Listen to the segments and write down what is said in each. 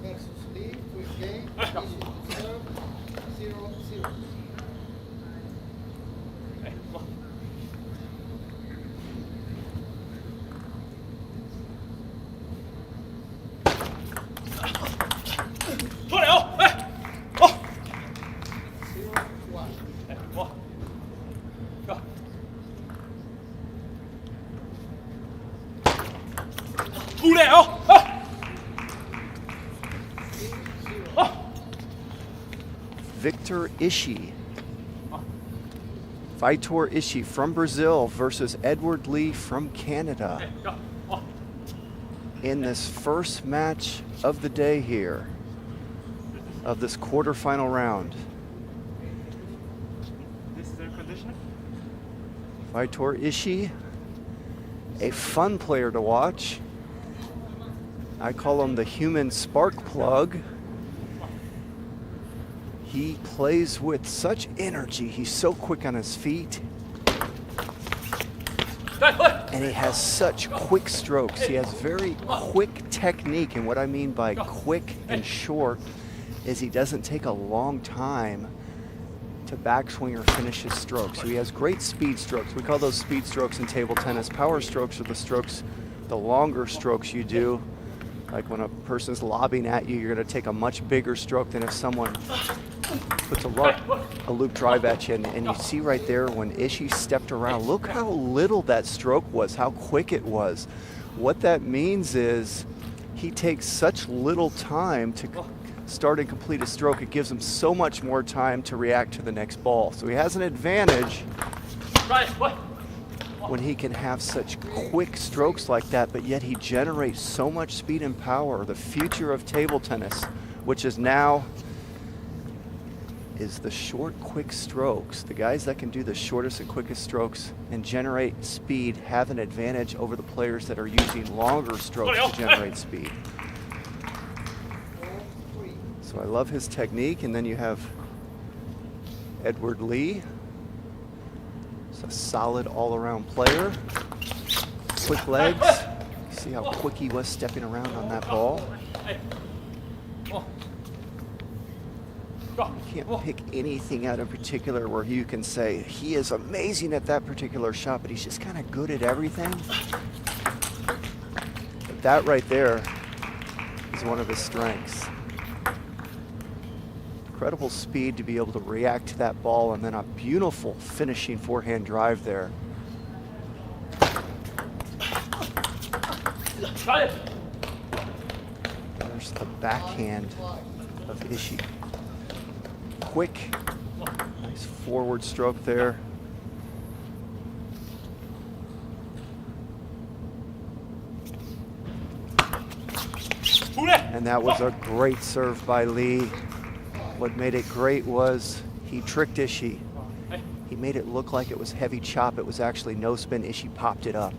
versus Lee, quick game, easy to serve, 0-0. Victor Ishii, Vitor Ishii from Brazil versus Edward Lee from Canada in this first match of the day here, of this quarterfinal round. This is air conditioner? Vitor Ishii, a fun player to watch. I call him the human spark plug. He plays with such energy. He's so quick on his feet. And he has such quick strokes. He has very quick technique. And what I mean by quick and short is he doesn't take a long time to backswing or finish his strokes. So he has great speed strokes. We call those speed strokes in table tennis. Power strokes are the strokes, the longer strokes you do. Like when a person's lobbing at you, you're going to take a much bigger stroke than if someone puts a loop drive at you. And you see right there when Ishii stepped around, look how little that stroke was, how quick it was. What that means is he takes such little time to start and complete a stroke. It gives him so much more time to react to the next ball. So he has an advantage when he can have such quick strokes like that, but yet he generates so much speed and power. The future of table tennis, which is now, is the short, quick strokes. The guys that can do the shortest and quickest strokes and generate speed have an advantage over the players that are using longer strokes to generate speed. So I love his technique. And then you have Edward Lee. He's a solid all-around player. Quick legs. See how quick he was stepping around on that ball. You can't pick anything out in particular where you can say he is amazing at that particular shot, but he's just kind of good at everything. But that right there is one of his strengths. Incredible speed to be able to react to that ball, and then a beautiful finishing forehand drive there. There's the backhand of Ishii. Quick, nice forward stroke there. And that was a great serve by Lee. What made it great was he tricked Ishii. He made it look like it was heavy chop. It was actually no spin. Ishii popped it up.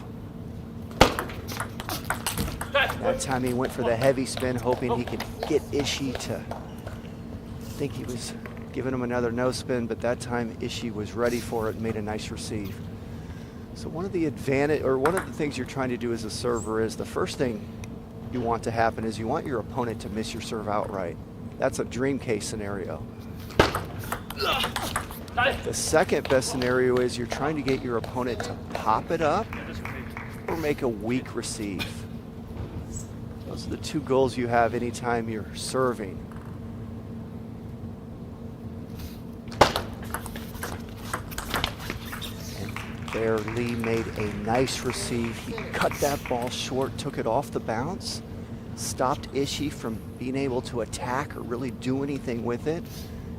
That time he went for the heavy spin, hoping he could get Ishii to think he was giving him another no spin, but that time Ishii was ready for it and made a nice receive. So one of the things you're trying to do as a server is the first thing you want to happen is you want your opponent to miss your serve outright. That's a dream case scenario. The second best scenario is you're trying to get your opponent to pop it up or make a weak receive. Those are the two goals you have anytime you're serving. And there, Lee made a nice receive. He cut that ball short, took it off the bounce, stopped Ishii from being able to attack or really do anything with it,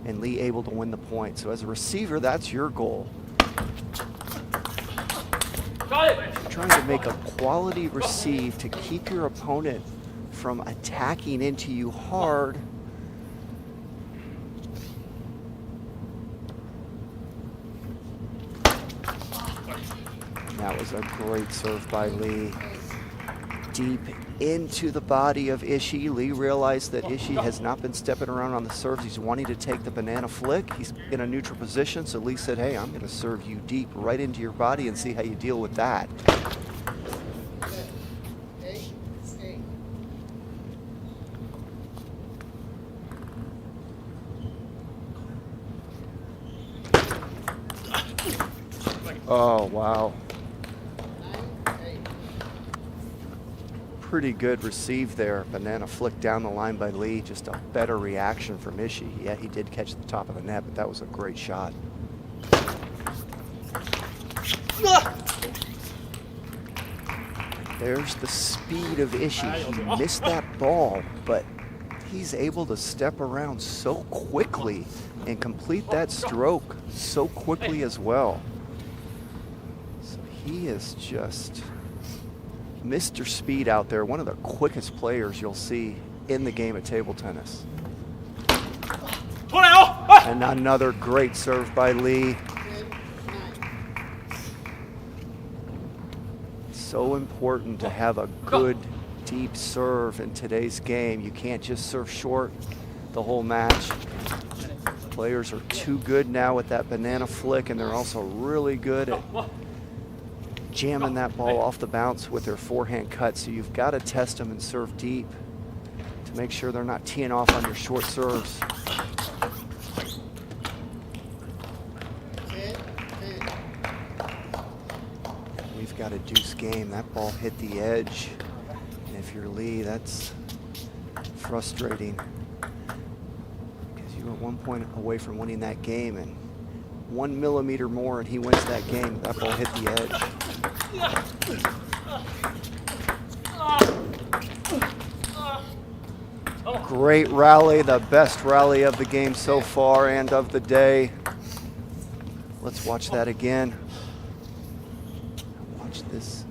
and Lee able to win the point. So as a receiver, that's your goal. You're trying to make a quality receive to keep your opponent from attacking into you hard. And that was a great serve by Lee. Deep into the body of Ishii. Lee realized that Ishii has not been stepping around on the serves. He's wanting to take the banana flick. He's in a neutral position, so Lee said, hey, I'm going to serve you deep right into your body and see how you deal with that. Oh, wow. 9-8. Pretty good receive there. Banana flick down the line by Lee. Just a better reaction from Ishii. Yeah, he did catch the top of the net, but that was a great shot. There's the speed of Ishii. He missed that ball, but he's able to step around so quickly and complete that stroke so quickly as well. So he is just Mr. Speed out there, one of the quickest players you'll see in the game of table tennis. And another great serve by Lee. 10-9. So important to have a good deep serve in today's game. You can't just serve short the whole match. Players are too good now with that banana flick, and they're also really good at jamming that ball off the bounce with their forehand cut. So you've got to test them and serve deep to make sure they're not teeing off on your short serves. 10-10. We've got a deuce game. That ball hit the edge. And if you're Lee, that's frustrating, because you were 1 point away from winning that game, and 1 millimeter more and he wins that game. That ball hit the edge. Great rally, the best rally of the game so far and of the day. Let's watch that again. Watch this.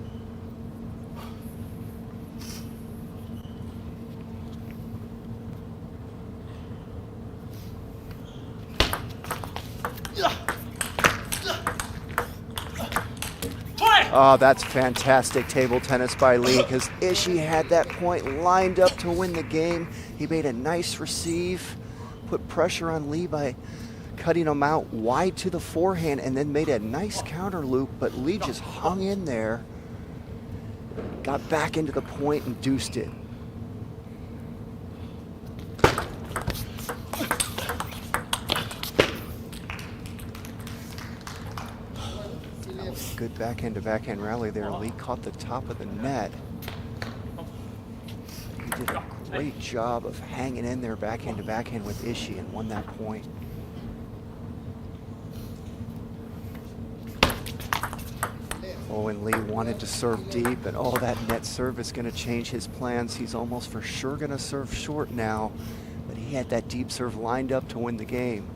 Oh, that's fantastic table tennis by Lee, because Ishii had that point lined up to win the game. He made a nice receive, put pressure on Lee by cutting him out wide to the forehand, and then made a nice counter loop, but Lee just hung in there, got back into the point and deuced it. Good backhand to backhand rally there. Lee caught the top of the net. He did a great job of hanging in there backhand to backhand with Ishii and won that point. Oh, and Lee wanted to serve deep, and oh, that net serve is going to change his plans. He's almost for sure going to serve short now, but he had that deep serve lined up to win the game.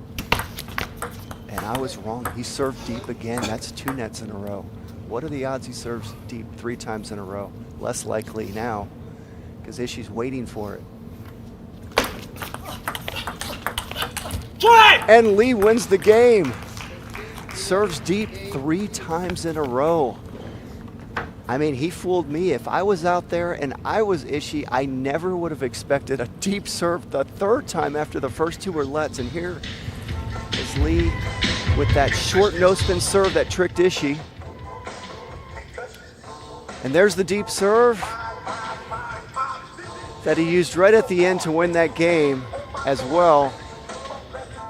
And I was wrong. He served deep again. That's 2 nets in a row. What are the odds he serves deep 3 times in a row? Less likely now, because Ishii's waiting for it. And Lee wins the game. Serves deep 3 times in a row. I mean, he fooled me. If I was out there and I was Ishii, I never would have expected a deep serve the 3rd time after the first 2 were lets. And here is Lee with that short no spin serve that tricked Ishii. And there's the deep serve that he used right at the end to win that game as well.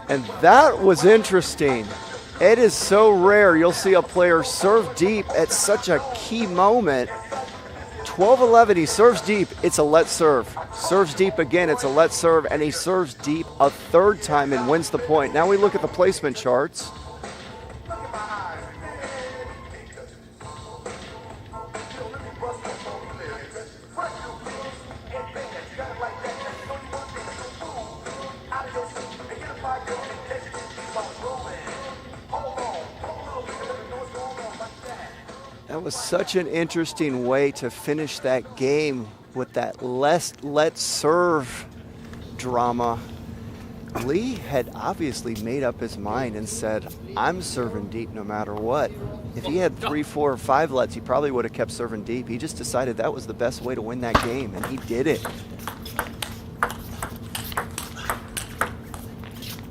And that was interesting. It is so rare you'll see a player serve deep at such a key moment. 12-11, he serves deep, it's a let serve. Serves deep again, it's a let serve, and he serves deep a 3rd time and wins the point. Now we look at the placement charts. That was such an interesting way to finish that game with that let serve drama. Lee had obviously made up his mind and said, I'm serving deep no matter what. If he had 3, 4, or 5 lets, he probably would have kept serving deep. He just decided that was the best way to win that game, and he did it.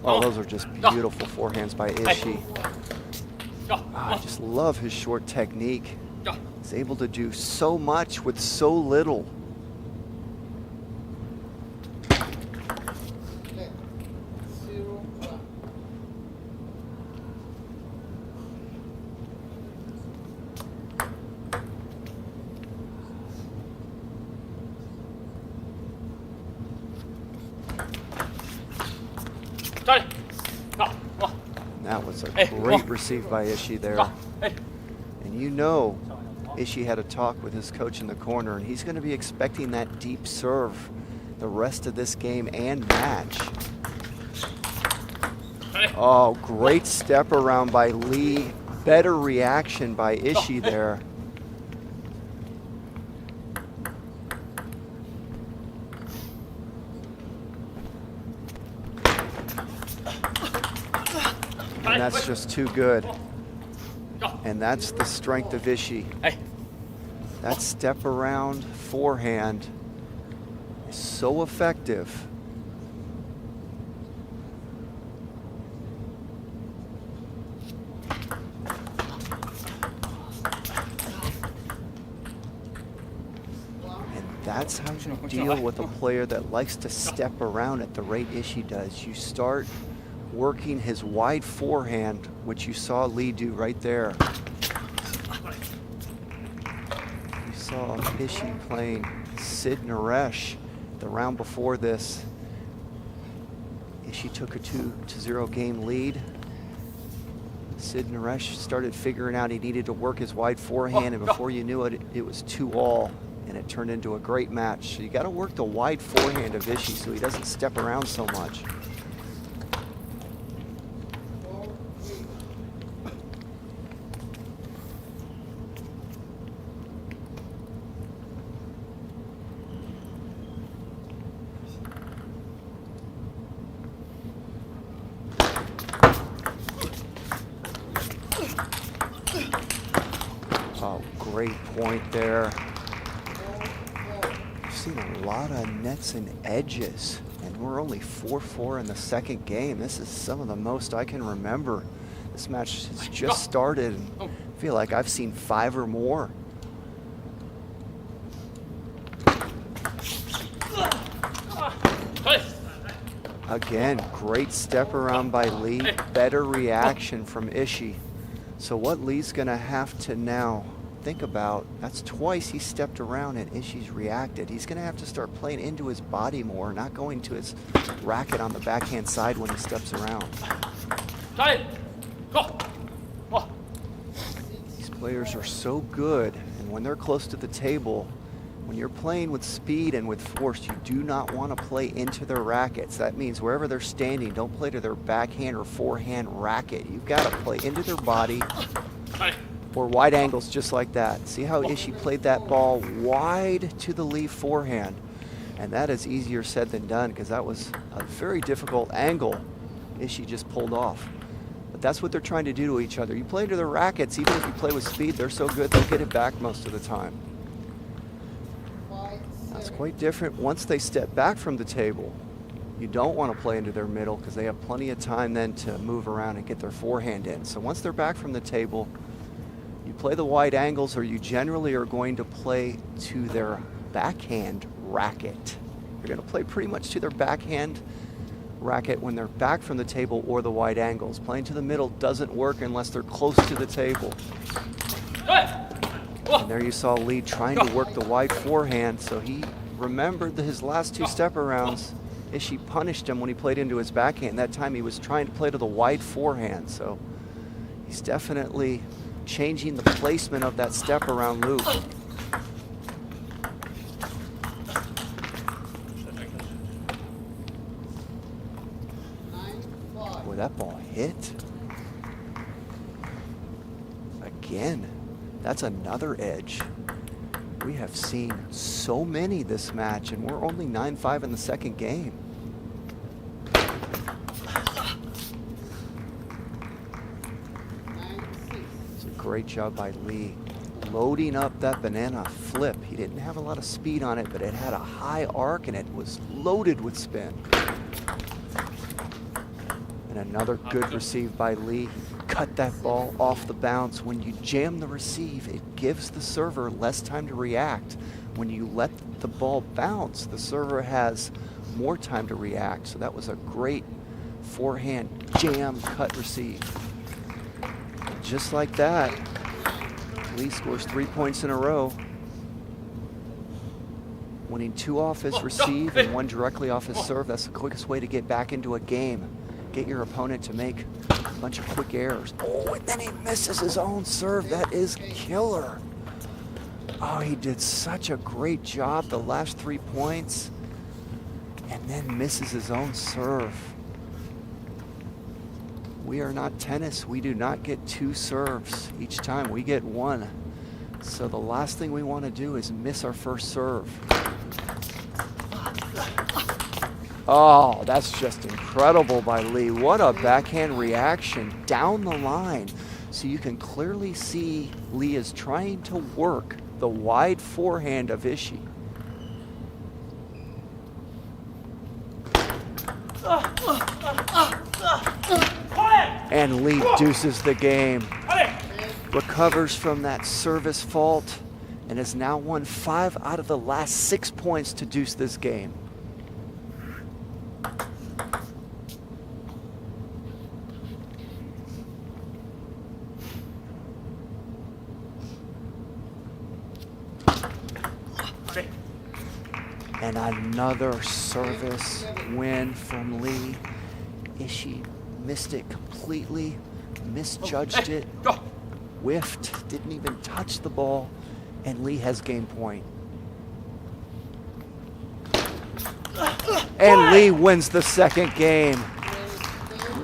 Oh, those are just beautiful forehands by Ishii. Oh, I just love his short technique. He's able to do so much with so little. That was a great receive by Ishii there. And you know Ishii had a talk with his coach in the corner, and he's going to be expecting that deep serve the rest of this game and match. Oh, great step around by Lee. Better reaction by Ishii there. And that's just too good. And that's the strength of Ishii. That step around forehand is so effective. And that's how you deal with a player that likes to step around at the rate Ishii does. You start working his wide forehand, which you saw Lee do right there. You saw Ishii playing Sid Naresh the round before this. Ishii took a 2-0 game lead. Sid Naresh started figuring out he needed to work his wide forehand, and before you knew it, it was 2-all, and it turned into a great match. So you got to work the wide forehand of Ishii so he doesn't step around so much. Oh, great point there. We've seen a lot of nets and edges, and we're only 4-4 in the second game. This is some of the most I can remember. This match has just started, and I feel like I've seen 5 or more. Again, great step around by Lee. Better reaction from Ishii. So what Lee's gonna have to now think about, that's twice he stepped around and Ishii's reacted. He's gonna have to start playing into his body more, not going to his racket on the backhand side when he steps around. These players are so good, and when they're close to the table, when you're playing with speed and with force, you do not want to play into their rackets. That means wherever they're standing, don't play to their backhand or forehand racket. You've got to play into their body or wide angles just like that. See how Ishii played that ball wide to the Lee forehand? And that is easier said than done, because that was a very difficult angle Ishii just pulled off. But that's what they're trying to do to each other. You play to their rackets, even if you play with speed, they're so good they'll get it back most of the time. That's quite different once they step back from the table. You don't want to play into their middle because they have plenty of time then to move around and get their forehand in. So once they're back from the table, you play the wide angles, or you generally are going to play to their backhand racket. You're going to play pretty much to their backhand racket when they're back from the table, or the wide angles. Playing to the middle doesn't work unless they're close to the table. And there you saw Lee trying to work the wide forehand, so he remembered his last 2 step arounds. Ishii punished him when he played into his backhand. That time he was trying to play to the wide forehand, so he's definitely changing the placement of that step around loop. Boy, that ball hit. Again. That's another edge. We have seen so many this match, and we're only 9-5 in the second game. It's a great job by Lee. Loading up that banana flip. He didn't have a lot of speed on it, but it had a high arc, and it was loaded with spin. And another good receive by Lee. Cut that ball off the bounce. When you jam the receive, it gives the server less time to react. When you let the ball bounce, the server has more time to react. So that was a great forehand jam cut receive. Just like that, Lee scores 3 points in a row, winning 2 off his receive and 1 directly off his serve. That's the quickest way to get back into a game. get your opponent to make a bunch of quick errors. Oh, and then he misses his own serve. That is killer. Oh, he did such a great job the last 3 points, and then misses his own serve. We are not tennis. We do not get 2 serves each time. We get 1. So the last thing we want to do is miss our first serve. Oh, that's just incredible by Lee. What a backhand reaction down the line. So you can clearly see Lee is trying to work the wide forehand of Ishii. And Lee deuces the game. Recovers from that service fault and has now won 5 out of the last 6 points to deuce this game. And another service win from Lee. Ishii missed it completely, misjudged it, whiffed, didn't even touch the ball, and Lee has game point. And Lee wins the second game.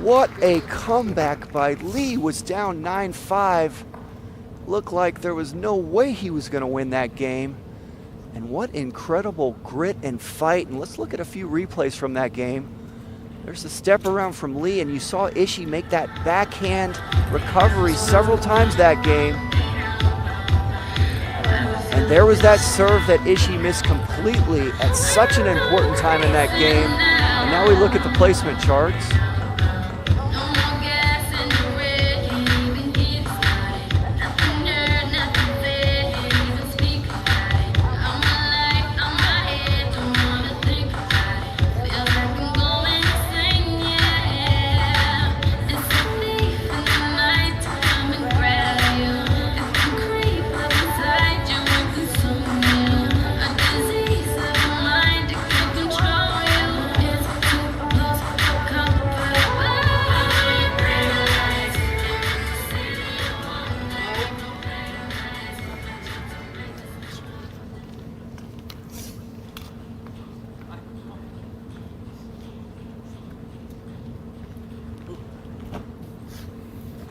What a comeback by Lee. Was down 9-5. Looked like there was no way he was going to win that game. And what incredible grit and fight. And let's look at a few replays from that game. There's a step around from Lee, and you saw Ishii make that backhand recovery several times that game. And there was that serve that Ishii missed completely at such an important time in that game. And now we look at the placement charts.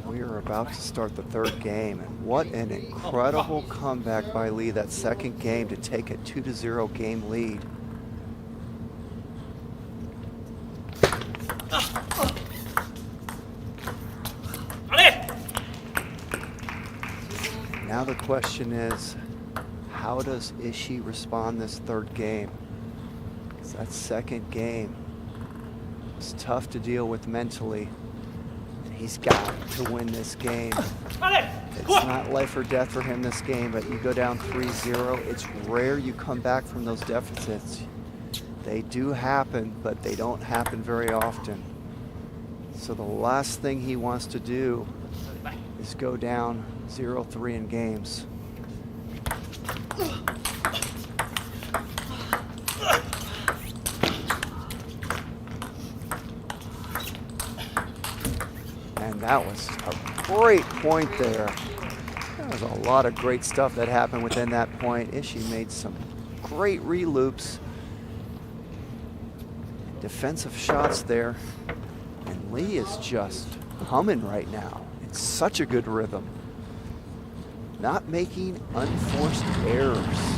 We are about to start the third game, and what an incredible comeback by Lee that second game to take a 2-0 game lead. Now the question is, how does Ishii respond this third game? It's that second game. It's tough to deal with mentally. He's got to win this game. It's not life or death for him this game, but you go down 3-0. It's rare you come back from those deficits. They do happen, but they don't happen very often. So the last thing he wants to do is go down 0-3 in games. And that was a great point there. There was a lot of great stuff that happened within that point. Ishii made some great re-loops, defensive shots there. And Lee is just humming right now. It's such a good rhythm. Not making unforced errors.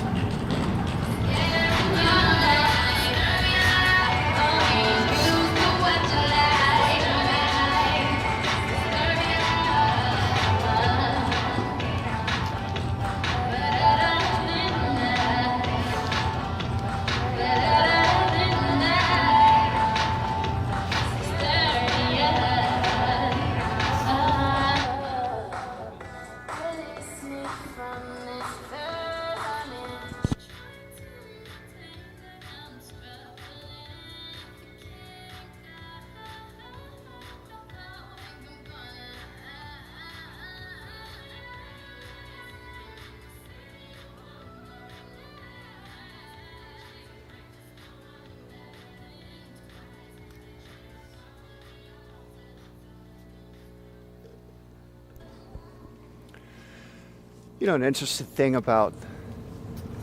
You know, an interesting thing about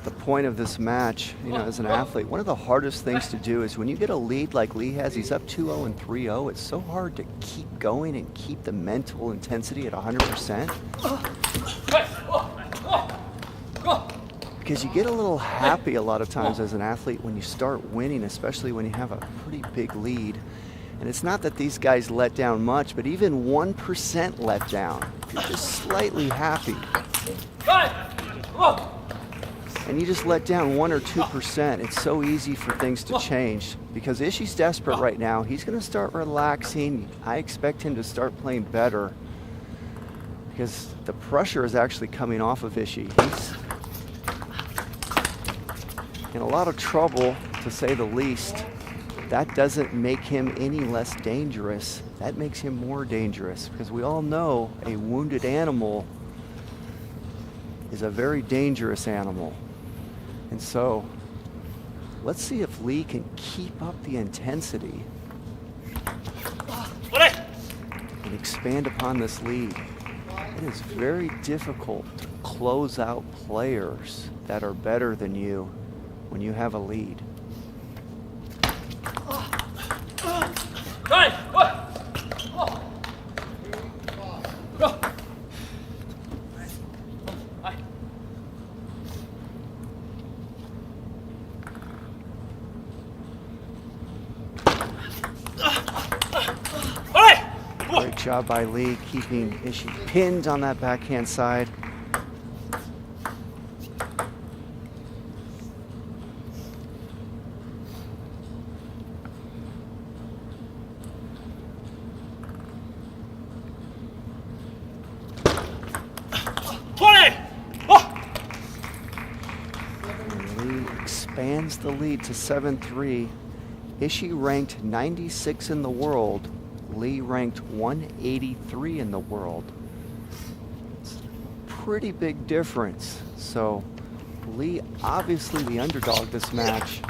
the point of this match, you know, as an athlete, one of the hardest things to do is when you get a lead like Lee has, he's up 2-0 and 3-0, it's so hard to keep going and keep the mental intensity at 100%. Because you get a little happy a lot of times as an athlete when you start winning, especially when you have a pretty big lead. And it's not that these guys let down much, but even 1% let down, if you're just slightly happy, and you just let down 1 or 2%, it's so easy for things to change. Because Ishii's desperate right now. He's going to start relaxing. I expect him to start playing better because the pressure is actually coming off of Ishii. He's in a lot of trouble, to say the least. That doesn't make him any less dangerous. That makes him more dangerous, because we all know a wounded animal is a very dangerous animal. And so let's see if Lee can keep up the intensity and expand upon this lead. It is very difficult to close out players that are better than you when you have a lead. Great job by Lee, keeping Ishii pinned on that backhand side. And Lee expands the lead to 7-3. Ishii ranked 96 in the world. Lee ranked 183 in the world. It's a pretty big difference. So Lee, obviously the underdog this match,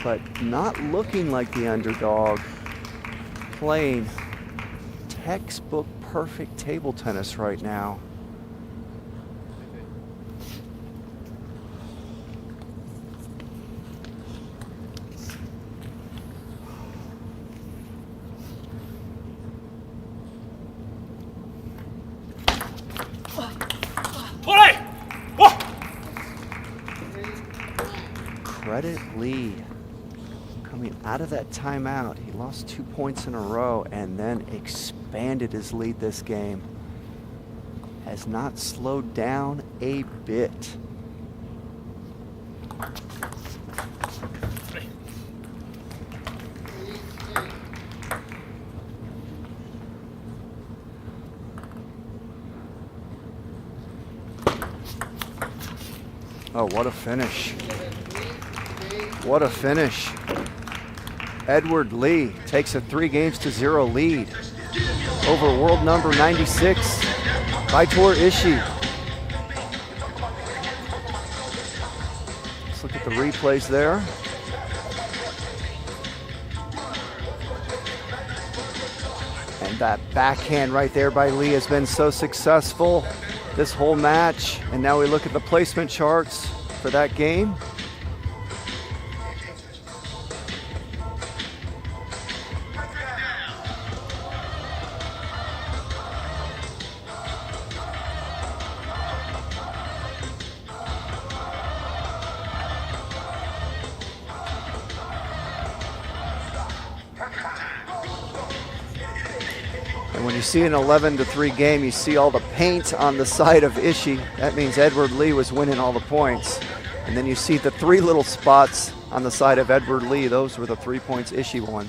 but not looking like the underdog, playing textbook perfect table tennis right now. Credit Lee. Coming out of that timeout, he lost 2 points in a row and then expanded his lead this game. Has not slowed down a bit. Oh, what a finish. What a finish. Edward Lee takes a 3-0 lead over world number 96, Vitor Ishii. Let's look at the replays there. And that backhand right there by Lee has been so successful this whole match. And now we look at the placement charts for that game. And when you see an 11-3 game, you see all the paint on the side of Ishii. That means Edward Lee was winning all the points. And then you see the 3 little spots on the side of Edward Lee. Those were the 3 points Ishii won.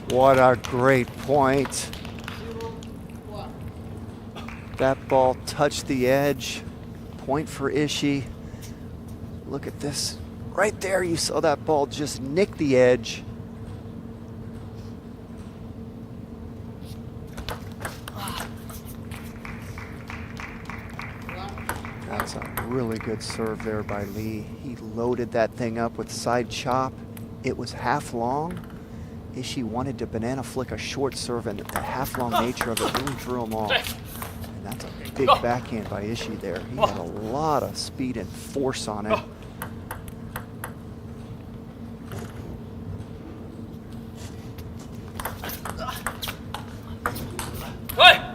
What a great point. That ball touched the edge. Point for Ishii. Look at this. Right there, you saw that ball just nick the edge. That's a really good serve there by Lee. He loaded that thing up with side chop. It was half long. Ishii wanted to banana flick a short serve, and the half long nature of it really threw him off. And that's a big backhand by Ishii there. He had a lot of speed and force on it.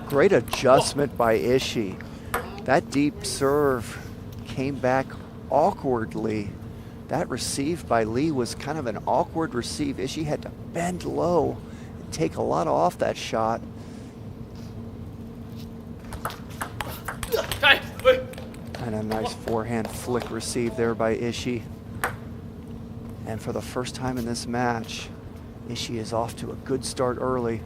Great adjustment by Ishii. That deep serve came back awkwardly. That receive by Lee was kind of an awkward receive. Ishii had to bend low and take a lot off that shot. And a nice forehand flick receive there by Ishii. And for the first time in this match, Ishii is off to a good start early.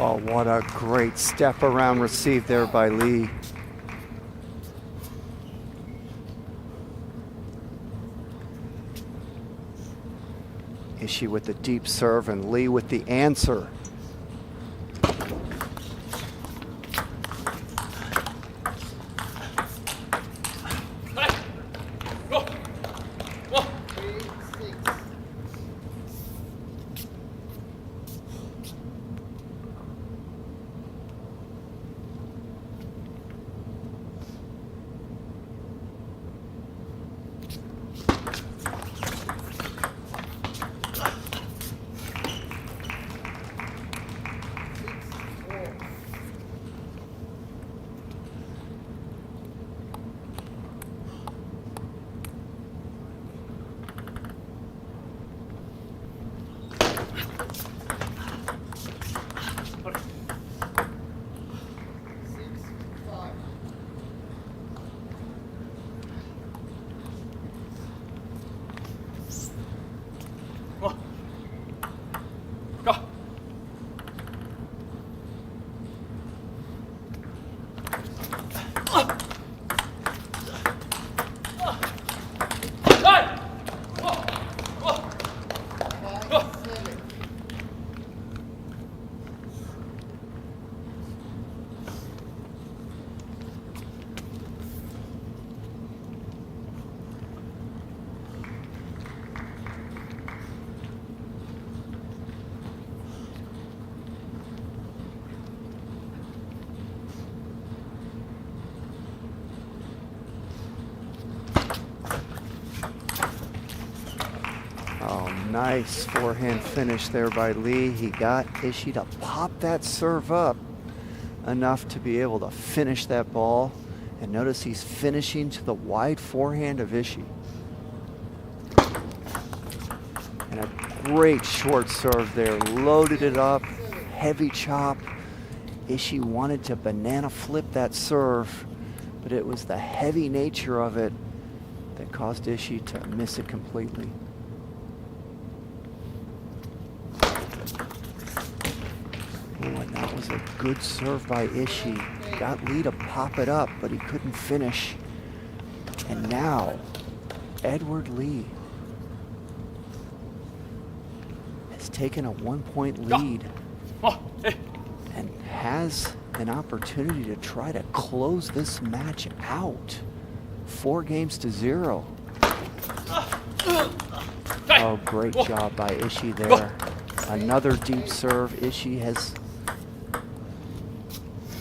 Oh, what a great step around receive there by Lee. Ishii with the deep serve and Lee with the answer. Nice forehand finish there by Lee. He got Ishii to pop that serve up enough to be able to finish that ball. And notice he's finishing to the wide forehand of Ishii. And a great short serve there. Loaded it up, heavy chop. Ishii wanted to banana flip that serve, but it was the heavy nature of it that caused Ishii to miss it completely. And that was a good serve by Ishii. Got Lee to pop it up, but he couldn't finish. And now, Edward Lee has taken a 1-point lead and has an opportunity to try to close this match out 4-0. Oh, great job by Ishii there. Another deep serve. Ishii has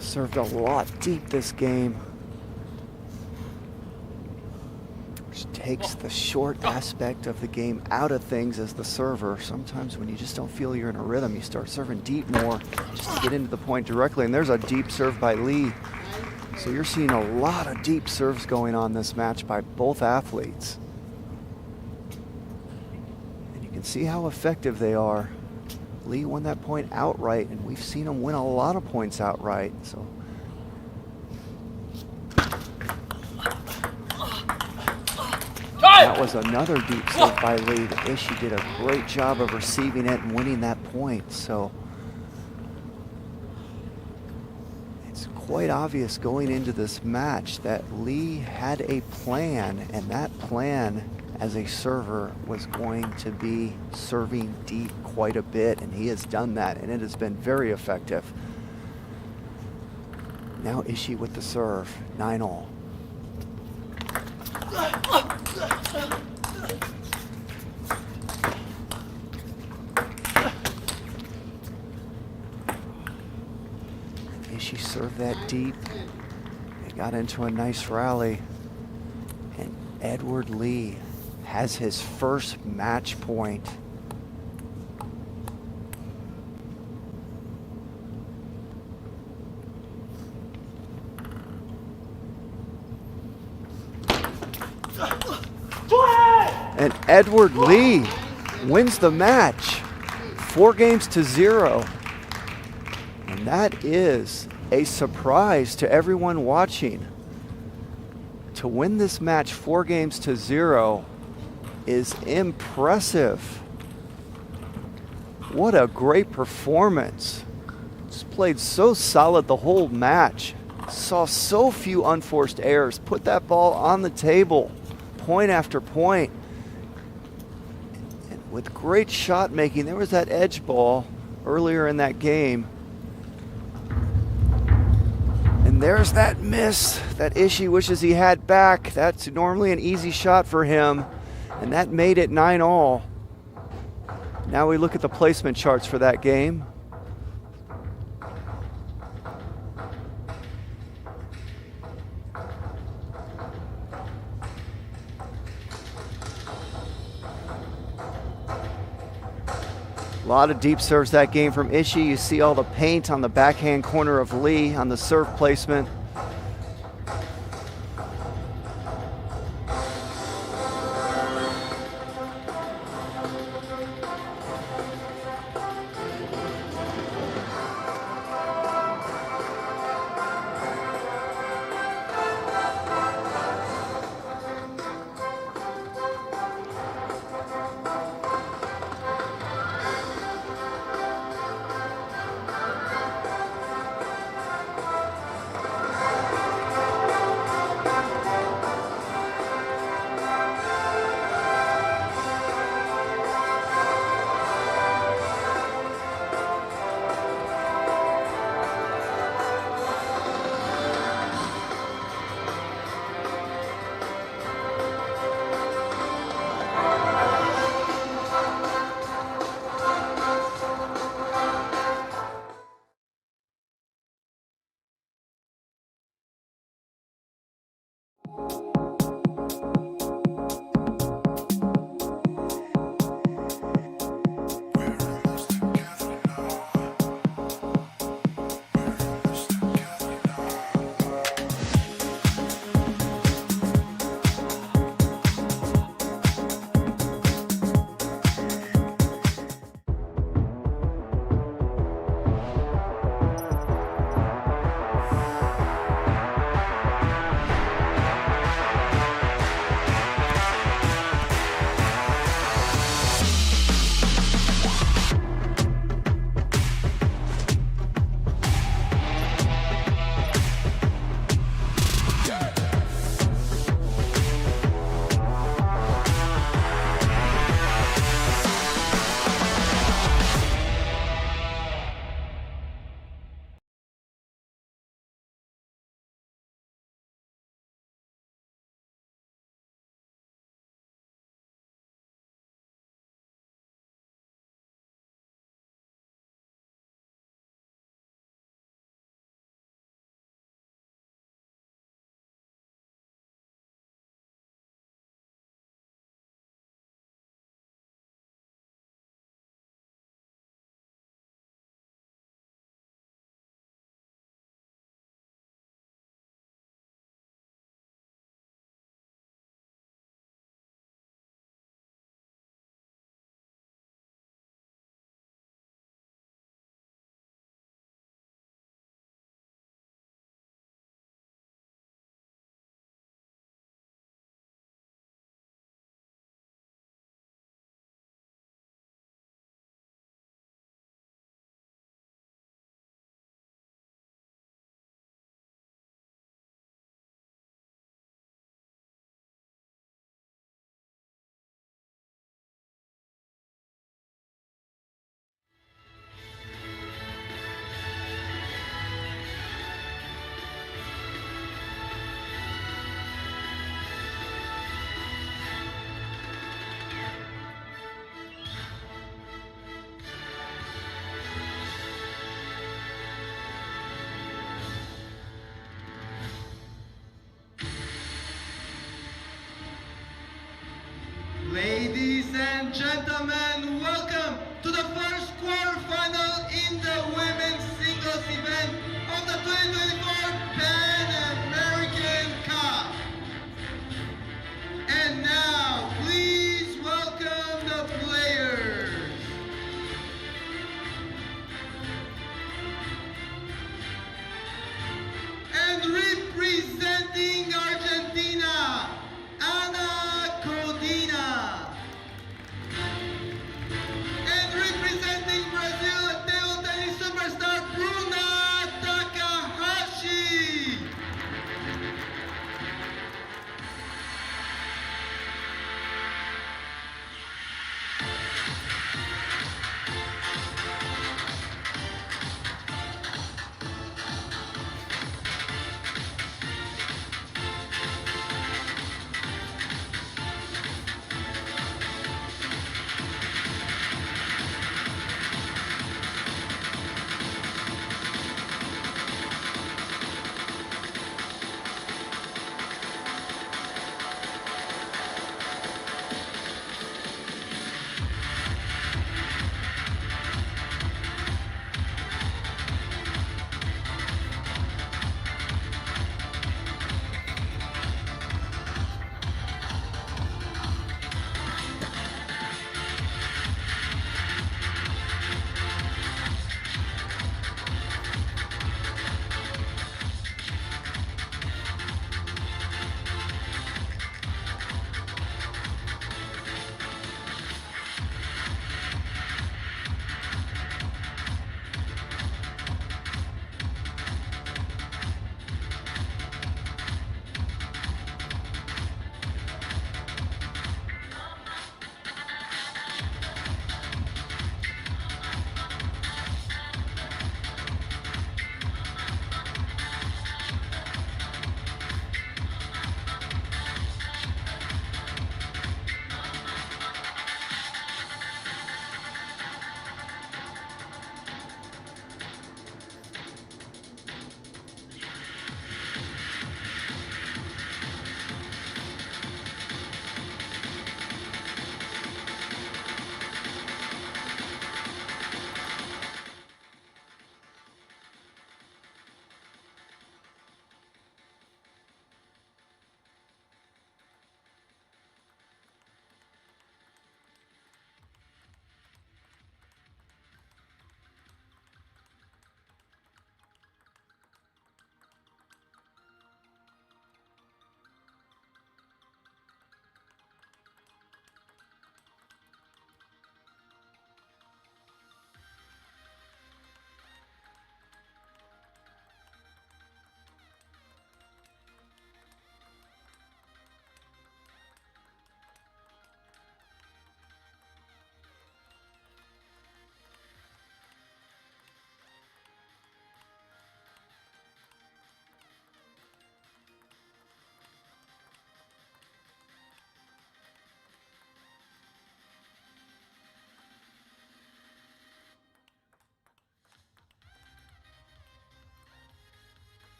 served a lot deep this game. Which takes the short aspect of the game out of things as the server. Sometimes when you just don't feel you're in a rhythm, you start serving deep more just to get into the point directly. And there's a deep serve by Lee. So you're seeing a lot of deep serves going on this match by both athletes. And you can see how effective they are. Lee won that point outright, and we've seen him win a lot of points outright. So that was another deep serve by Lee. Ishii did a great job of receiving it and winning that point. So it's quite obvious going into this match that Lee had a plan, and that plan as a server was going to be serving deep quite a bit, and he has done that, and it has been very effective. Now Ishii with the serve, 9-all. Ishii served that deep. They got into a nice rally, and Edward Lee has his first match point. And Edward Lee wins the match, 4-0. And that is a surprise to everyone watching. To win this match 4-0 is impressive. What a great performance. Just played so solid the whole match. Saw so few unforced errors. Put that ball on the table, point after point. And with great shot making, there was that edge ball earlier in that game. And there's that miss that Ishii wishes he had back. That's normally an easy shot for him. And that made it 9-all. Now we look at the placement charts for that game. A lot of deep serves that game from Ishii. You see all the paint on the backhand corner of Lee on the serve placement.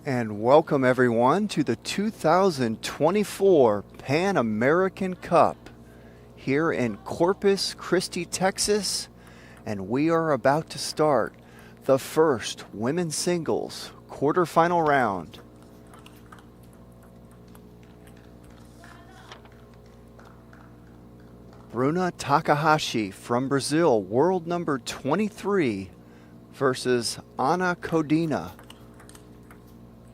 And welcome everyone to the 2024 Pan American Cup here in Corpus Christi, Texas. And we are about to start the first women's singles quarterfinal round. Bruna Takahashi from Brazil, world number 23, versus Ana Codina,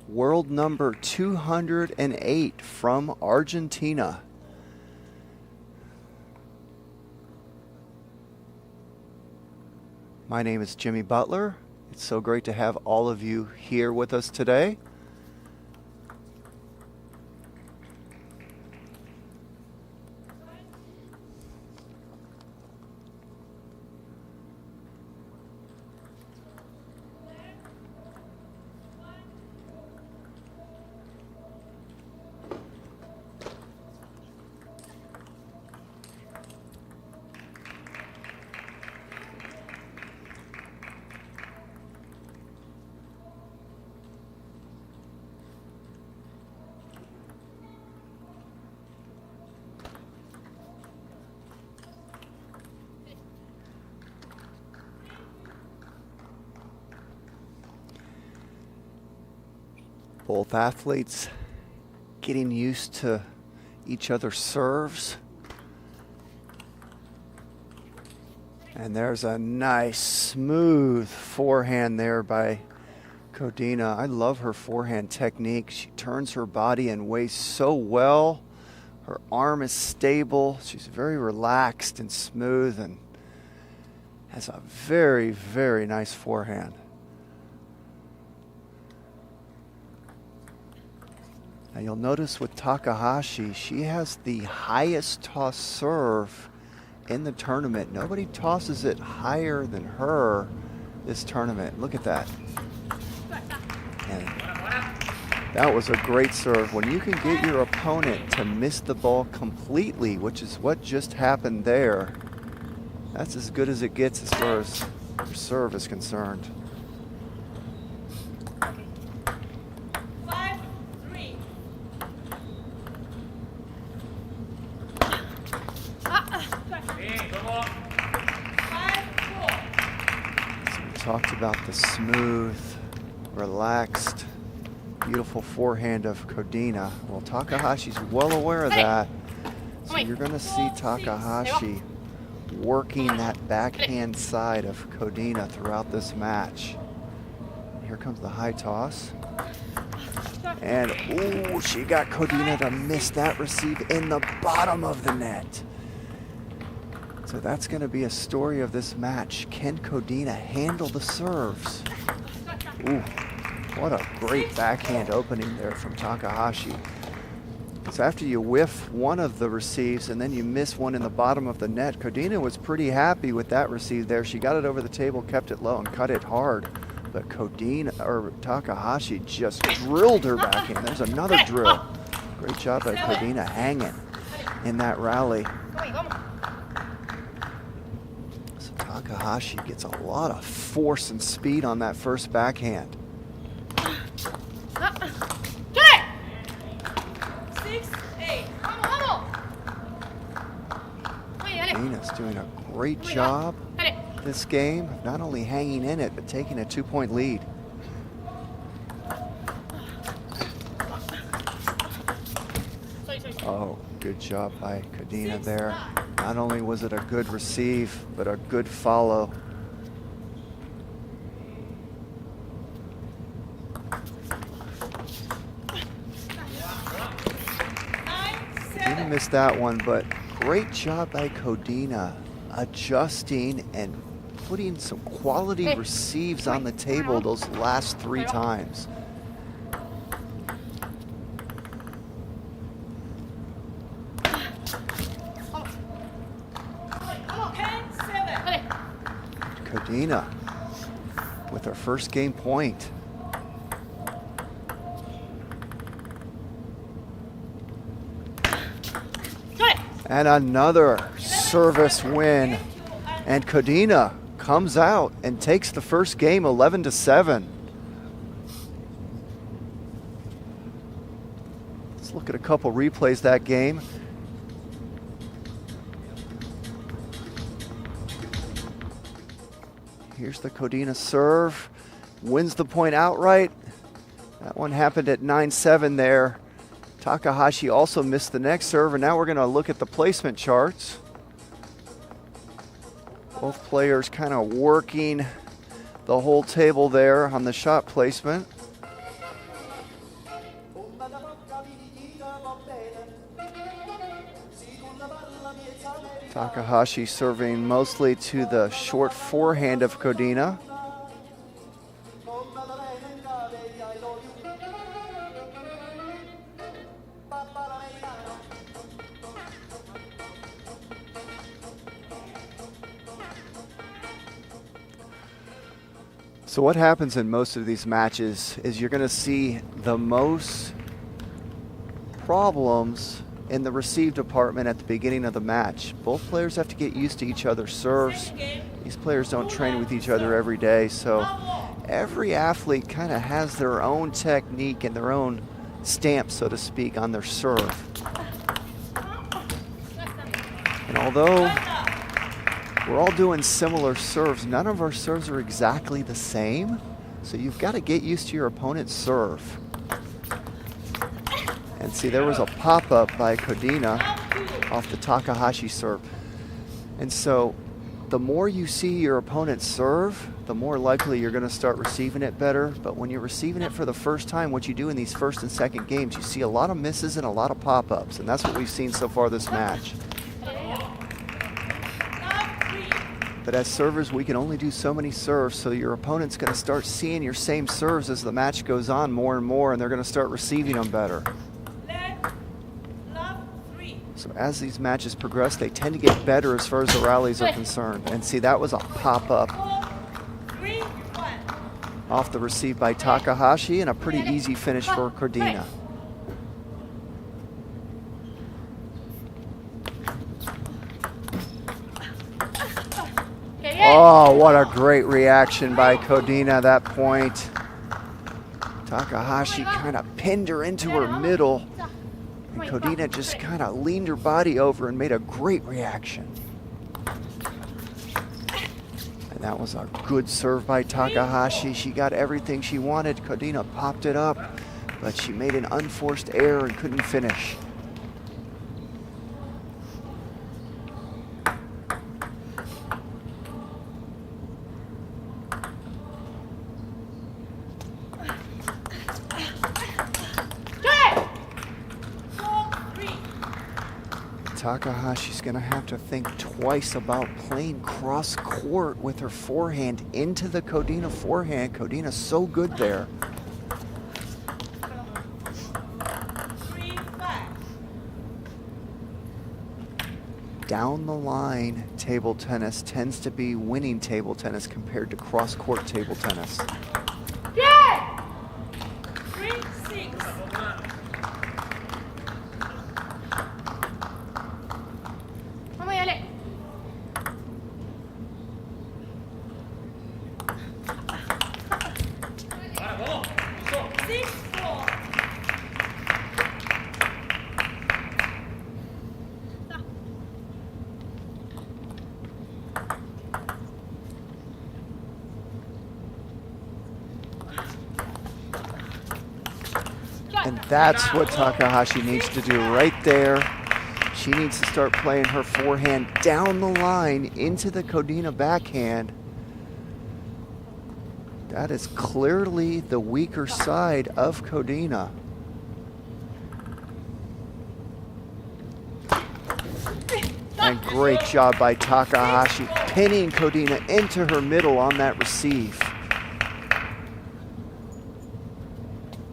world number 208 from Argentina. My name is Jimmy Butler. It's so great to have all of you here with us today. Both athletes getting used to each other's serves. And there's a nice smooth forehand there by Codina. I love her forehand technique. She turns her body and weighs so well. Her arm is stable. She's very relaxed and smooth and has a very, very nice forehand. Now you'll notice with Takahashi, she has the highest toss serve in the tournament. Nobody tosses it higher than her this tournament. Look at that. And that was a great serve. When you can get your opponent to miss the ball completely, which is what just happened there, that's as good as it gets as far as your serve is concerned. Talked about the smooth, relaxed, beautiful forehand of Codina. Well, Takahashi's well aware of that. So you're going to see Takahashi working that backhand side of Codina throughout this match. Here comes the high toss. And, ooh, she got Codina to miss that receive in the bottom of the net. So that's going to be a story of this match. Can Codina handle the serves? Ooh, what a great backhand opening there from Takahashi. So after you whiff one of the receives and then you miss one in the bottom of the net, Codina was pretty happy with that receive there. She got it over the table, kept it low, and cut it hard. But Takahashi just drilled her backhand. There's another drill. Great job by Codina hanging in that rally. Takahashi gets a lot of force and speed on that first backhand. Codina's doing a great job this game, not only hanging in it, but taking a 2-point lead. Oh, good job by Codina there. Not only was it a good receive, but a good follow. Codina missed that one, but great job by Codina adjusting and putting some quality receives on the table those last 3 times. Codina with her first game point. And another service win. And Codina comes out and takes the first game 11-7. look at a couple replays of that game. Here's the Codina serve. Wins the point outright. That one happened at 9-7 there. Takahashi also missed the next serve, and now we're going to look at the placement charts. Both players kind of working the whole table there on the shot placement. Takahashi serving mostly to the short forehand of Codina. So what happens in most of these matches is you're going to see the most problems in the receive department at the beginning of the match. Both players have to get used to each other's serves. These players don't train with each other every day, so every athlete kind of has their own technique and their own stamp, so to speak, on their serve. And although we're all doing similar serves, none of our serves are exactly the same, so you've got to get used to your opponent's serve. And see, there was a pop-up by Codina off the Takahashi serve. And so the more you see your opponent serve, the more likely you're going to start receiving it better. But when you're receiving it for the first time, what you do in these first and second games, you see a lot of misses and a lot of pop-ups. And that's what we've seen so far this match. But as servers, we can only do so many serves, so your opponent's going to start seeing your same serves as the match goes on more and more, and they're going to start receiving them better. So as these matches progress, they tend to get better as far as the rallies are concerned. And see, that was a pop-up off the receive by Takahashi, and a pretty easy finish for Codina. Oh, what a great reaction by Codina at that point. Takahashi kind of pinned her into her middle, and Codina just kind of leaned her body over and made a great reaction. And that was a good serve by Takahashi. She got everything she wanted. Codina popped it up, but she made an unforced error and couldn't finish. Takahashi's going to have to think twice about playing cross court with her forehand into the Codina forehand. Codina's so good there. Down the line, table tennis tends to be winning table tennis compared to cross court table tennis. Yeah! 3-6. Vamos ahí, Ale. And that's what Takahashi needs to do right there. She needs to start playing her forehand down the line into the Codina backhand. That is clearly the weaker side of Codina. And great job by Takahashi, pinning Codina into her middle on that receive.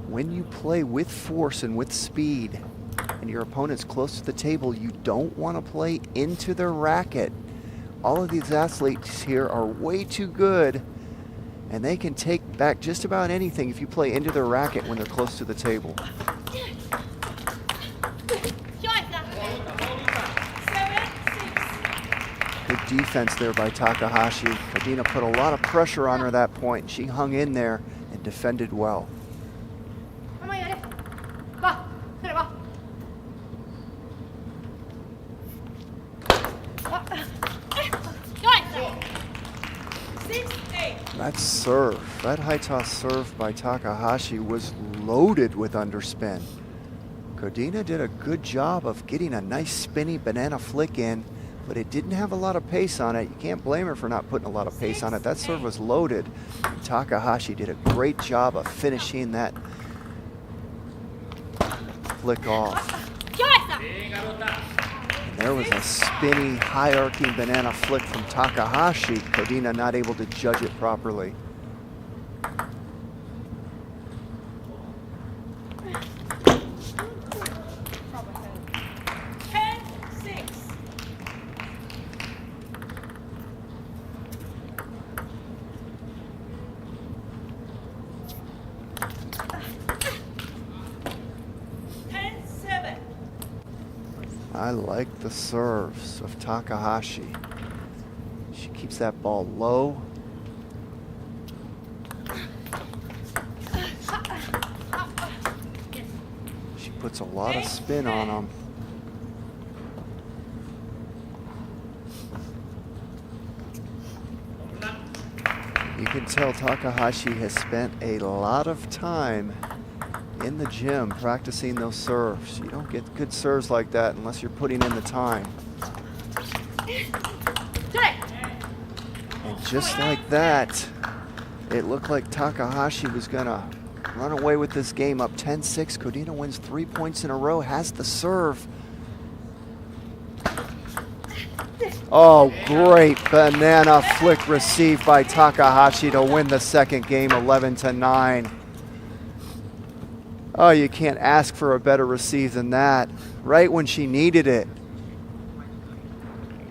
When you play with force and with speed, and your opponent's close to the table, you don't want to play into their racket. All of these athletes here are way too good, and they can take back just about anything if you play into their racket when they're close to the table. Good defense there by Takahashi. Codina put a lot of pressure on her at that point, and she hung in there and defended well. That serve, that high toss serve by Takahashi was loaded with underspin. Codina did a good job of getting a nice spinny banana flick in, but it didn't have a lot of pace on it. You can't blame her for not putting a lot of pace on it. That serve was loaded. Takahashi did a great job of finishing that flick off. And there was a spinny, high-arcing banana flick from Takahashi. Codina not able to judge it properly. I like the serves of Takahashi. She keeps that ball low. She puts a lot of spin on them. You can tell Takahashi has spent a lot of time in the gym practicing those serves. You don't get good serves like that unless you're putting in the time. And just like that, it looked like Takahashi was gonna run away with this game up 10-6. Codina wins 3 points in a row, has the serve. Oh, great banana flick received by Takahashi to win the second game 11-9. Oh, you can't ask for a better receive than that, right when she needed it.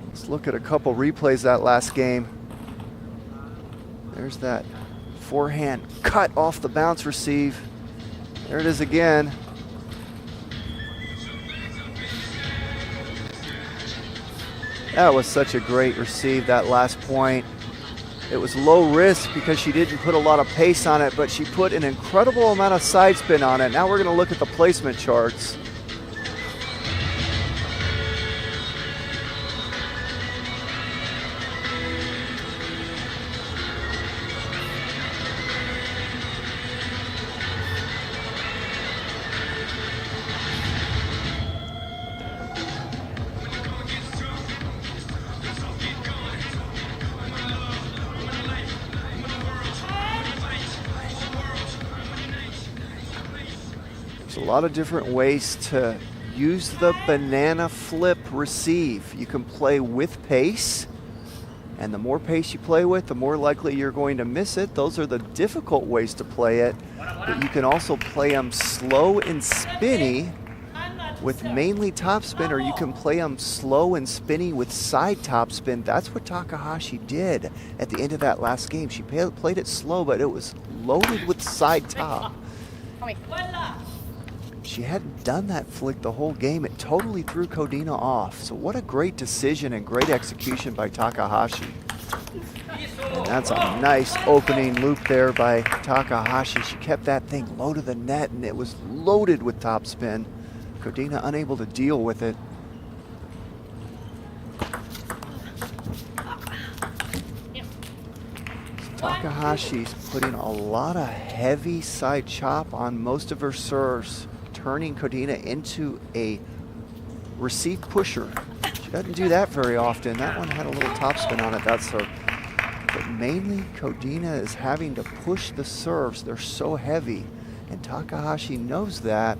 Let's look at a couple replays that last game. There's that forehand cut off the bounce receive. There it is again. That was such a great receive, that last point. It was low risk because she didn't put a lot of pace on it, but she put an incredible amount of side spin on it. Now we're going to look at the placement charts. A lot of different ways to use the banana flip receive. You can play with pace, and the more pace you play with, the more likely you're going to miss it. Those are the difficult ways to play it, but you can also play them slow and spinny with mainly topspin, or you can play them slow and spinny with side topspin. That's what Takahashi did at the end of that last game. She played it slow, but it was loaded with side top. She hadn't done that flick the whole game. It totally threw Codina off. So what a great decision and great execution by Takahashi. And that's a nice opening loop there by Takahashi. She kept that thing low to the net, and it was loaded with topspin. Codina unable to deal with it. Takahashi's putting a lot of heavy side chop on most of her serves, turning Codina into a receive pusher. She doesn't do that very often. That one had a little topspin on it, that serve. But mainly Codina is having to push the serves. They're so heavy, and Takahashi knows that,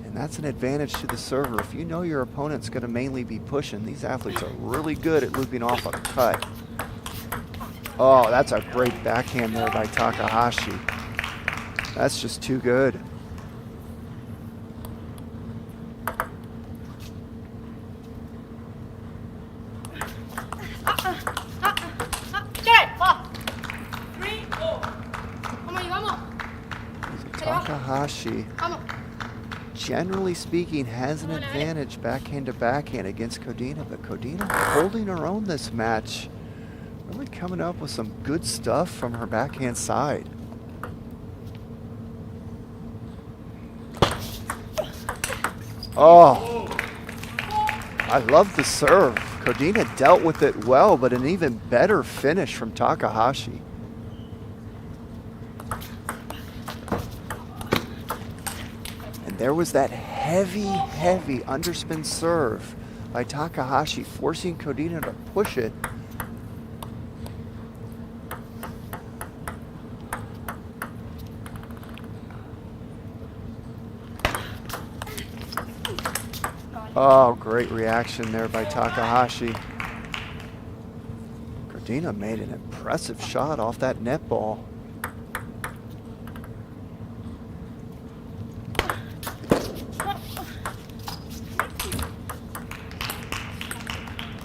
and that's an advantage to the server. If you know your opponent's going to mainly be pushing, these athletes are really good at looping off a cut. Oh, that's a great backhand there by Takahashi. That's just too good. Takahashi, generally speaking, has an advantage backhand to backhand against Codina, but Codina holding her own this match, really coming up with some good stuff from her backhand side. Oh, I love the serve. Codina dealt with it well, but an even better finish from Takahashi. And there was that heavy, heavy underspin serve by Takahashi, forcing Codina to push it. Oh, great reaction there by Takahashi. Codina made an impressive shot off that net ball.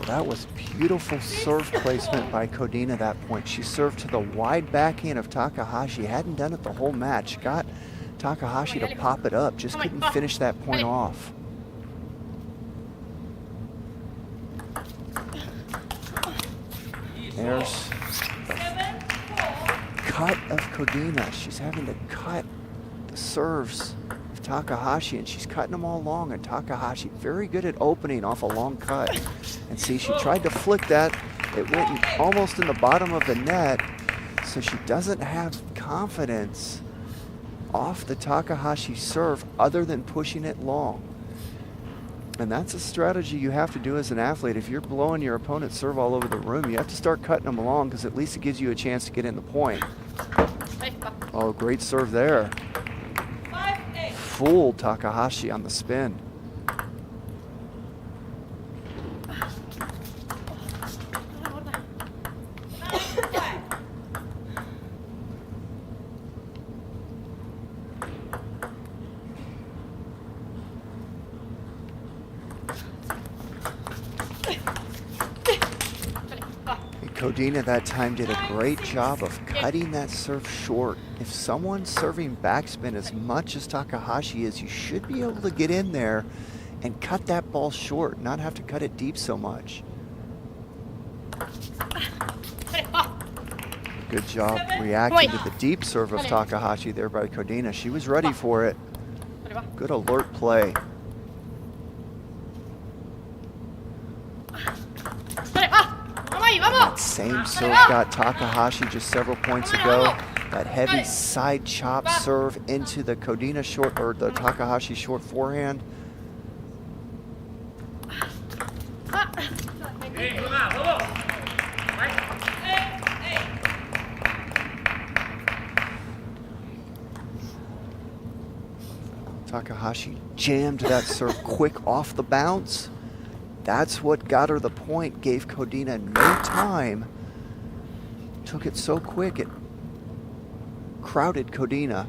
That was beautiful serve placement by Codina at that point. She served to the wide backhand of Takahashi. Hadn't done it the whole match. Got Takahashi to pop it up. Just couldn't finish that point off. There's the cut of Codina. She's having to cut the serves of Takahashi, and she's cutting them all long. And Takahashi, very good at opening off a long cut. And see, she tried to flick that. It went almost in the bottom of the net, so she doesn't have confidence off the Takahashi serve other than pushing it long. And that's a strategy you have to do as an athlete. If you're blowing your opponent's serve all over the room, you have to start cutting them along, because at least it gives you a chance to get in the point. Oh, great serve there. Fooled Takahashi on the spin. Codina that time did a great job of cutting that serve short. If someone's serving backspin as much as Takahashi is, you should be able to get in there and cut that ball short, not have to cut it deep so much. Good job reacting to the deep serve of Takahashi there by Codina. She was ready for it. Good alert play. That same serve got Takahashi just several points ago. That heavy side chop serve into the Codina short, or the Takahashi short forehand. Takahashi jammed that serve quick off the bounce. That's what got her the point, gave Codina no time. Took it so quick, it crowded Codina.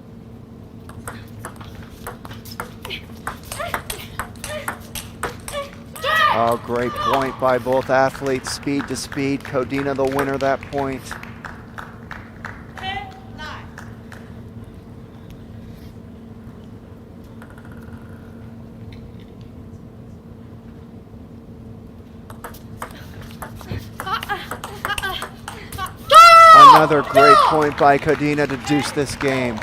Oh, great point by both athletes, speed to speed. Codina the winner that point. Another great point by Codina to deuce this game.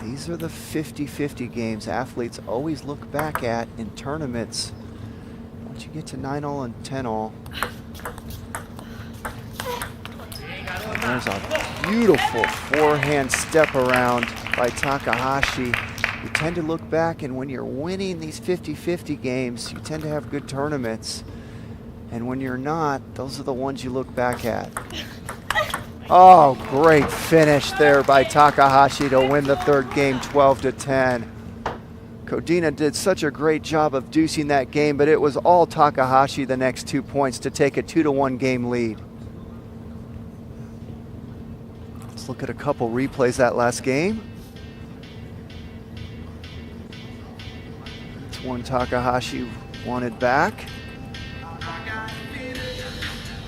These are the 50-50 games athletes always look back at in tournaments. Once you get to 9-all and 10-all. There's a beautiful forehand step around by Takahashi. You tend to look back, and when you're winning these 50-50 games, you tend to have good tournaments. And when you're not, those are the ones you look back at. Oh, great finish there by Takahashi to win the third game 12-10. Codina did such a great job of deucing that game, but it was all Takahashi the next 2 points to take a 2-1 game lead. Let's look at a couple replays that last game. It's one Takahashi wanted back.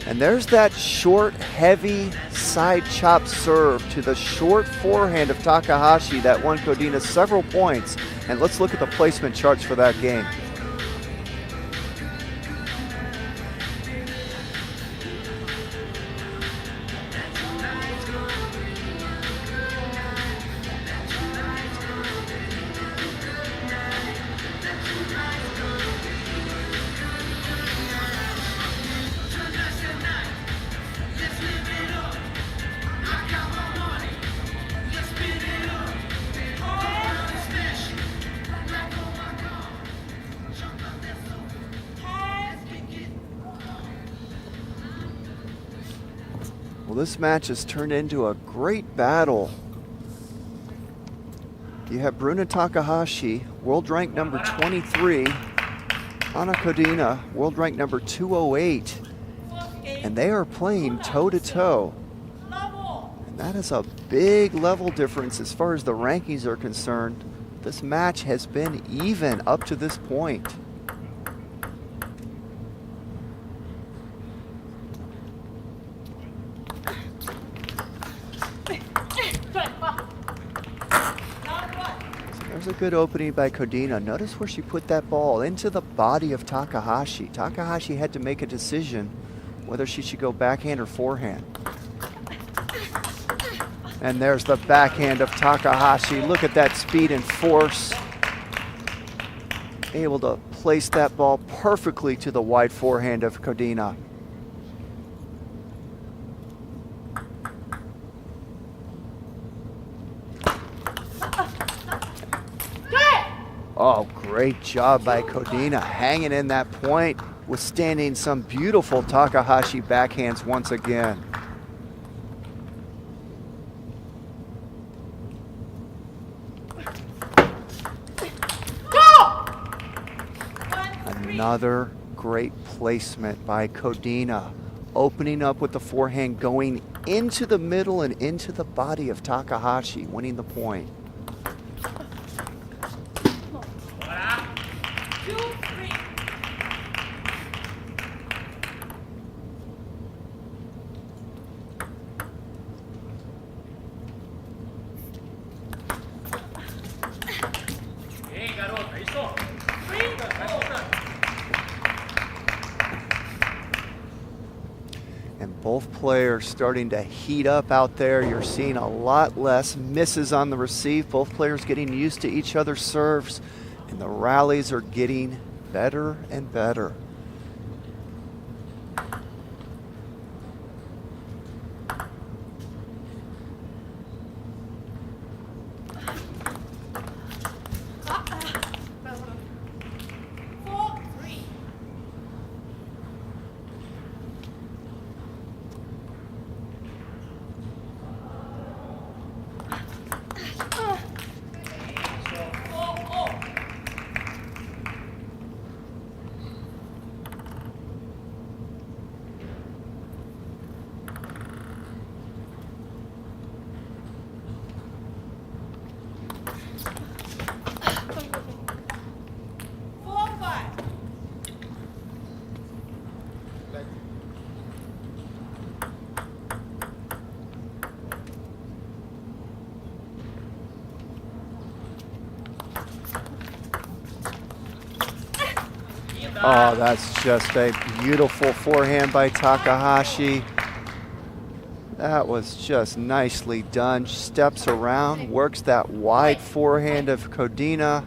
And there's that short, heavy side chop serve to the short forehand of Takahashi that won Codina several points. And let's look at the placement charts for that game. Well, this match has turned into a great battle. You have Bruna Takahashi, world rank number 23, Anna Kodina, world rank number 208, and they are playing toe-to-toe. And that is a big level difference as far as the rankings are concerned. This match has been even up to this point. There's a good opening by Kodina. Notice where she put that ball into the body of Takahashi. Takahashi had to make a decision whether she should go backhand or forehand. And there's the backhand of Takahashi. Look at that speed and force. Able to place that ball perfectly to the wide forehand of Kodina. Oh, great job by Kodina, hanging in that point, withstanding some beautiful Takahashi backhands once again. Another great placement by Kodina, opening up with the forehand, going into the middle and into the body of Takahashi, winning the point. And both players starting to heat up out there. You're seeing a lot less misses on the receive. Both players getting used to each other's serves, and the rallies are getting better and better. Oh, that's just a beautiful forehand by Takahashi. That was just nicely done. Steps around, works that wide forehand of Kodina.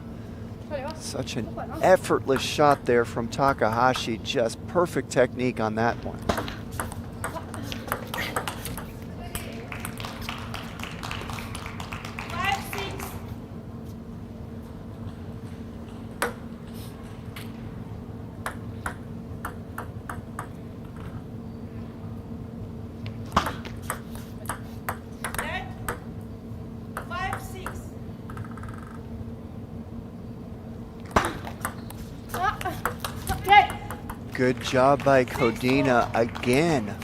Such an effortless shot there from Takahashi. Just perfect technique on that one. Good job by Kodina again,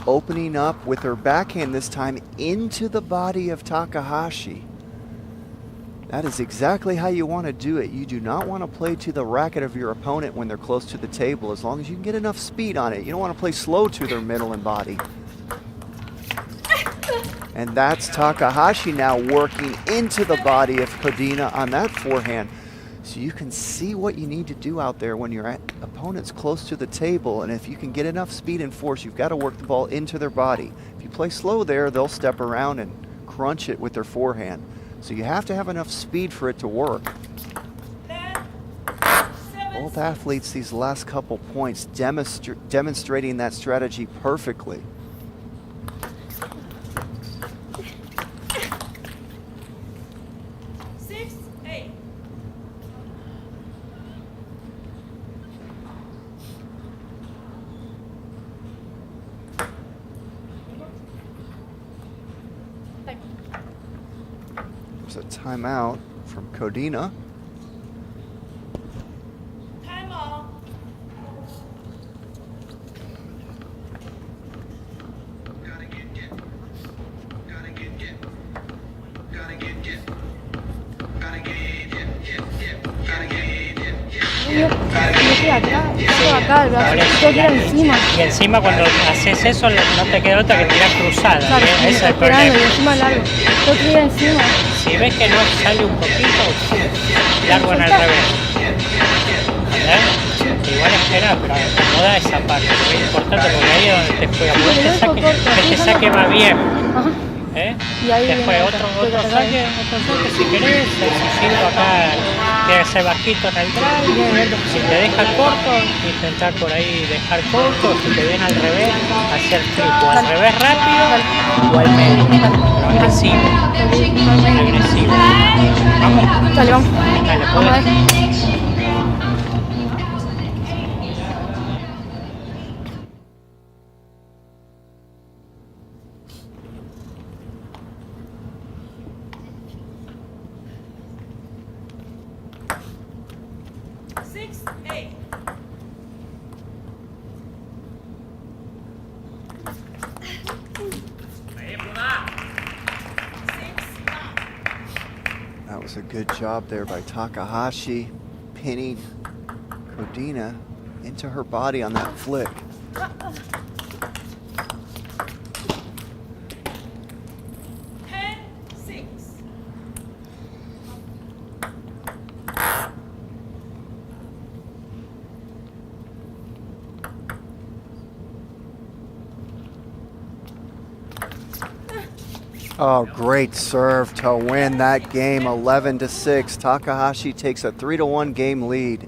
opening up with her backhand this time into the body of Takahashi. That is exactly how you want to do it. You do not want to play to the racket of your opponent when they're close to the table, as long as you can get enough speed on it. You don't want to play slow to their middle and body. And that's Takahashi now working into the body of Kodina on that forehand. So you can see what you need to do out there when your opponent's close to the table, and if you can get enough speed and force, you've got to work the ball into their body. If you play slow there, they'll step around and crunch it with their forehand. So you have to have enough speed for it to work. Both athletes these last couple points demonstrating that strategy perfectly. There's a timeout from Codina. Time off. Yo estoy acá, el brazo, tengo que ir encima. Y encima cuando haces eso no te queda otra que tirar cruzada. Claro, Ese es el esperando y problema. encima largo. Tengo que ir encima. Si ves que no sale un poquito, largo en el revés. ¿Entendés? Igual espera, pero acomoda esa parte, que es importante porque ahí es donde te juega. Porque que te saque más bien. Ajá. ¿Eh? Y ahí Después viene otro saque si querés, sencillito acá, tiene que ser bajito en el drive. Si te deja corto, intentar por ahí dejar corto, si te viene al revés, hacer flip, o al revés rápido, o al medio, pero agresivo, agresivo. Vamos, Dale, vamos. dale, Vamos a ver. That was a good job there by Takahashi, pinning Codina into her body on that flick. Oh, great serve to win that game 11-6. Takahashi takes a 3-1 game lead.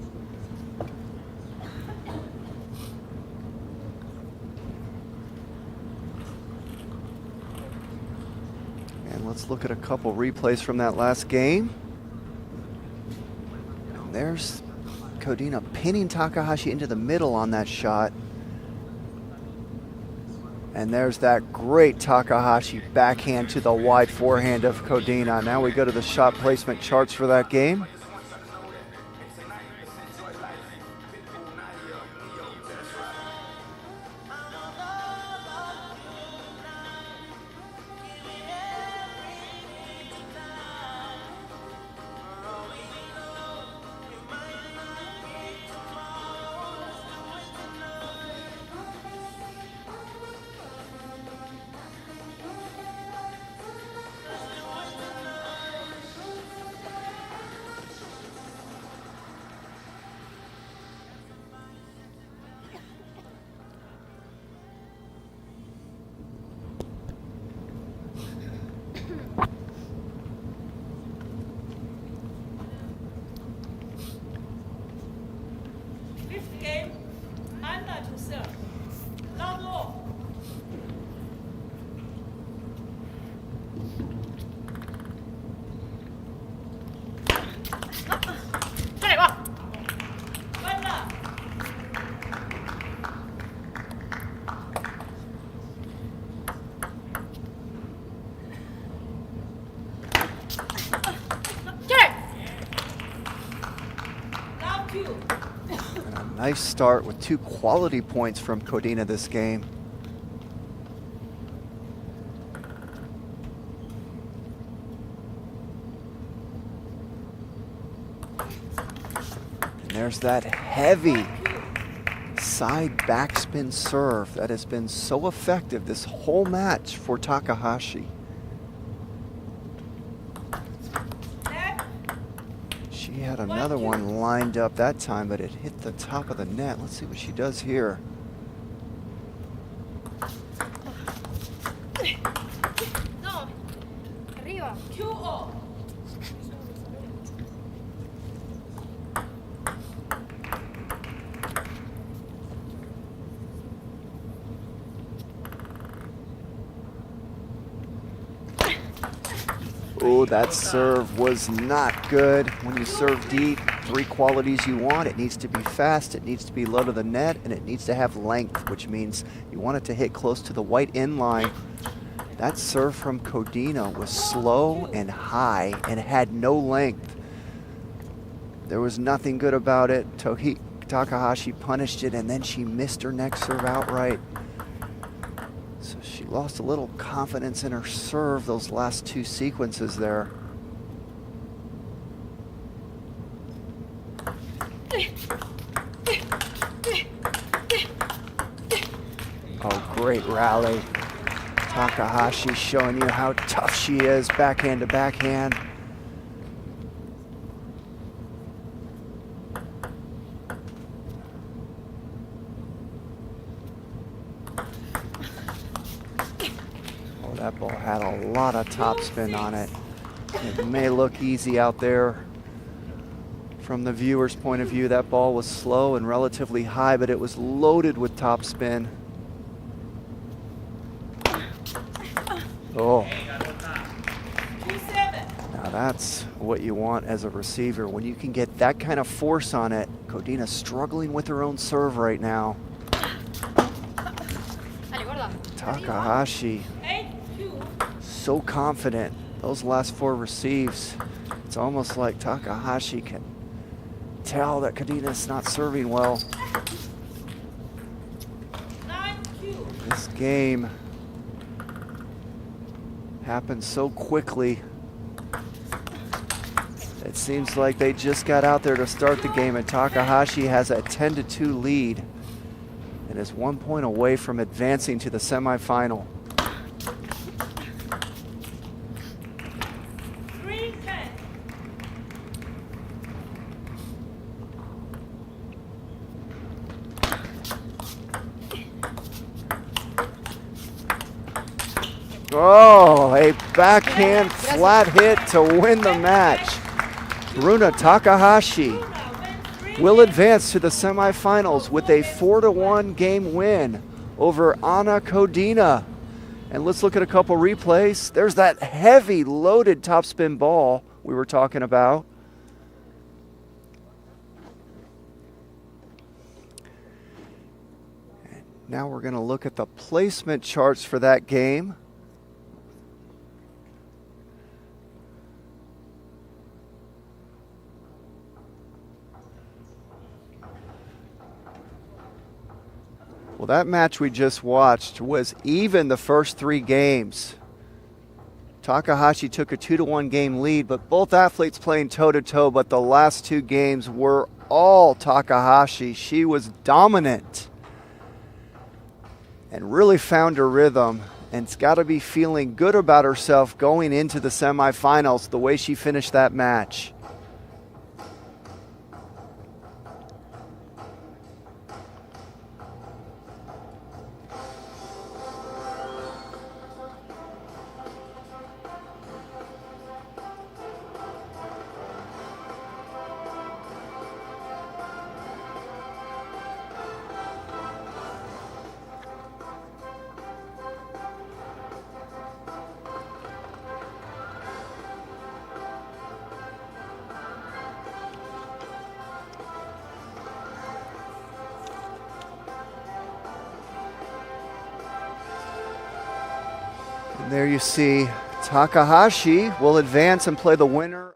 And let's look at a couple replays from that last game. And there's Codina pinning Takahashi into the middle on that shot. And there's that great Takahashi backhand to the wide forehand of Codina. Now we go to the shot placement charts for that game. Nice start with 2 quality points from Codina this game. And there's that heavy side backspin serve that has been so effective this whole match for Takahashi. She had another one lined up that time, but it hit the top of the net. Let's see what she does here. No, arriba. 2-0. Oh, that serve was not good. When you serve deep, 3 qualities you want. It needs to be fast, it needs to be low to the net, and it needs to have length, which means you want it to hit close to the white end line. That serve from Codina was slow and high and had no length. There was nothing good about it. Takahashi punished it, and then she missed her next serve outright. So she lost a little confidence in her serve those last two sequences there. Oh, great rally. Takahashi showing you how tough she is, backhand to backhand. Oh, that ball had a lot of topspin on it. It may look easy out there from the viewer's point of view. That ball was slow and relatively high, but it was loaded with topspin. Oh. Now that's what you want as a receiver. When you can get that kind of force on it. Codina's struggling with her own serve right now. Takahashi, so confident. Those last four receives, it's almost like Takahashi can tell that Codina's not serving well. This game happened so quickly. It seems like they just got out there to start the game, and Takahashi has a 10-2 lead and is 1 point away from advancing to the semifinal. Oh, a backhand flat hit to win the match. Runa Takahashi will advance to the semifinals with a 4-1 game win over Anna Codina. And let's look at a couple replays. There's that heavy loaded topspin ball we were talking about. And now we're going to look at the placement charts for that game. Well, that match we just watched was even the first three games. Takahashi took a 2-1 game lead, but both athletes playing toe-to-toe, but the last two games were all Takahashi. She was dominant and really found her rhythm, and it's got to be feeling good about herself going into the semifinals the way she finished that match. And there you see Takahashi will advance and play the winner.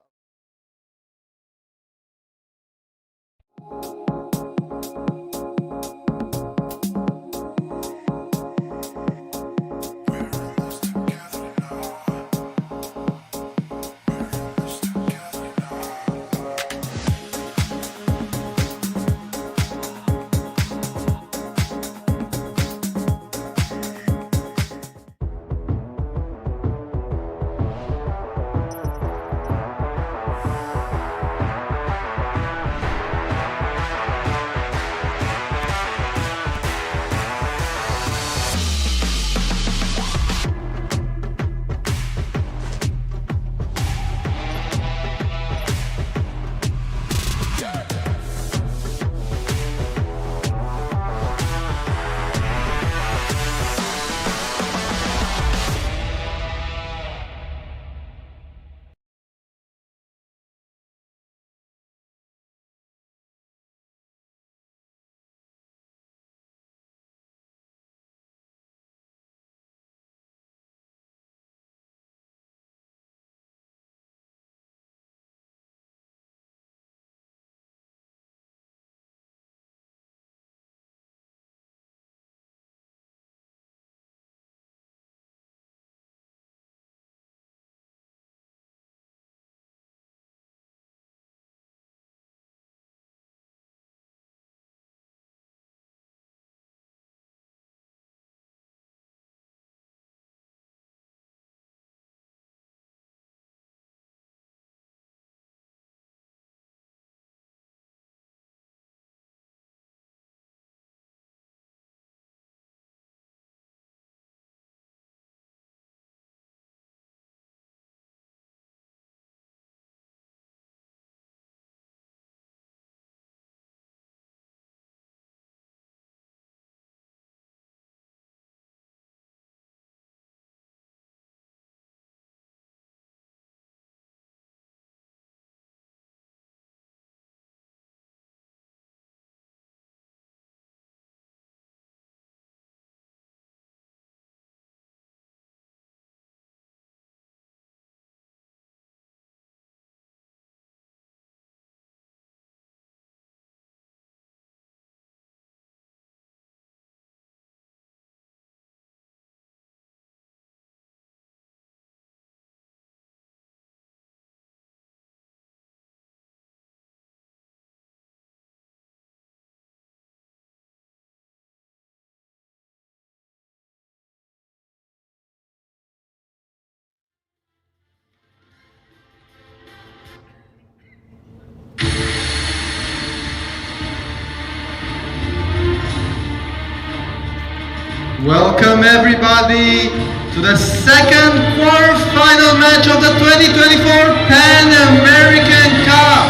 Welcome everybody to the second quarterfinal match of the 2024 Pan American Cup.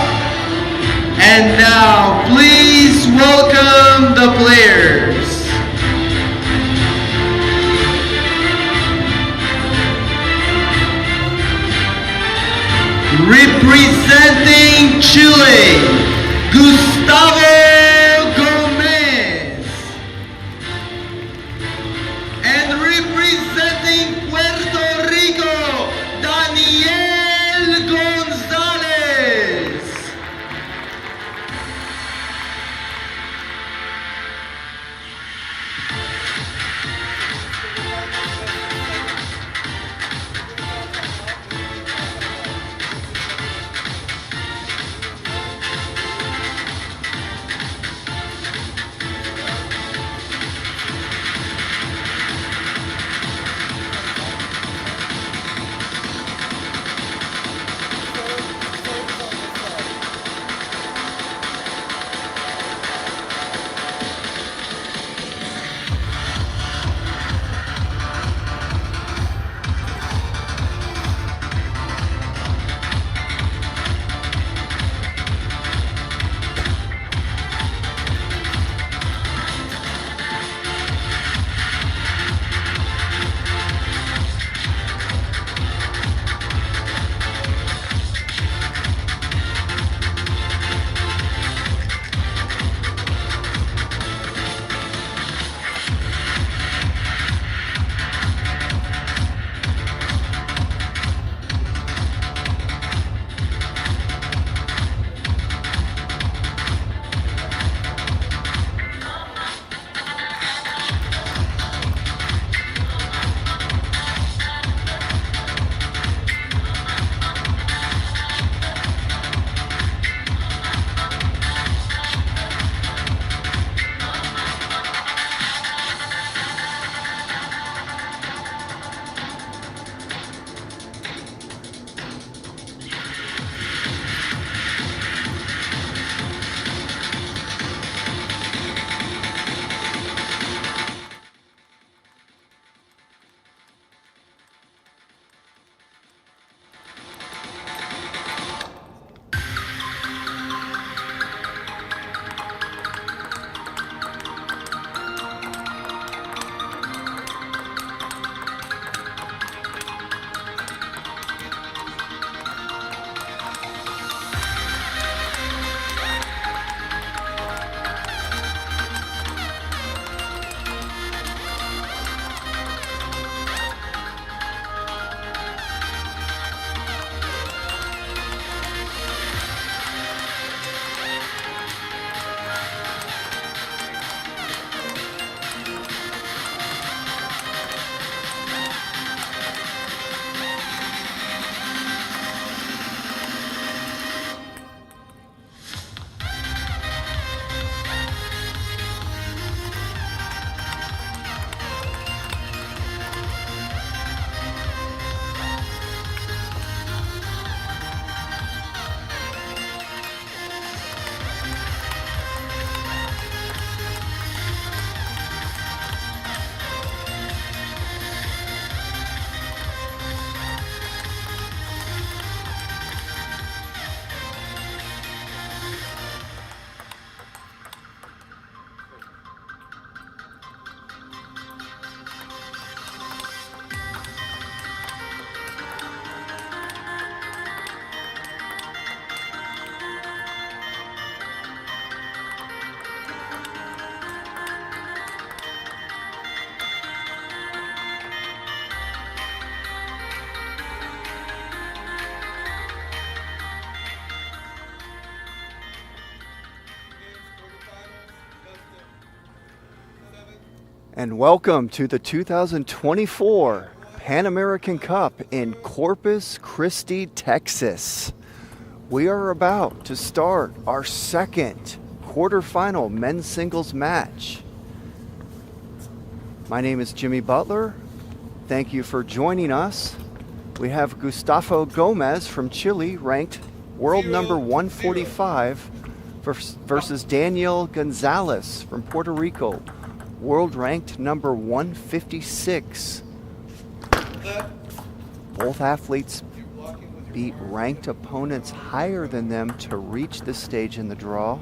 And now, please welcome the players. Representing Chile, Gustavo Gomez. And representing Puerto Rico, Daniel Gonzalez. And welcome to the 2024 Pan American Cup in Corpus Christi, Texas. We are about to start our second quarterfinal men's singles match. My name is Jimmy Butler. Thank you for joining us. We have Gustavo Gomez from Chile, ranked world number 145, versus Daniel Gonzalez from Puerto Rico, world ranked number 156. Left. Both athletes You're blocking with your beat arm. ranked opponents higher than them to reach this stage in the draw.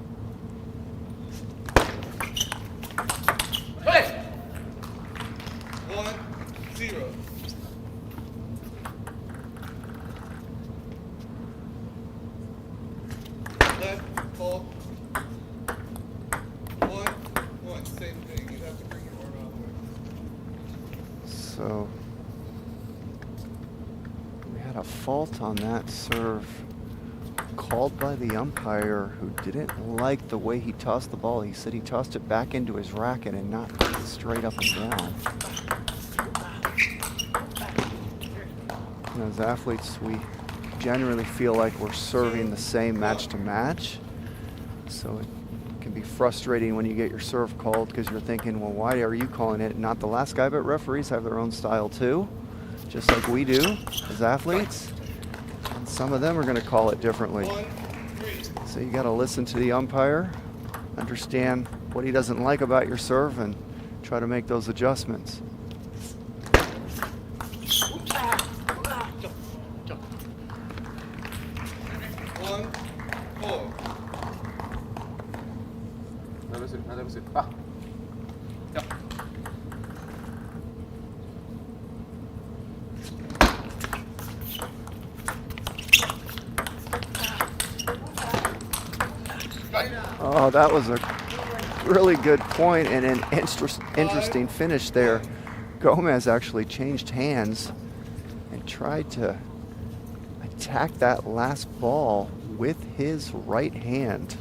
Hey! 1-0. Left, hold. 1-1. Same thing. You have to bring your arm out of the way. So we had a fault on that serve called by the umpire, who didn't like the way he tossed the ball. He said he tossed it back into his racket and not straight up and down. And as athletes, we generally feel like we're serving the same match to match. So it can be frustrating when you get your serve called, because you're thinking, well, why are you calling it, not the last guy? But referees have their own style too, just like we do as athletes. And some of them are going to call it differently. 1-3. So you got to listen to the umpire, understand what he doesn't like about your serve, and try to make those adjustments. One, four. Oh, that was a really good point and an interesting finish there. Gomez actually changed hands and tried to attack that last ball with his right hand.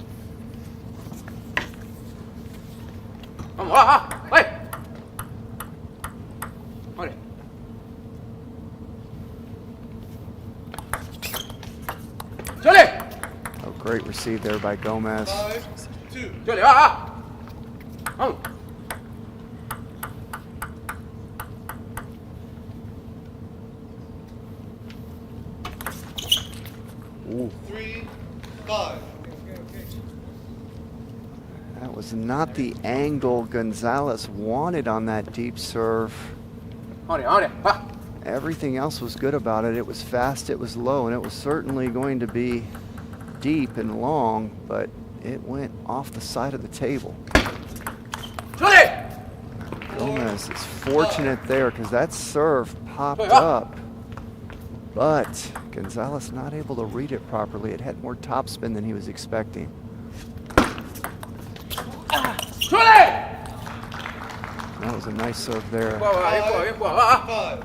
Oh, great receive there by Gomez. 5-2. Ooh, 3-5. that was not the angle Gonzalez wanted on that deep serve. Everything else was good about it. It was fast, it was low, and it was certainly going to be deep and long, but it went off the side of the table. Gomez is fortunate there, because that serve popped up, but Gonzalez not able to read it properly. It had more topspin than he was expecting. That was a nice serve there. 5.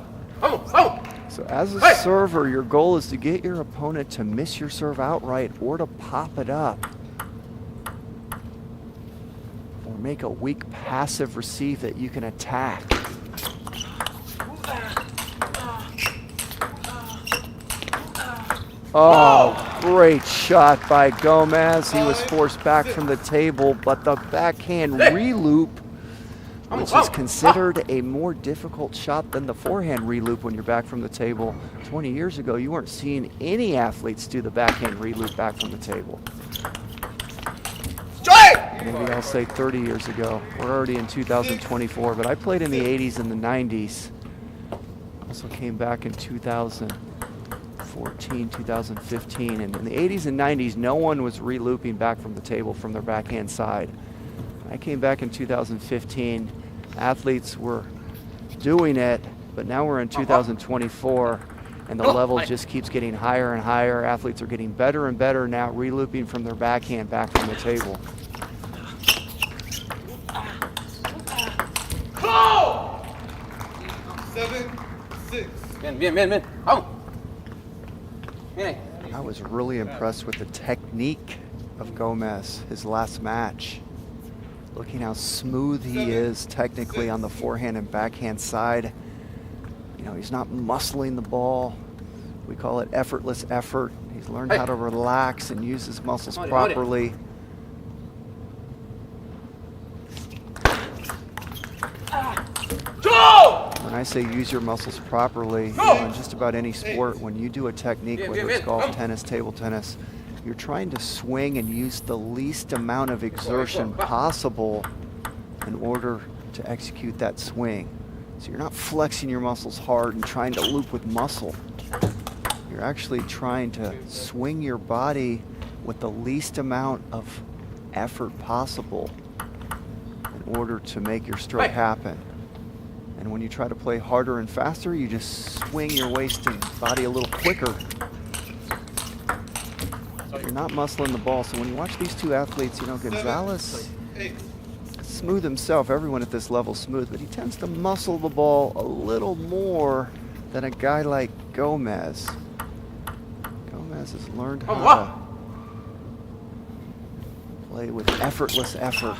So as a server, your goal is to get your opponent to miss your serve outright or to pop it up, or make a weak passive receive that you can attack. Oh, great shot by Gomez. He was forced back from the table, but the backhand reloop, which is considered a more difficult shot than the forehand reloop when you're back from the table. 20 years ago, you weren't seeing any athletes do the backhand reloop back from the table. Maybe I'll say 30 years ago. We're already in 2024, but I played in the 80s and the 90s. Also came back in 2014, 2015, and in the 80s and 90s, no one was relooping back from the table from their backhand side. I came back in 2015. Athletes were doing it, but now we're in 2024, and the level just keeps getting higher and higher. Athletes are getting better and better now, relooping from their backhand back from the table. 7-6. I was really impressed with the technique of Gomez his last match. Looking how smooth he is technically on the forehand and backhand side. You know, he's not muscling the ball. We call it effortless effort. He's learned how to relax and use his muscles properly. When I say use your muscles properly, you know, in just about any sport, when you do a technique, whether it's golf, tennis, table tennis, you're trying to swing and use the least amount of exertion possible in order to execute that swing. So you're not flexing your muscles hard and trying to loop with muscle. You're actually trying to swing your body with the least amount of effort possible in order to make your stroke happen. And when you try to play harder and faster, you just swing your waist and body a little quicker. You're not muscling the ball. So when you watch these two athletes, you know, Gonzalez, smooth himself, everyone at this level smooth, but he tends to muscle the ball a little more than a guy like Gomez. Gomez has learned how to play with effortless effort.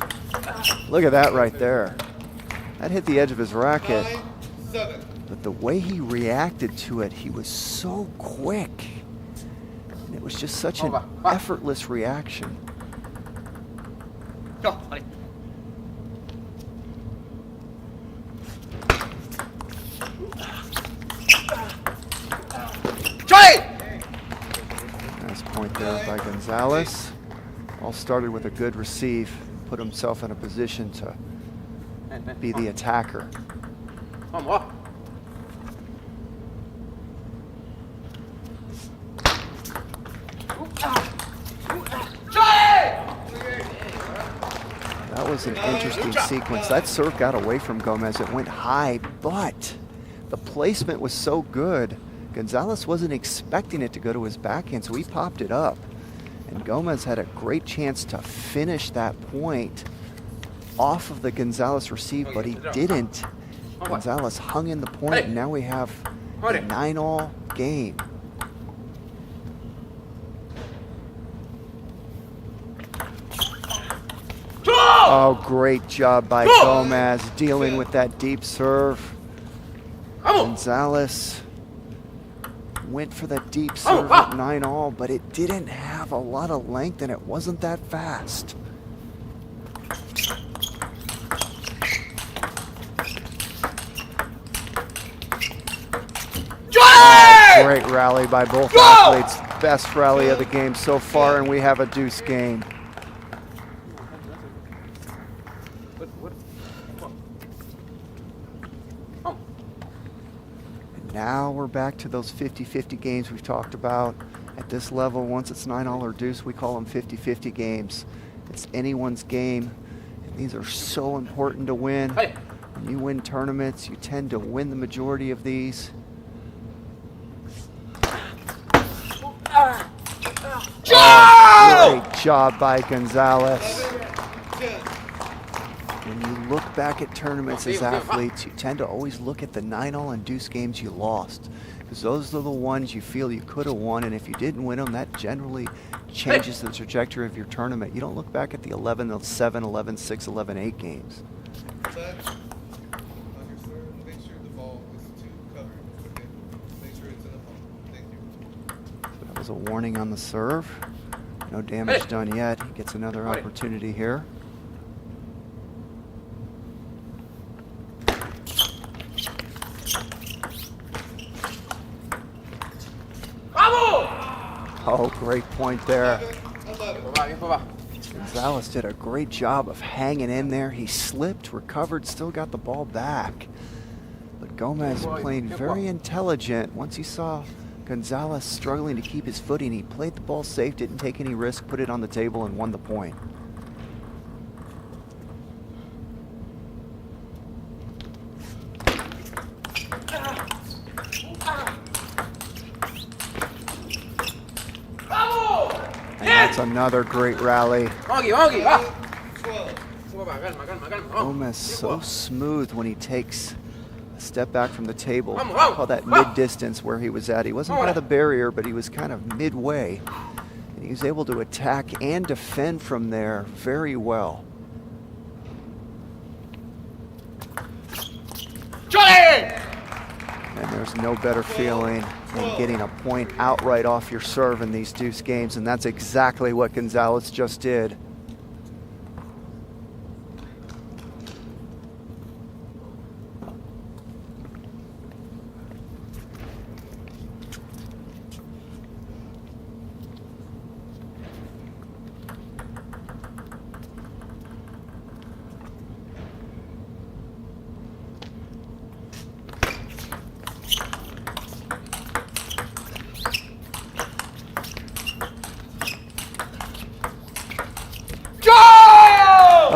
Look at that right there. That hit the edge of his racket, but the way he reacted to it, he was so quick. And it was just such an effortless reaction. Nice point there by Gonzalez. All started with a good receive, put himself in a position to be the attacker. That was an interesting sequence. That serve got away from Gomez. It went high, but the placement was so good. Gonzalez wasn't expecting it to go to his backhand, so he popped it up. And Gomez had a great chance to finish that point off of the Gonzalez receive, but he didn't. Gonzalez hung in the point, and now we have a 9-all game. Oh, great job by Gomez dealing with that deep serve. Gonzalez went for that deep serve at 9-all, but it didn't have a lot of length and it wasn't that fast. Oh, great rally by both athletes. Best rally of the game so far, and we have a deuce game. Now we're back to those 50-50 games we've talked about. At this level, once it's 9-all or deuce, we call them 50-50 games. It's anyone's game, and these are so important to win. When you win tournaments, you tend to win the majority of these. Oh, great job by Gonzalez. When you look back at tournaments as athletes, you tend to always look at the 9-all and deuce games you lost, because those are the ones you feel you could have won, and if you didn't win them, that generally changes the trajectory of your tournament. You don't look back at the 11-7, 11-6, 11-8 games. On your serve, make sure the ball is too covered. Okay? Make sure it's in the hole. Thank you. So that was a warning on the serve. No damage done yet. He gets another opportunity here. Oh, great point there. Gonzalez did a great job of hanging in there. He slipped, recovered, still got the ball back. But Gomez playing very intelligent. Once he saw Gonzalez struggling to keep his footing, he played the ball safe, didn't take any risk, put it on the table, and won the point. And that's another great rally. Gomez so smooth when he takes a step back from the table. I call that mid-distance where he was at. He wasn't by the barrier, but he was kind of midway. And he was able to attack and defend from there very well. And there's no better feeling than getting a point outright off your serve in these deuce games, and that's exactly what Gonzalez just did.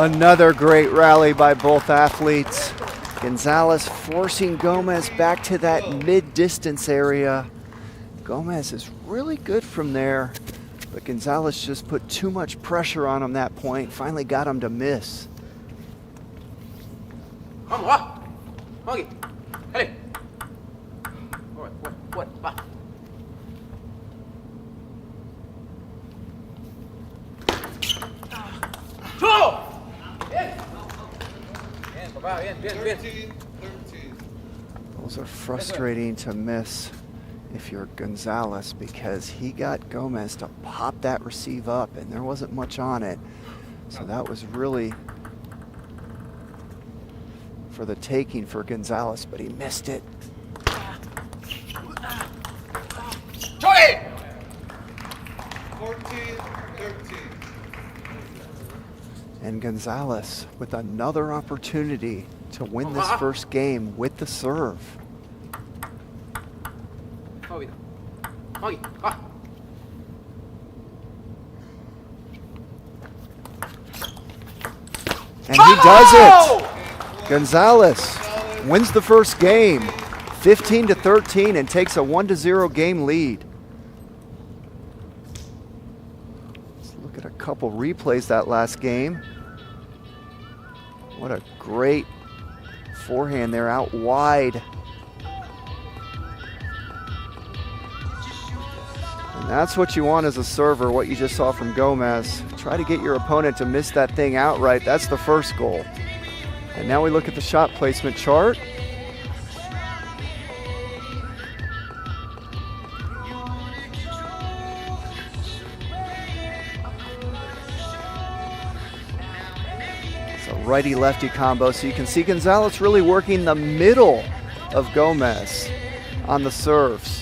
Another great rally by both athletes. Gonzalez forcing Gomez back to that mid-distance area. Gomez is really good from there, but Gonzalez just put too much pressure on him that point, finally got him to miss. Vamos, va. Vamos aquí. Dale. Fuerte, va. ¡Chulo! Bien. Bien, papá, bien, bien, bien. 13. Those are frustrating to miss if you're Gonzalez, because he got Gomez to pop that receive up and there wasn't much on it. So that was really for the taking for Gonzalez, but he missed it. ¡Chole! 14-13. And Gonzalez with another opportunity to win this first game with the serve. Vamos, Vito. Vamos aquí, va. And he does it! Gonzalez wins the first game, 15-13, and takes a 1-0 game lead. Let's look at a couple replays that last game. What a great forehand there out wide. And that's what you want as a server, what you just saw from Gomez. Try to get your opponent to miss that thing outright. That's the first goal. And now we look at the shot placement chart. It's a righty-lefty combo, so you can see Gonzalez really working the middle of Gomez on the serves.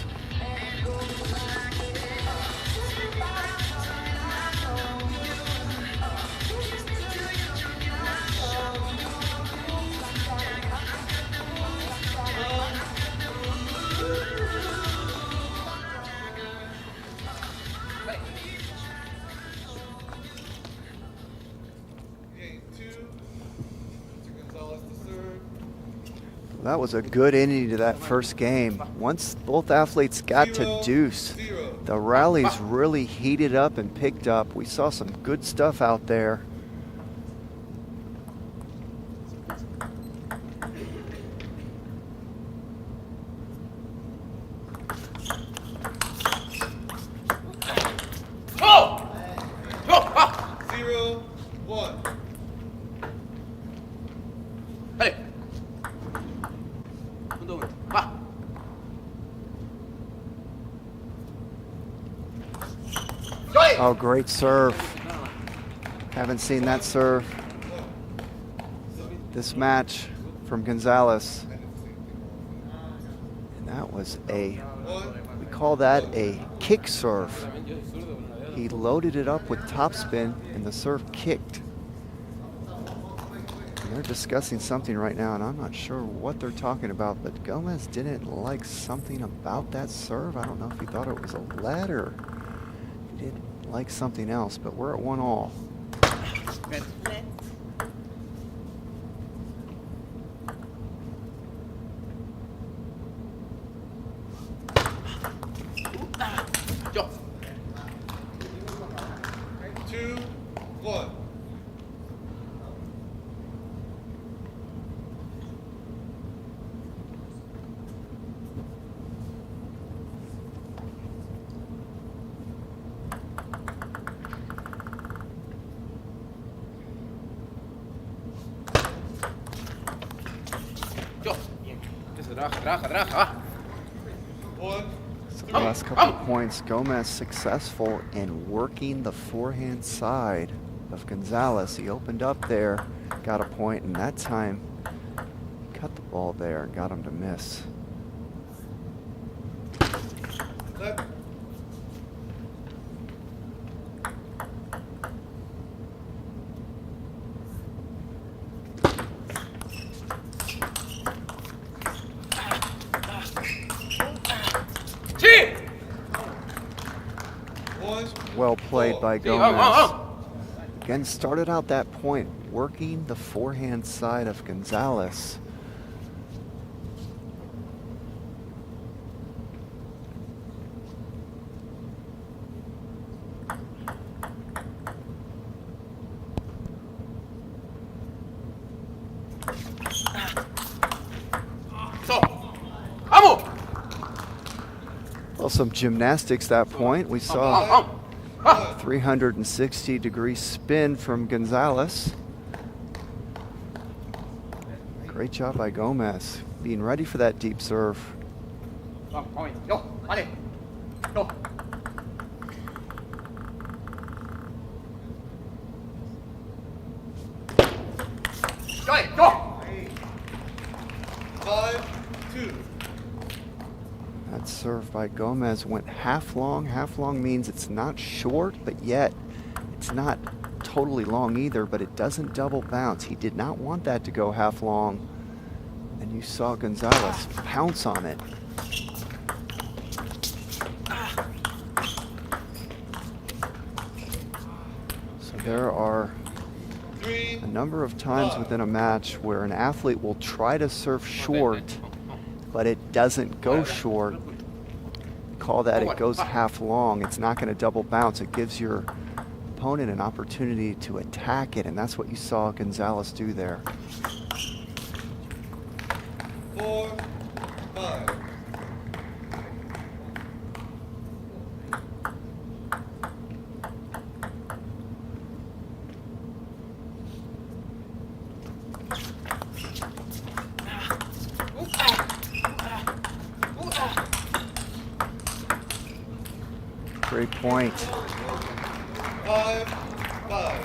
That was a good ending to that first game. Once both athletes got to deuce, the rallies really heated up and picked up. We saw some good stuff out there. ¡Oh! ¡Oh! ¡Ah! 0-1. Dale. Va. Oh, great serve. Haven't seen that serve this match from Gonzalez. And that was we call that a kick serve. He loaded it up with topspin and the serve kicked. They're discussing something right now, and I'm not sure what they're talking about, but Gomez didn't like something about that serve. I don't know if he thought it was a lead or he didn't like something else, but we're at 1-1. Yo. 2-1. Yo. Bien. Trabaja, va. So the last couple of points, Gomez successful in working the forehand side of Gonzalez. He opened up there, got a point, and that time cut the ball there and got him to miss. Left. Well played by Gomez. Again, started out that point working the forehand side of Gonzalez. Well, some gymnastics that point. We saw 360-degree spin from Gonzalez. Great job by Gomez, being ready for that deep serve. That serve by Gomez went half long. Half long means it's not short, but yet it's not totally long either, but it doesn't double bounce. He did not want that to go half long, and you saw Gonzalez pounce on it. So there are a number of times within a match where an athlete will try to serve short, but it doesn't go short. Call that it goes half long. It's not going to double bounce. It gives your opponent an opportunity to attack it, and that's what you saw Gonzalez do there. 4-5. Great point. 5-5.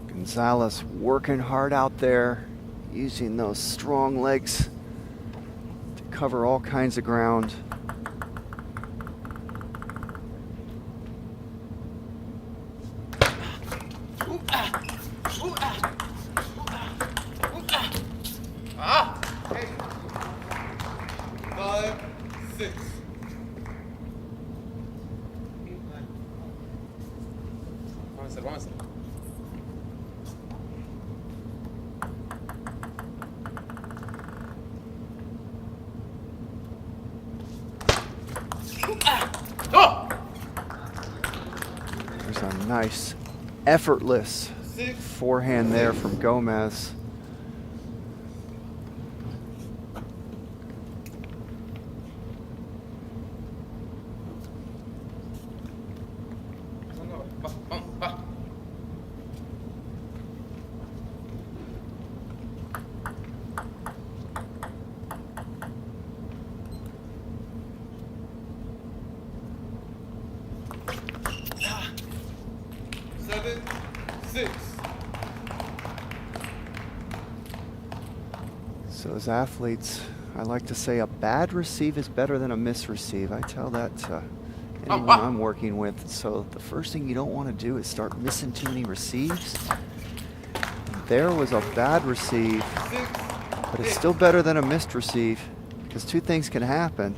Gonzalez working hard out there, using those strong legs to cover all kinds of ground. There's a nice, effortless forehand there from Gomez. So as athletes, I like to say a bad receive is better than a misreceive. I tell that to anyone I'm working with. So the first thing you don't want to do is start missing too many receives. There was a bad receive, but it's still better than a missed receive, because two things can happen.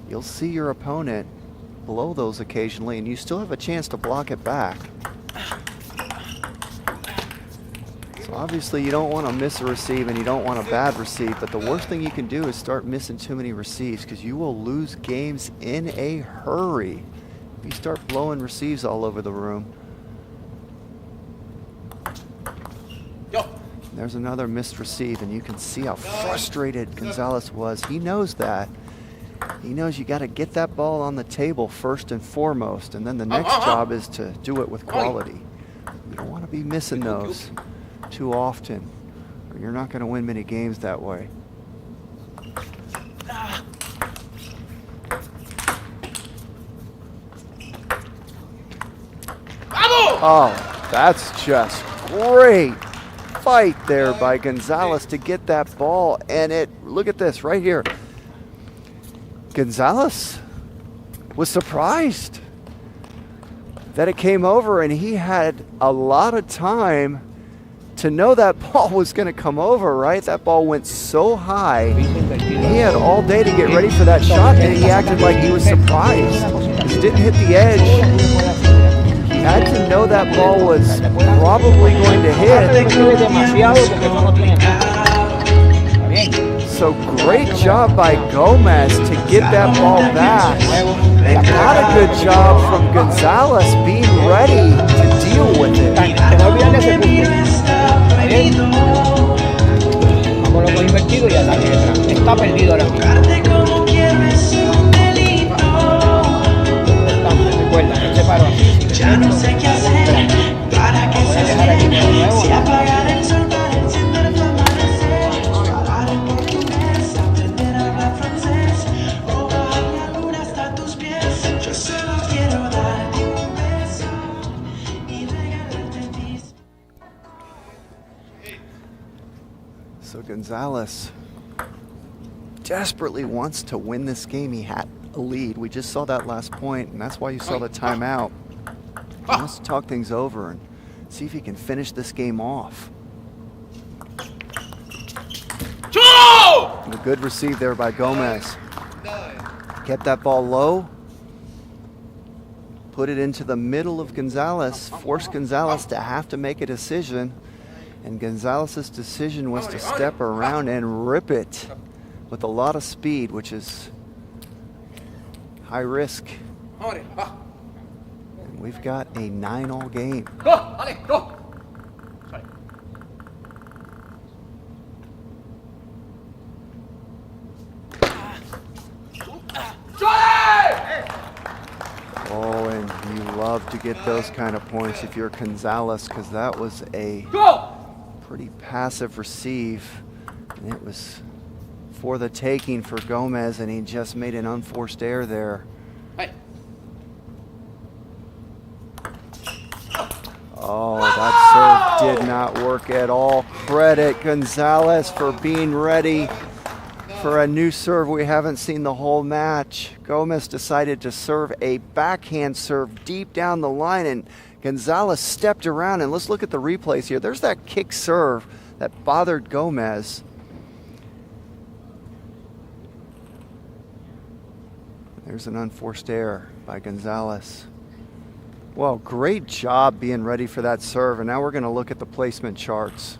You'll see your opponent blow those occasionally, and you still have a chance to block it back. So obviously you don't want to miss a receive and you don't want a bad receive, but the worst thing you can do is start missing too many receives, because you will lose games in a hurry if you start blowing receives all over the room. There's another missed receive, and you can see how frustrated Gonzalez was. He knows that. He knows you got to get that ball on the table first and foremost, and then the next job is to do it with quality. You don't want to be missing those too often, or you're not going to win many games that way. Oh, that's just great fight there by Gonzalez to get that ball, and look at this right here. Gonzalez was surprised that it came over, and he had a lot of time to know that ball was going to come over, right? That ball went so high. He had all day to get ready for that shot, and he acted like he was surprised. Just didn't hit the edge. Had to know that ball was probably going to hit. So great job by Gomez to get that ball back. And not a good job from Gonzalez being ready to deal with it. Vámonos con invertido y ataque detrás. Está perdido ahora mismo. Recuerda, él se paró aquí. Ya no sé qué hacer para que se si apagar el sol para encender el amanecer, hablar en portugués, aprender a hablar francés o bajar la luna hasta tus pies. Yo solo quiero darte un beso y regalarte mis. So Gonzalez desperately wants to win this game. He had a lead. We just saw that last point, and that's why you saw the timeout. He wants to talk things over and see if he can finish this game off. And a good receive there by Gomez. Kept that ball low. Put it into the middle of Gonzalez. Forced Gonzalez to have to make a decision. And Gonzalez's decision was to step around and rip it with a lot of speed, which is high risk. And we've got a 9-all game. Oh, and you love to get those kind of points if you're Gonzalez, because that was a pretty passive receive. And it was for the taking for Gomez, and he just made an unforced error there. Oh, that serve did not work at all. Credit Gonzalez for being ready for a new serve we haven't seen the whole match. Gomez decided to serve a backhand serve deep down the line, and Gonzalez stepped around. And let's look at the replays here. There's that kick serve that bothered Gomez. There's an unforced error by Gonzalez. Well, great job being ready for that serve. And now we're going to look at the placement charts.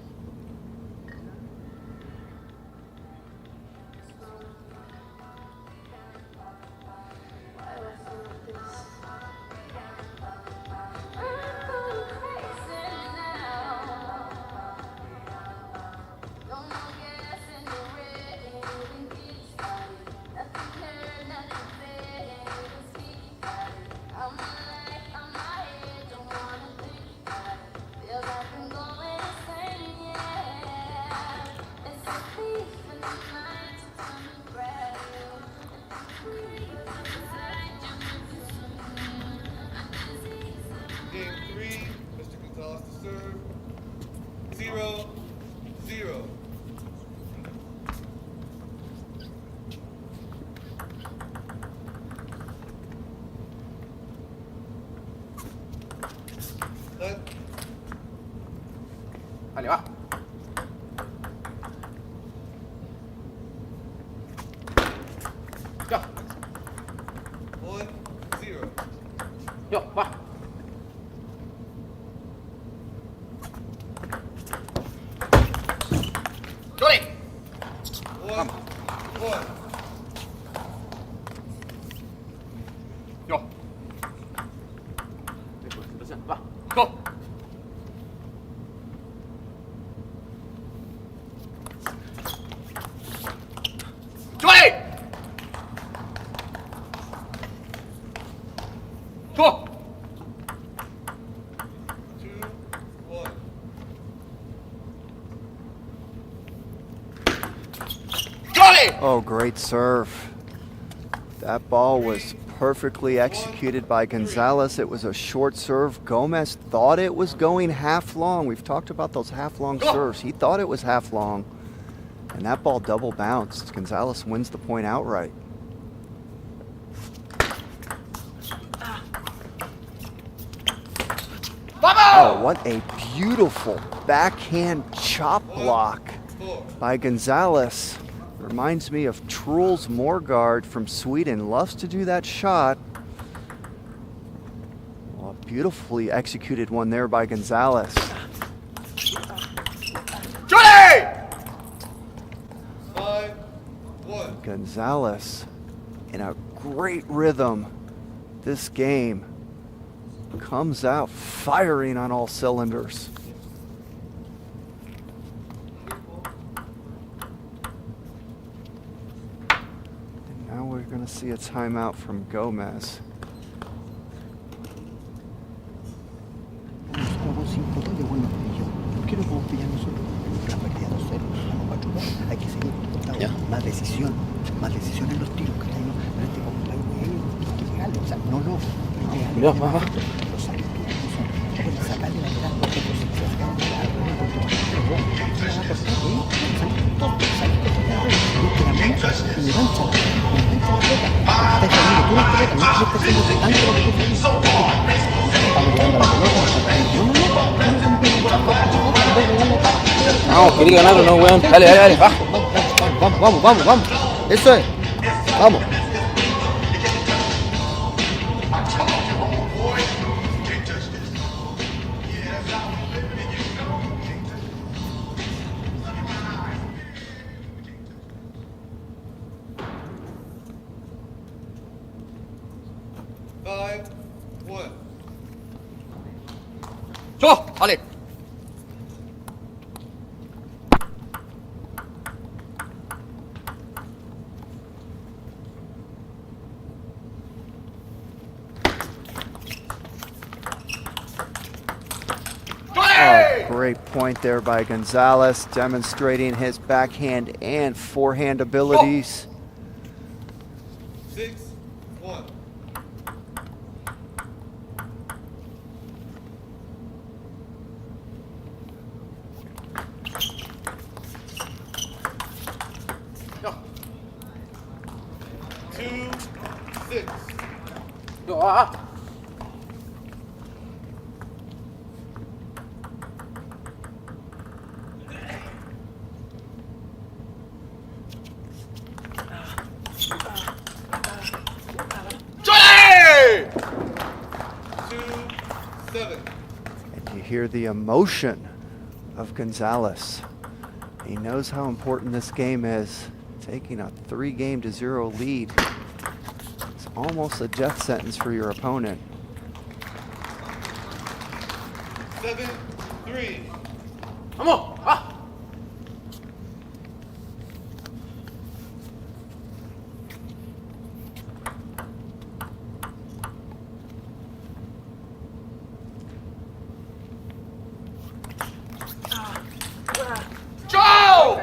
Game 3, Mr. Gonzalez to serve. 0-0. Dale, va. Yo, 1-0. yo, va. Johnny. 1-1. Yo. Va. Go. Johnny. Go. 2-1. Johnny. Oh, great serve. That ball was perfectly executed by Gonzalez. It was a short serve. Gomez thought it was going half long. We've talked about those half long serves. He thought it was half long. And that ball double bounced. Gonzalez wins the point outright. Vamos. Wow, what a beautiful backhand chop block by Gonzalez. Reminds me of Truls Morgard from Sweden. Loves to do that shot. Well, a beautifully executed one there by Gonzalez. Johnny! 5-1. Gonzalez in a great rhythm. This game comes out firing on all cylinders. And now we're going to see a timeout from Gomez. Más decisión en los tiros, ¿cachai? No, en este como un país muy legal, o sea, no, Mirá, va. los sales tú, no son, sacarle la mirada, porque pues se sacan de la rueda, porque vos, y me mancha la pelota, estás saliendo tú la pelota, no estás haciendo tanto lo que tú quieres, estamos llevando la pelota, Vamos, quería ganar o no, weón. Dale, bajo. vamos, eso es, vamos. ¡Yo! ¡Dale! Great point there by Gonzalez, demonstrating his backhand and forehand abilities. 6-1. Yo. 2-6. Yo, And you hear the emotion of Gonzalez. He knows how important this game is. Taking a 3-0 lead. It's almost a death sentence for your opponent. 7-3. ¡Vamos! ¡Va! ¡Chao!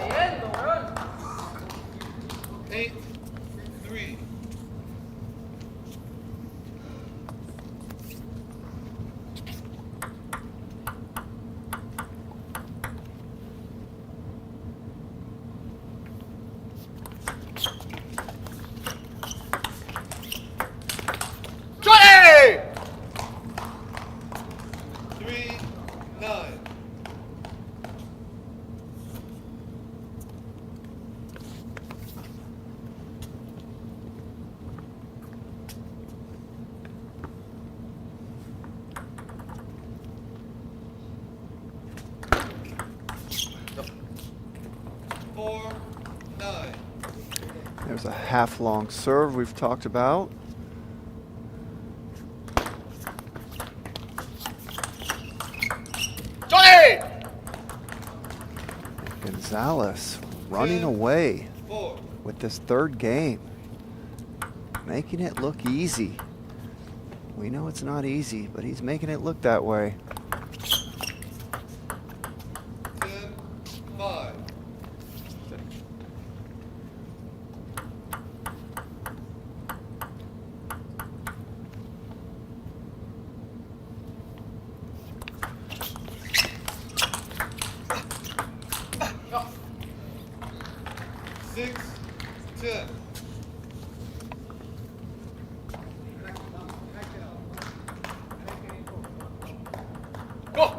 8-3. ¡Johnny! 3-9. There's a half-long serve we've talked about. ¡Johnny! Gonzalez running away 4. with this third game, making it look easy. We know it's not easy, but he's making it look that way. 10-5. Six, 10. ¡Go!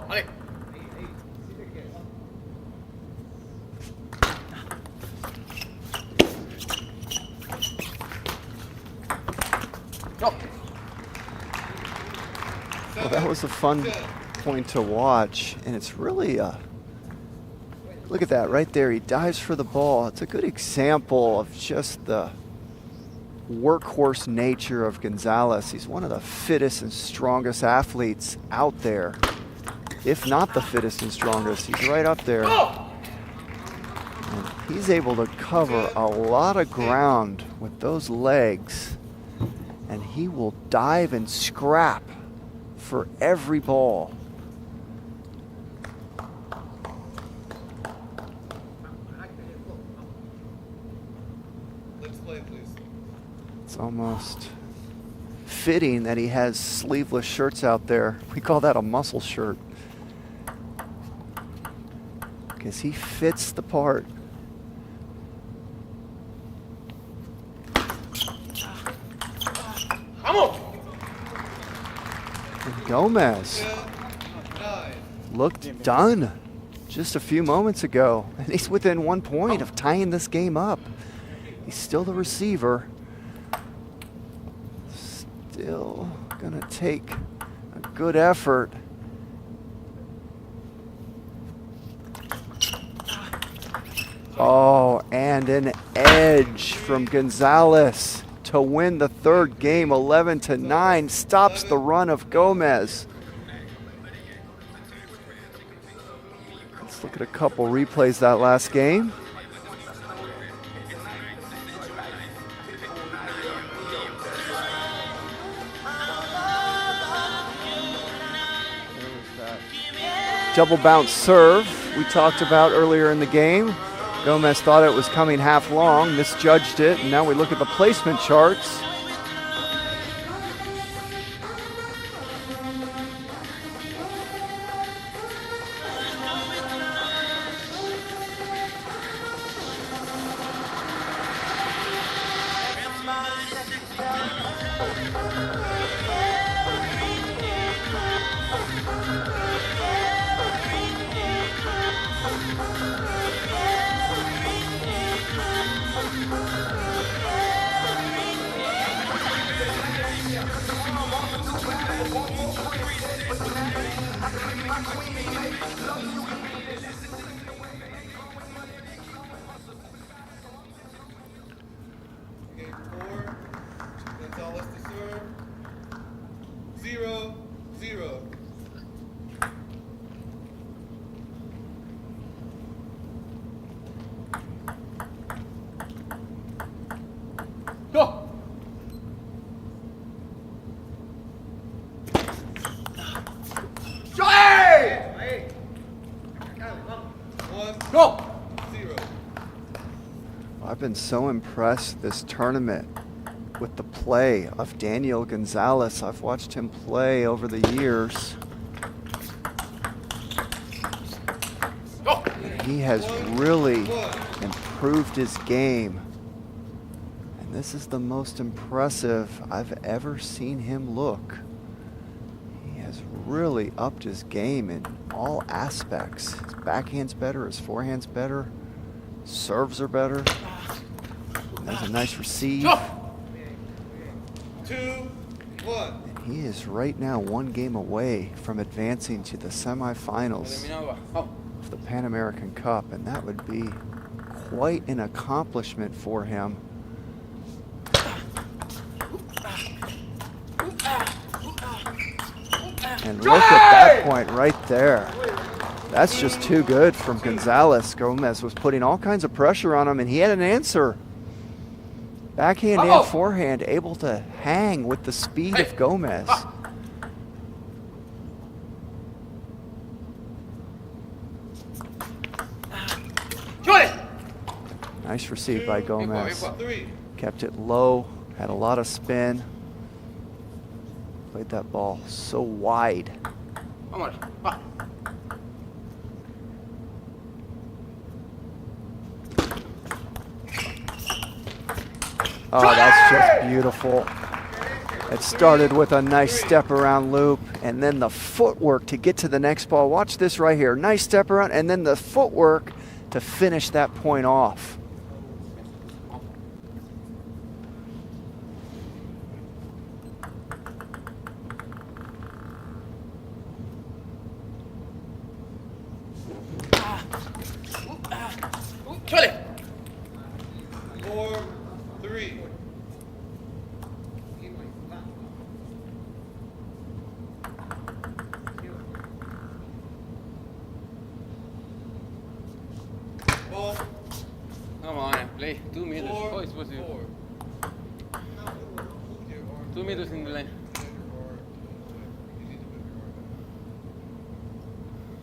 Well, that was a fun point to watch, and it's really look at that right there. He dives for the ball. It's a good example of just the workhorse nature of Gonzalez. He's one of the fittest and strongest athletes out there. If not the fittest and strongest, he's right up there. And he's able to cover a lot of ground with those legs, and he will dive and scrap for every ball. Let's play, please. It's almost fitting that he has sleeveless shirts out there. We call that a muscle shirt, because he fits the part. And Gomez looked done just a few moments ago, and he's within 1 point of tying this game up. He's still the receiver. Still gonna take a good effort. Oh, and an edge from Gonzalez to win the third game, 11-9, stops the run of Gomez. Let's look at a couple replays that last game. Double bounce serve we talked about earlier in the game. Gomez thought it was coming half long, misjudged it, and now we look at the placement charts. Game 4. Gonzalez to serve. 0-0. Go! Hey! 1-0. Go! I've been so impressed this tournament with the play of Daniel Gonzalez. I've watched him play over the years. Go! And he has really improved his game. And this is the most impressive I've ever seen him look. He has really upped his game in all aspects. His backhand's better, his forehand's better, serves are better. There's a nice receive. 2-1. And he is right now 1 game away from advancing to the semifinals of the Pan American Cup, and that would be quite an accomplishment for him. And look at that point right there. That's just too good from Gonzalez. Gomez was putting all kinds of pressure on him, and he had an answer. Backhand and forehand able to hang with the speed of Gomez. Nice receive by Gomez. Kept it low, had a lot of spin. Played that ball so wide. Oh, that's just beautiful. It started with a nice step around loop, and then the footwork to get to the next ball. Watch this right here. Nice step around, and then the footwork to finish that point off. 4-3. Ball. Come on, play 2 meters. Oh, it's supposed to be 4. 2 meters in the line.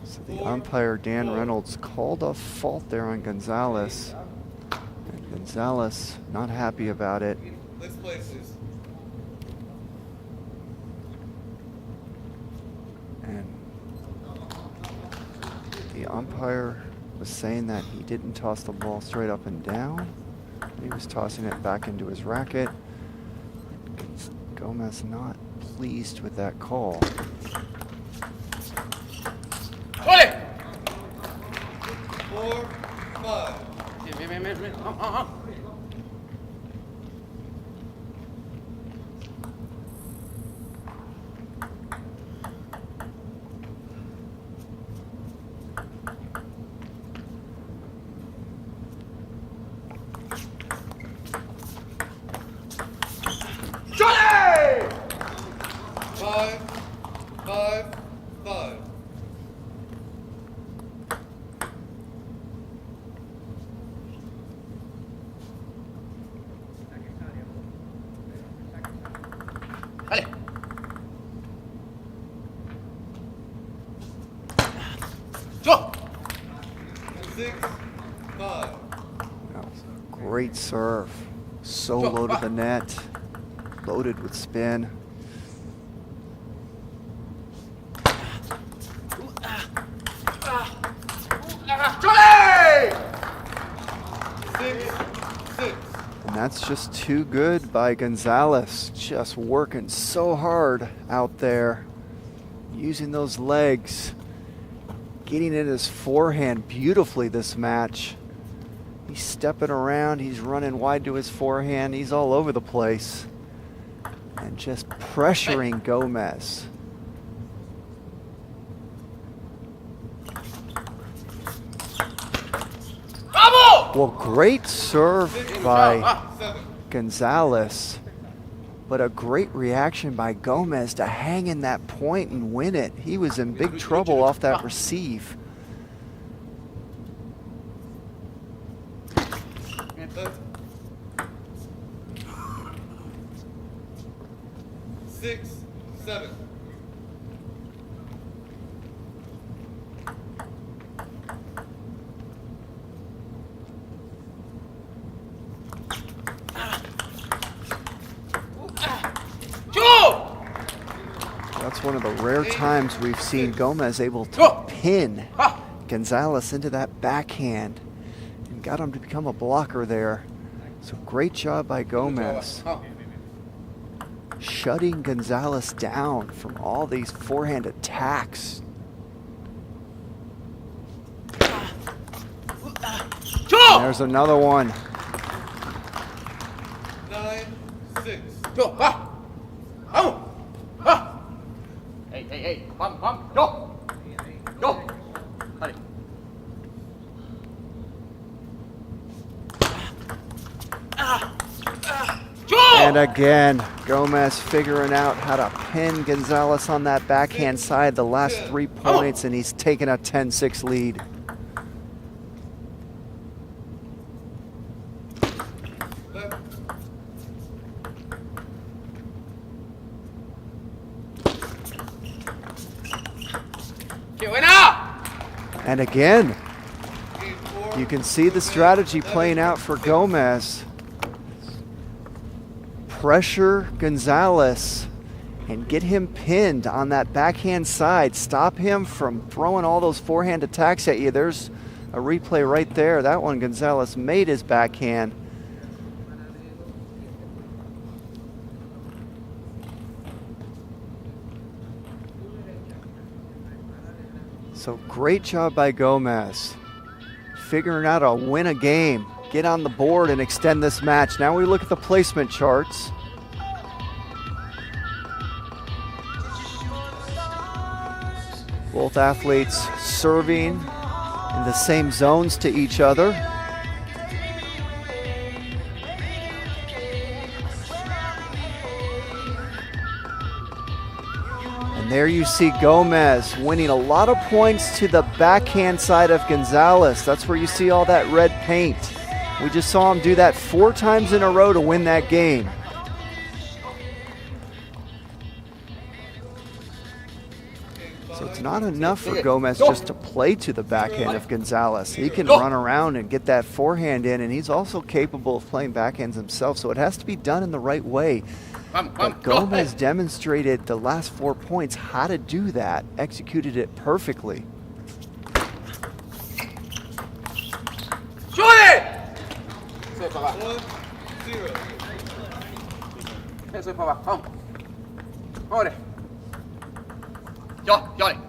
So the umpire, Dan Reynolds, called a fault there on Gonzalez. And Gonzalez not happy about it. Let's place this. And the umpire was saying that he didn't toss the ball straight up and down. He was tossing it back into his racket. Gomez not pleased with that call. Ole! 4-5. Bien. Jolly! 5-5-5. Dale. Go! 6-5. That was a great serve. So low to the net. Loaded with spin. Jolly! 6-6. And that's just too good by Gonzalez. Just working so hard out there. Using those legs. Getting in his forehand beautifully this match. He's stepping around. He's running wide to his forehand. He's all over the place. And just pressuring Gomez. Bravo! Well, great serve by 7. Gonzalez, but a great reaction by Gomez to hang in that point and win it. He was in big trouble off that receive. Left. 6-7. That's one of the rare times we've seen Gomez able to pin Gonzalez into that backhand and got him to become a blocker there. So great job by Gomez. Shutting Gonzalez down from all these forehand attacks. And there's another one. 9-6. Go! Vamos! Hey! Pam! Go! Dale. And again, Gomez figuring out how to pin Gonzalez on that backhand side the last 3 points, and he's taken a 10-6 lead. Left. ¡Qué buena! And again, Game 4. you can see the strategy playing out for Gomez. Pressure Gonzalez and get him pinned on that backhand side. Stop him from throwing all those forehand attacks at you. There's a replay right there. That one, Gonzalez made his backhand. So great job by Gomez. Figuring out how to win a game, get on the board and extend this match. Now we look at the placement charts. Both athletes serving in the same zones to each other. And there you see Gomez winning a lot of points to the backhand side of Gonzalez. That's where you see all that red paint. We just saw him do that 4 times in a row to win that game. So it's not enough for Gomez just to play to the backhand of Gonzalez. He can run around and get that forehand in, and he's also capable of playing backhands himself, so it has to be done in the right way. But Gomez demonstrated the last 4 points how to do that, executed it perfectly. Shoot it! 1-0. Eso es para abajo. Vamos. Ahora. Yo. Johnny!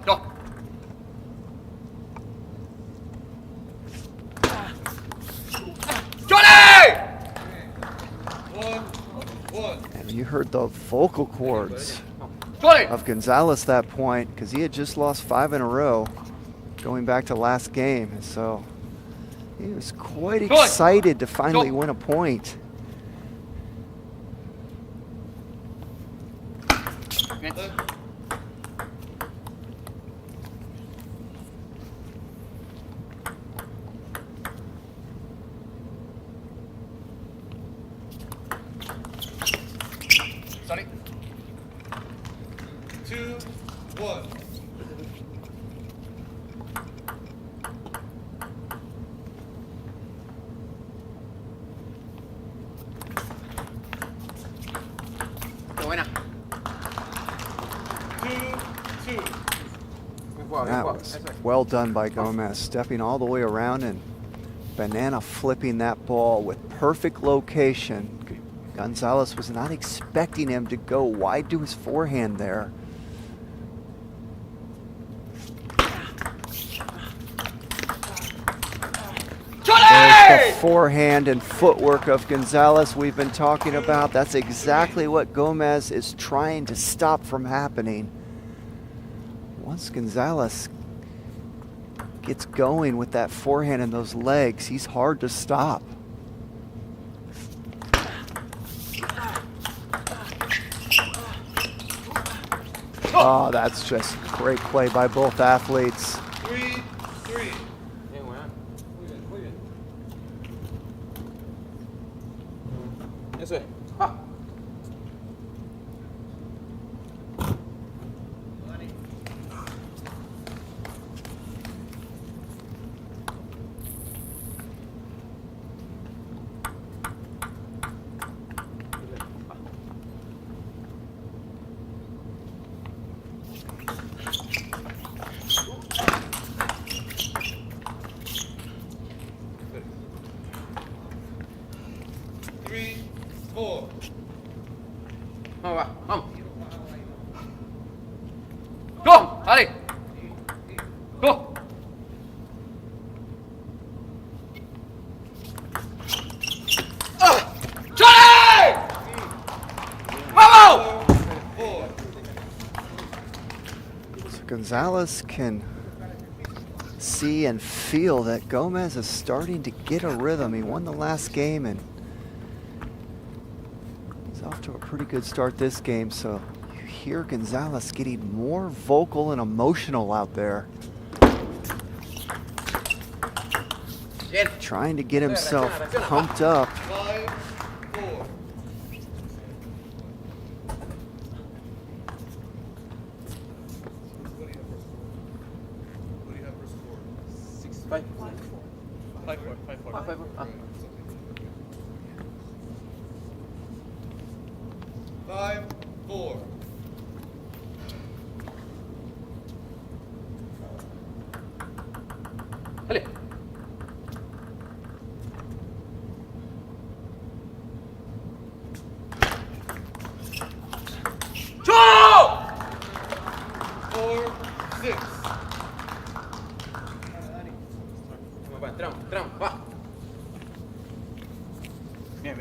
1-1. And you heard the vocal cords Johnny! of Gonzalez that point, because he had just lost 5 in a row going back to last game. And so he was quite excited to finally win a point. Sorry. 2-1. Buena. 2-2. That was well done by Gomez, stepping all the way around and banana flipping that ball with perfect location. Gonzalez was not expecting him to go wide to his forehand there. There's the forehand and footwork of Gonzalez we've been talking about. That's exactly what Gomez is trying to stop from happening. Once Gonzalez gets going with that forehand and those legs, he's hard to stop. Oh, that's just great play by both athletes. 3-3. Bien, buena. Muy bien. Eso es. Ah. Vamos, va, vamos. ¡Go! ¡Dale! ¡Go! ¡Johnny! ¡Vamos! So Gonzalez can see and feel that Gomez is starting to get a rhythm. He won the last game and he's off to a pretty good start this game. So you hear Gonzalez getting more vocal and emotional out there. Trying to get himself pumped up. 5-4. What do you have for score? 6-5. 5-4. 5-4. Ah. 5-4. Dale. ¡Choo! 4-6. Entramos, va. Bien.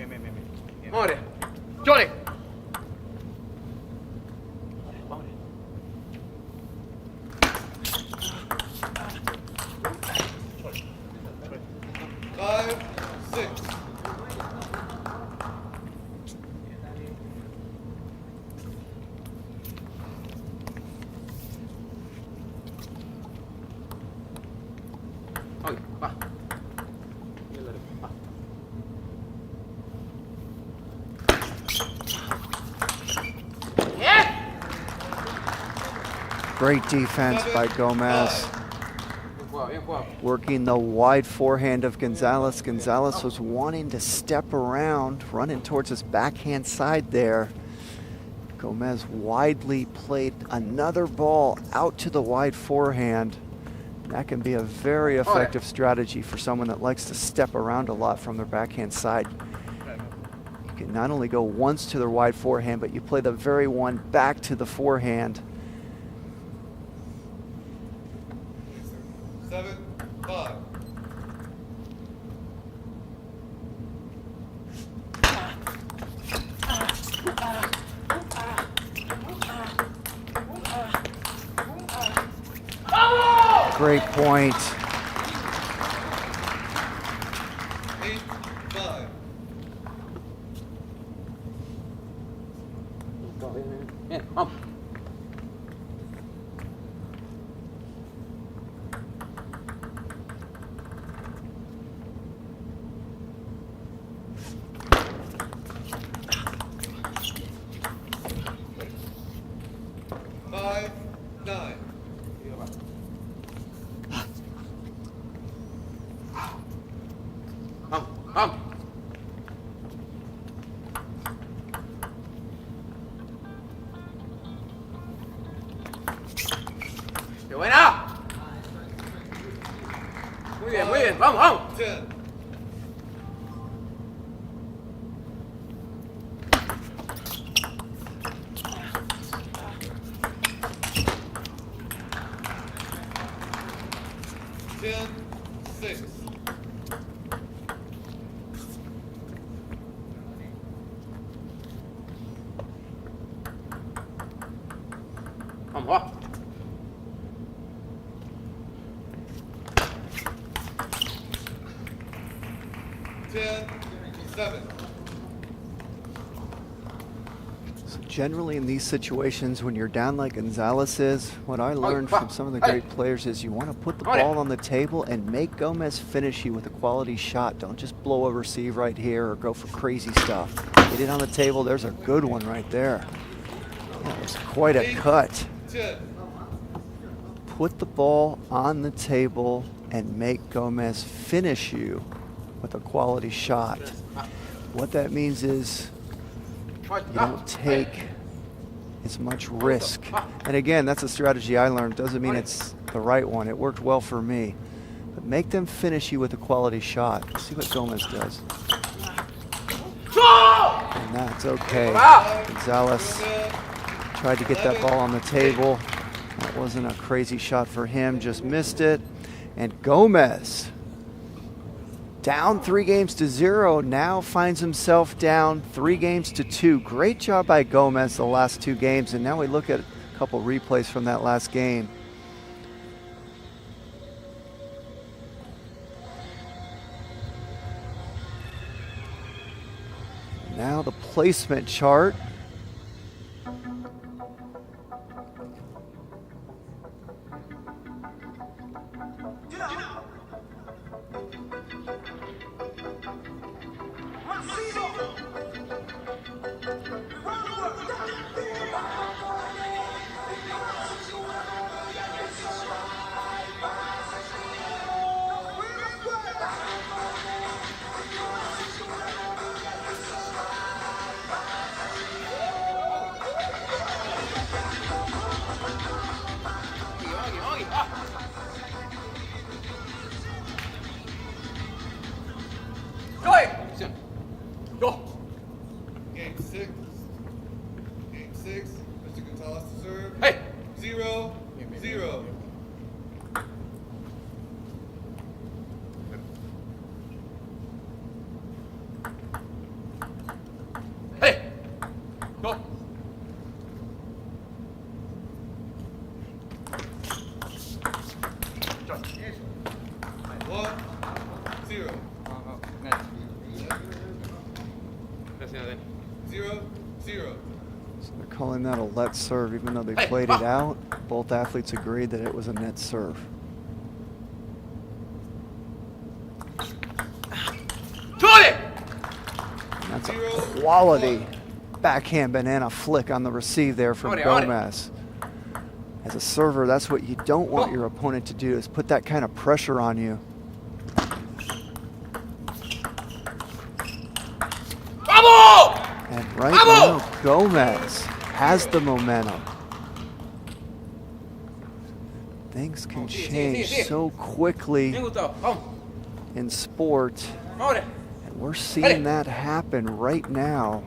More. Chole. Five, 6. Great defense by Gomez. Bien jugado, bien jugado. Working the wide forehand of Gonzalez. Gonzalez was wanting to step around, running towards his backhand side there. Gomez widely played another ball out to the wide forehand. That can be a very effective strategy for someone that likes to step around a lot from their backhand side. You can not only go once to their wide forehand, but you play the very one back to the forehand. 7-5. Great point. 8-5. Bien, vamos. Five, 9. Vamos, vamos. ¡Qué buena! Muy bien, vamos, vamos. 10. Ten, 6. Vamos, va. Ten, 7. So generally in these situations, when you're down like Gonzalez is, what I learned from some of the great players is you want to put the ball on the table and make Gomez finish you with a quality shot. Don't just blow a receive right here or go for crazy stuff. Get it on the table. There's a good one right there. That was quite a cut. 10. Put the ball on the table and make Gomez finish you with a quality shot. What that means is you don't take as much risk. And again, that's a strategy I learned. Doesn't mean it's the right one. It worked well for me. But make them finish you with a quality shot. Let's see what Gomez does. And that's okay. Gonzalez tried to get that ball on the table. That wasn't a crazy shot for him, just missed it. And Gomez, down 3-0, now finds himself down 3-2. Great job by Gomez the last 2 games, and now we look at a couple replays from that last game. Now the placement chart. Game 6. Game 6. Mr. Gonzalez to serve. Hey. 0-0. Hey. Go. 1-0. Gracias, Adel. 0-0. So they're calling that a let serve, even though they played it out. Both athletes agreed that it was a net serve. And that's a quality backhand banana flick on the receive there from Gomez. As a server, that's what you don't want your opponent to do, is put that kind of pressure on you. And right now, Gomez has the momentum. Things can change so quickly in sport, and we're seeing that happen right now.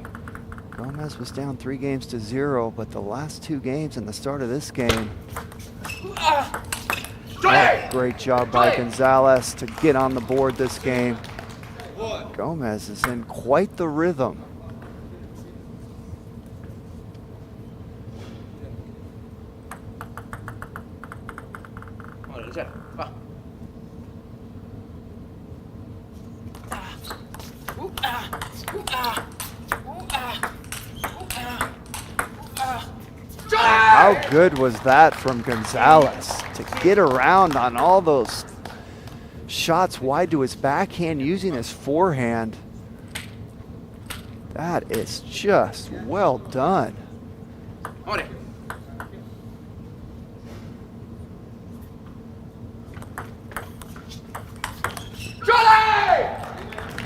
Gomez was down 3-0, but the last 2 games and the start of this game. Oh, great job by Gonzalez to get on the board this game. Gomez is in quite the rhythm. How good was that from Gonzalez to get around on all those shots wide to his backhand using his forehand? That is just well done.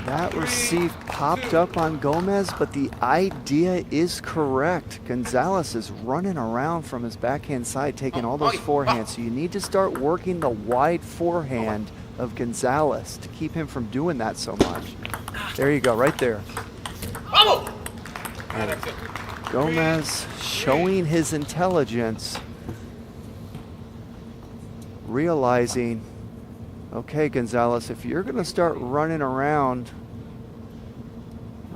That receive popped up on Gomez, but the idea is correct. Gonzalez is running around from his backhand side, taking all those forehands. So you need to start working the wide forehand of Gonzalez to keep him from doing that so much. There you go, right there. And Gomez showing his intelligence, realizing, okay, Gonzalez, if you're going to start running around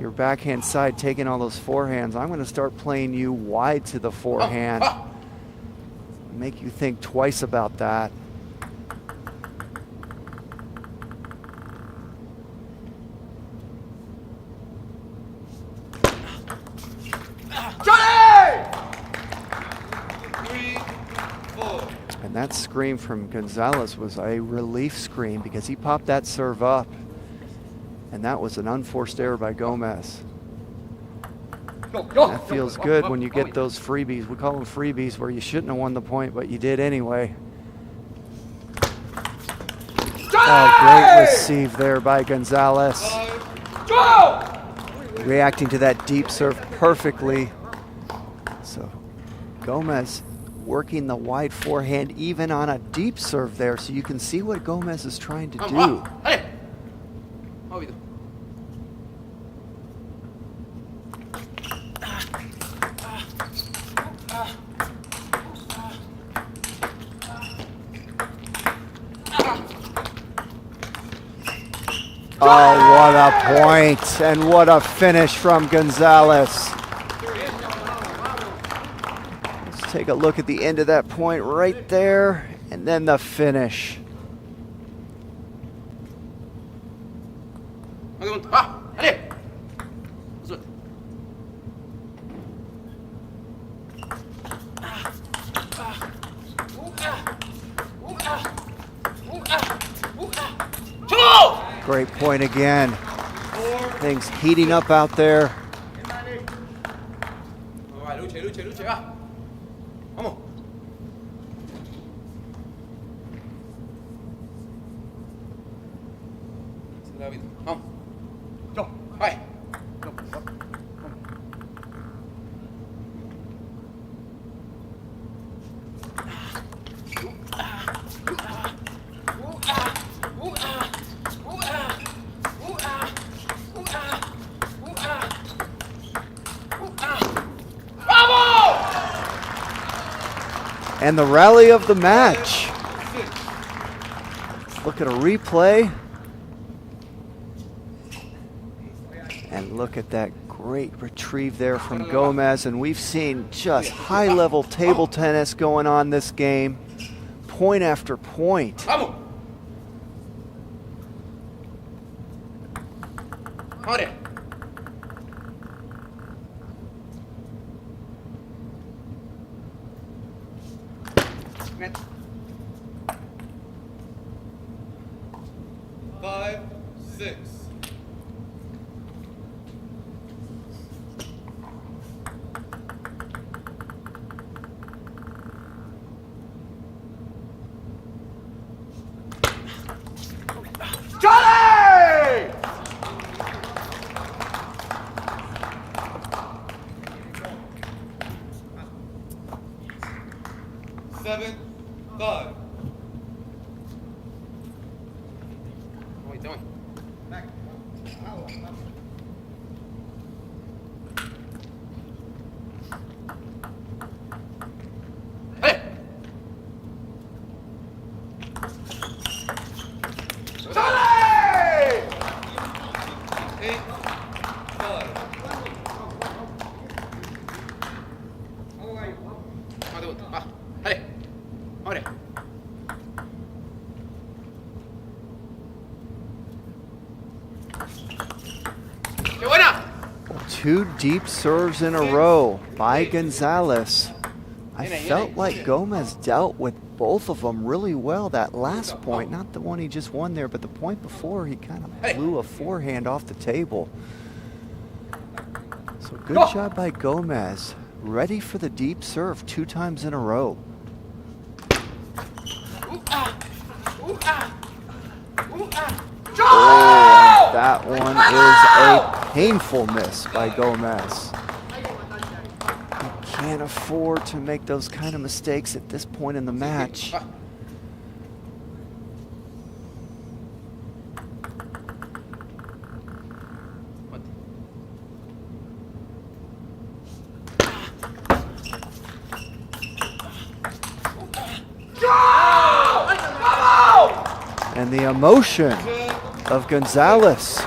your backhand side, taking all those forehands, I'm going to start playing you wide to the forehand. Make you think twice about that. And that scream from Gonzalez was a relief scream because he popped that serve up. And that was an unforced error by Gomez. That feels good when you get those freebies. We call them freebies, where you shouldn't have won the point, but you did anyway. Oh, great receive there by Gonzalez. Reacting to that deep serve perfectly. So Gomez working the wide forehand even on a deep serve there, so you can see what Gomez is trying to do. Oh, what a point, and what a finish from Gonzalez. Let's take a look at the end of that point right there, and then the finish. Great point again. Things heating up out there. And the rally of the match. Look at a replay. And look at that great retrieve there from Gomez. And we've seen just high-level table tennis going on this game. Point after point. 7, 5. Wait, tell me. Hey! 8, 5. Vamos, debut. Va. Dale. Abre. ¡Qué buena! 2 deep serves in a row by Gonzalez. I felt like Gomez dealt with both of them really well that last point. Not the one he just won there, but the point before he kind of blew a forehand off the table. So good job by Gomez. Ready for the deep serve 2 times in a row. Oh, that one is a painful miss by Gomez. You can't afford to make those kind of mistakes at this point in the match. And the emotion of Gonzalez,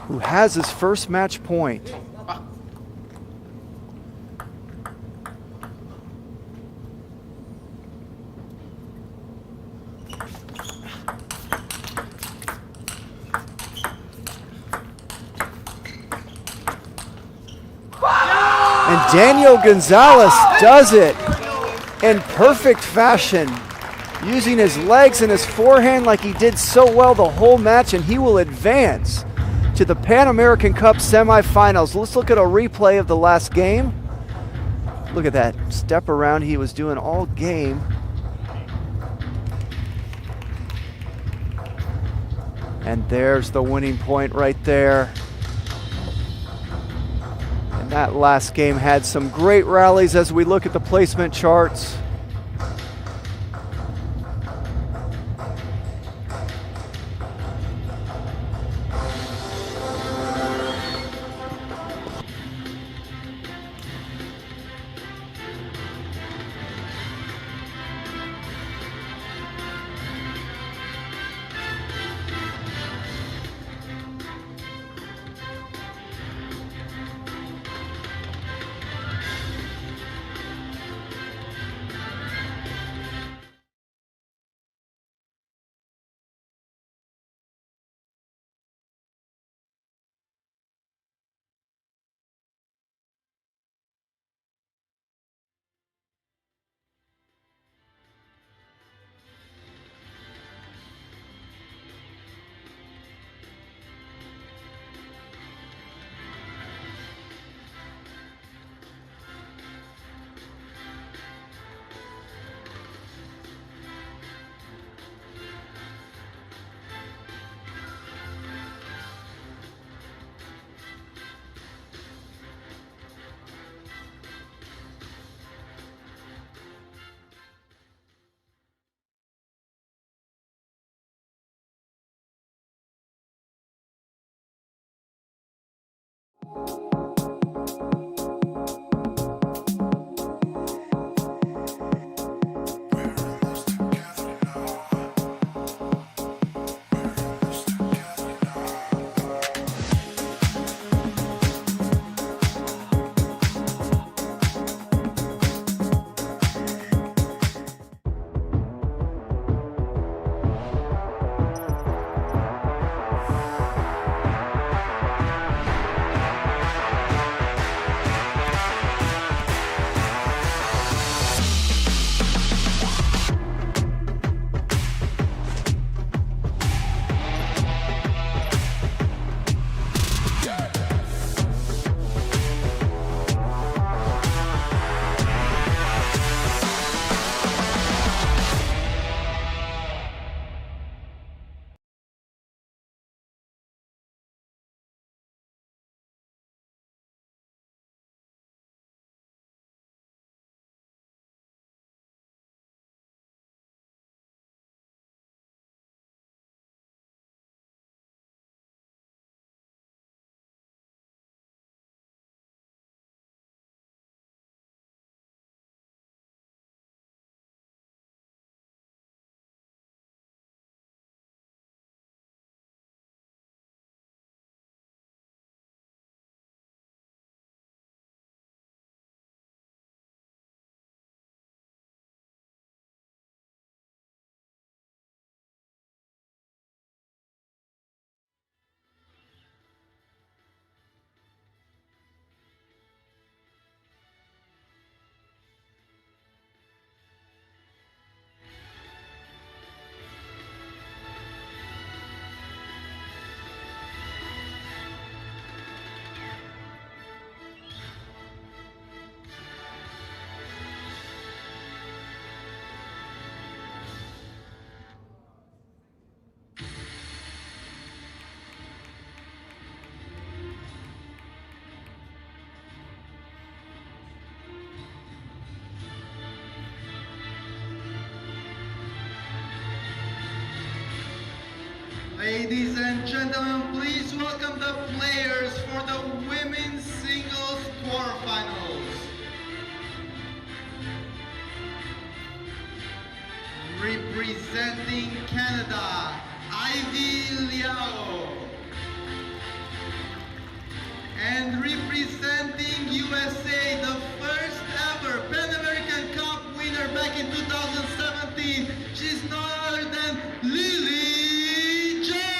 who has his first match point. And Daniel Gonzalez does it in perfect fashion, using his legs and his forehand like he did so well the whole match, and he will advance to the Pan American Cup semifinals. Let's look at a replay of the last game. Look at that step around he was doing all game. And there's the winning point right there. And that last game had some great rallies as we look at the placement charts. and gentlemen, please welcome the players for the women's singles quarterfinals. Representing Canada, Ivy Liao. And representing USA, the first ever Pan American Cup winner back in 2017, she's none other than Lily Jung.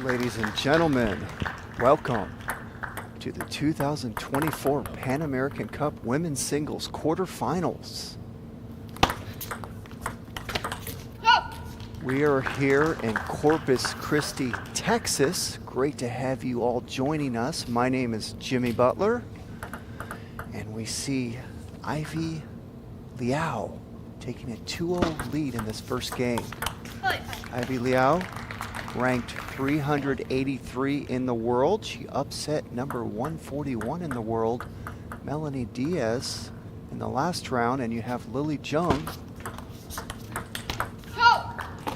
Ladies and gentlemen, welcome to the 2024 Pan American Cup Women's Singles Quarterfinals. We are here in Corpus Christi, Texas. Great to have you all joining us. My name is Jimmy Butler, and we see Ivy Liao taking a 2-0 lead in this first game. Ivy Liao, ranked 383 in the world. She upset number 141 in the world, Melanie Diaz, in the last round. And you have Lily Jung,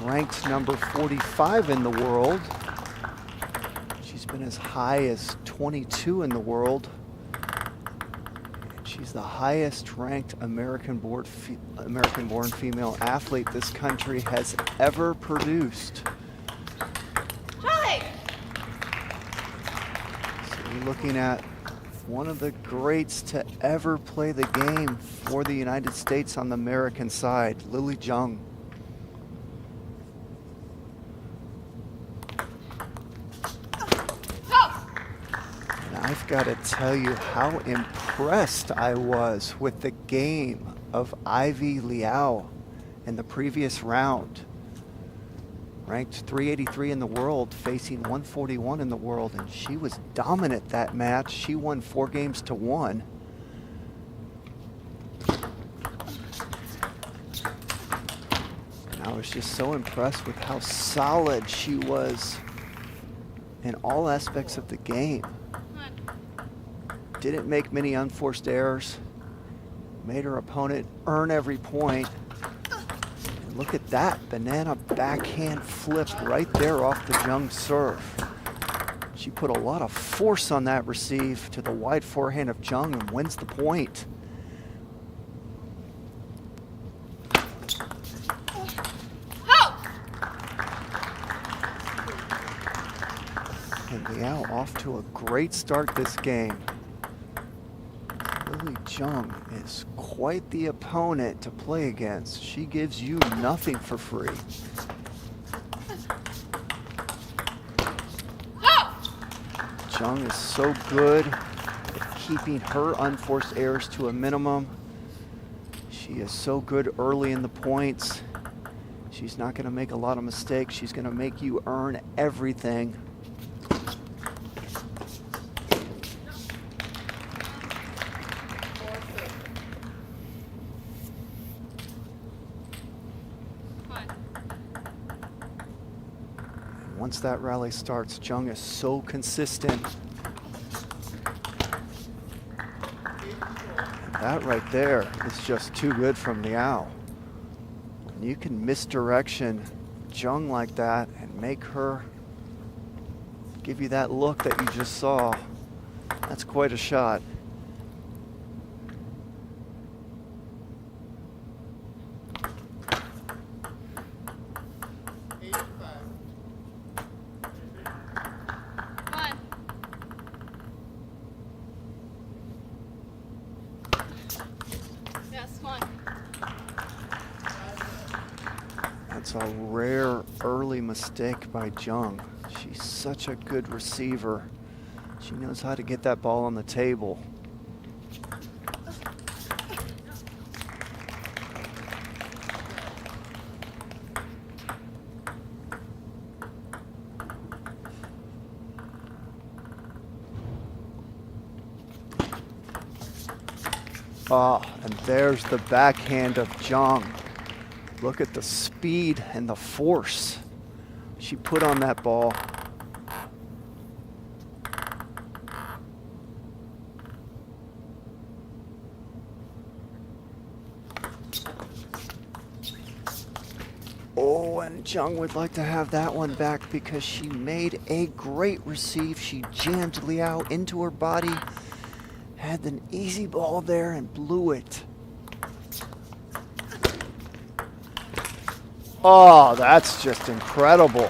ranked number 45 in the world. She's been as high as 22 in the world. She's the highest ranked American-born female athlete this country has ever produced. Charlie! So you're looking at one of the greats to ever play the game for the United States on the American side, Lily Zheng. I've got to tell you how impressed I was with the game of Ivy Liao in the previous round. Ranked 383 in the world, facing 141 in the world, and she was dominant that match. She won 4 games to 1. And I was just so impressed with how solid she was in all aspects of the game. Didn't make many unforced errors. Made her opponent earn every point. And look at that banana backhand flip right there off the Zheng serve. She put a lot of force on that receive to the wide forehand of Zheng and wins the point. And Liao off to a great start this game. Lily Zheng is quite the opponent to play against. She gives you nothing for free. Zheng is so good at keeping her unforced errors to a minimum. She is so good early in the points. She's not going to make a lot of mistakes. She's going to make you earn everything. Once that rally starts, Zheng is so consistent. And that right there is just too good from Liao. When you can misdirection Zheng like that and make her give you that look that you just saw, that's quite a shot. That's a rare early mistake by Zheng. She's such a good receiver. She knows how to get that ball on the table. Oh, and there's the backhand of Zheng. Look at the speed and the force she put on that ball. Oh, and Zheng would like to have that one back because she made a great receive. She jammed Liao into her body, had an easy ball there and blew it. Oh, that's just incredible.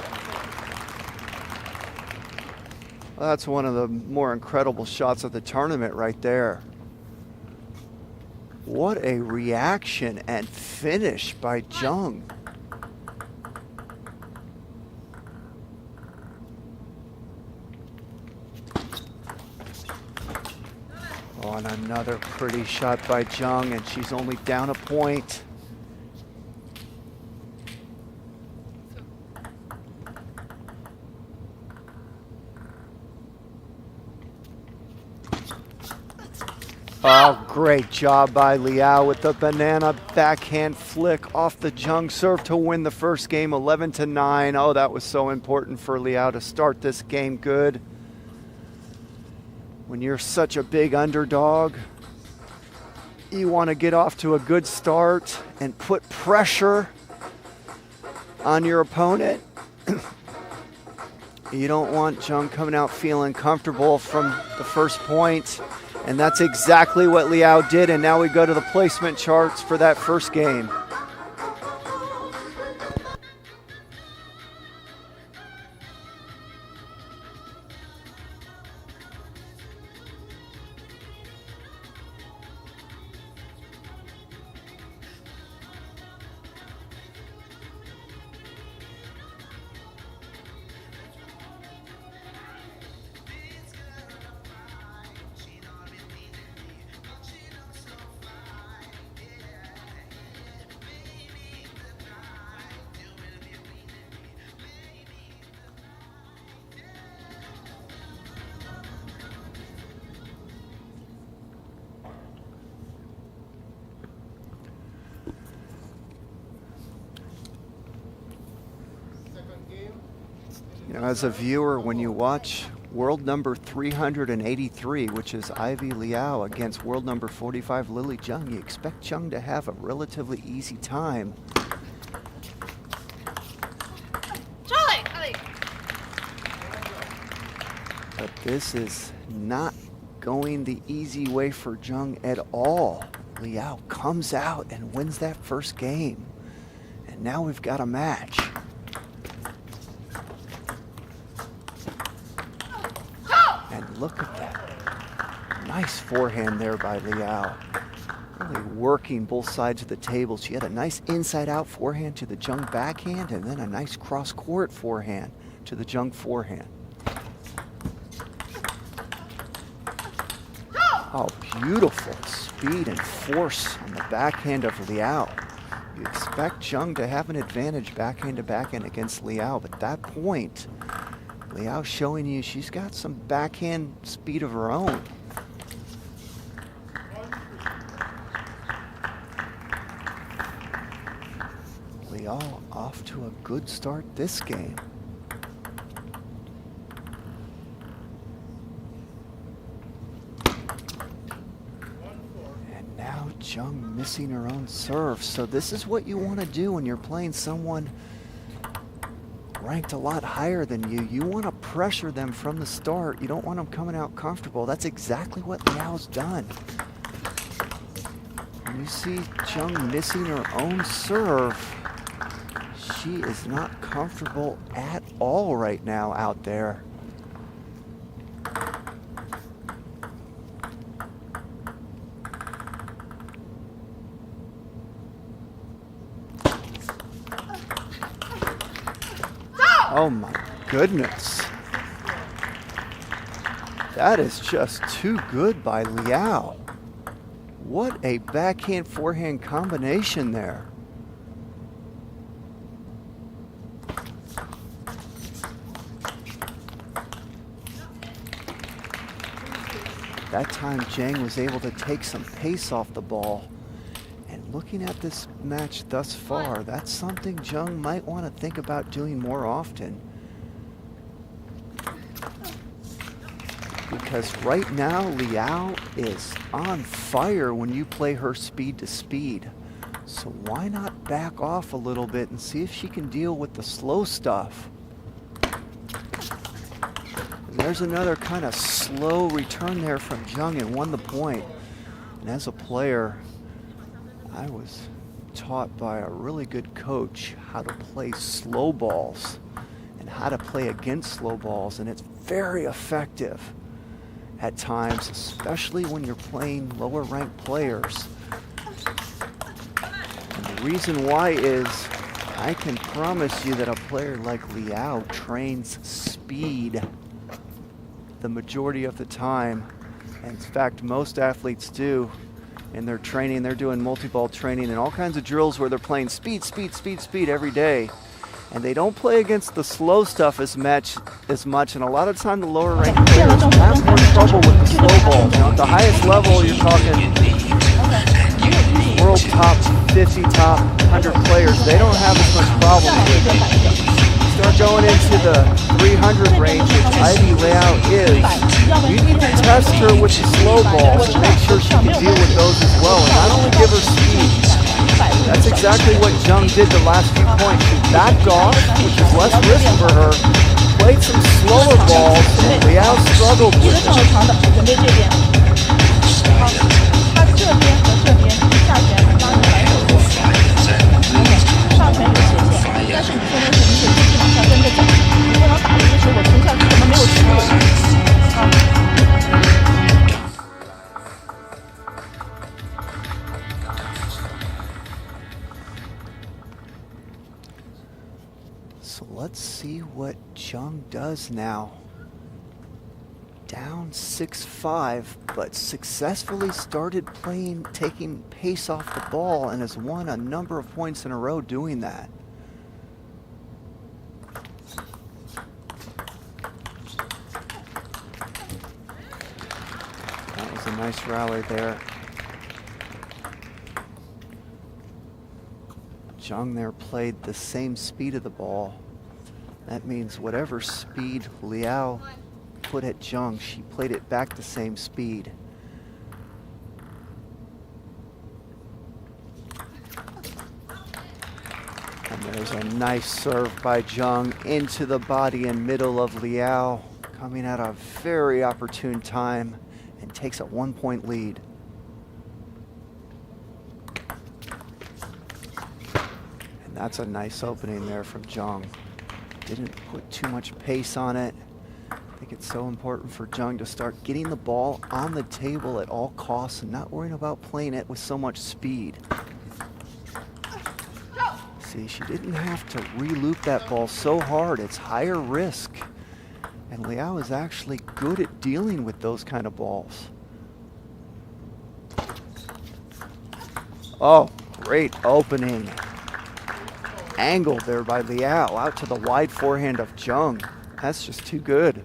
That's one of the more incredible shots of the tournament right there. What a reaction and finish by Zheng. Oh, and another pretty shot by Zheng, and she's only down a point. Oh, great job by Liao with the banana backhand flick off the Zheng serve to win the first game 11-9. Oh, that was so important for Liao to start this game good. When you're such a big underdog, you want to get off to a good start and put pressure on your opponent. You don't want Jung coming out feeling comfortable from the first point. And that's exactly what Liao did. And now we go to the placement charts for that first game. You know, as a viewer, when you watch world number 383, which is Ivy Liao against world number 45, Lily Jung, you expect Jung to have a relatively easy time. Charlie! But this is not going the easy way for Jung at all. Liao comes out and wins that first game. And now we've got a match. And look at that. Nice forehand there by Liao. Really working both sides of the table. She had a nice inside-out forehand to the Jung backhand and then a nice cross-court forehand to the Jung forehand. Oh, beautiful speed and force on the backhand of Liao. You expect Jung to have an advantage backhand to backhand against Liao, but at that point, Liao showing you she's got some backhand speed of her own. Liao off to a good start this game. And now Jung missing her own serve. So this is what you want to do when you're playing someone ranked a lot higher than you. You want to pressure them from the start. You don't want them coming out comfortable. That's exactly what Liao's done. When you see Jung missing her own serve, she is not comfortable at all right now out there. Oh my goodness. That is just too good by Liao. What a backhand forehand combination there. That time Jang was able to take some pace off the ball. And looking at this match thus far, that's something Jung might want to think about doing more often. Because right now, Liao is on fire when you play her speed to speed. So why not back off a little bit and see if she can deal with the slow stuff. There's another kind of slow return there from Jung and won the point. And as a player, I was taught by a really good coach how to play slow balls and how to play against slow balls, and it's very effective at times, especially when you're playing lower ranked players. And the reason why is I can promise you that a player like Liao trains speed the majority of the time. And in fact, most athletes do. In their training, they're doing multi-ball training and all kinds of drills where they're playing speed, speed, speed, speed every day. And they don't play against the slow stuff as much. And a lot of time the lower ranked players have more trouble with the slow balls. You know, at the highest level, you're talking world top 50, top 100 players. They don't have as much problem with it. Start going into the 300 range, which Ivy Liao is, you need to test her with the slow balls and make sure she can deal with those as well, and not only give her speed. That's exactly what Jung did the last few points. She backed off, which is less risk for her, played some slower balls, and Liao struggled 一个 with 正 it. 常的，准备这边。好，他这边和这边下旋拉成反手过。上旋有斜线，但是你现在是你得继续往下跟着走，你不能打了一个球我停下去怎么没有思路？好。 So let's see what Jung does now. Down 6-5, but successfully started taking pace off the ball and has won a number of points in a row doing that. That was a nice rally there. Jung there played the same speed of the ball. That means whatever speed Liao put at Jung, she played it back the same speed. And there's a nice serve by Jung into the body and middle of Liao, coming at a very opportune time and takes a 1-point lead. And that's a nice opening there from Jung. Didn't put too much pace on it. I think it's so important for Jung to start getting the ball on the table at all costs and not worrying about playing it with so much speed. See, she didn't have to re-loop that ball so hard. It's higher risk. And Liao is actually good at dealing with those kind of balls. Oh, great opening. Angled there by Liao, out to the wide forehand of Jung. That's just too good.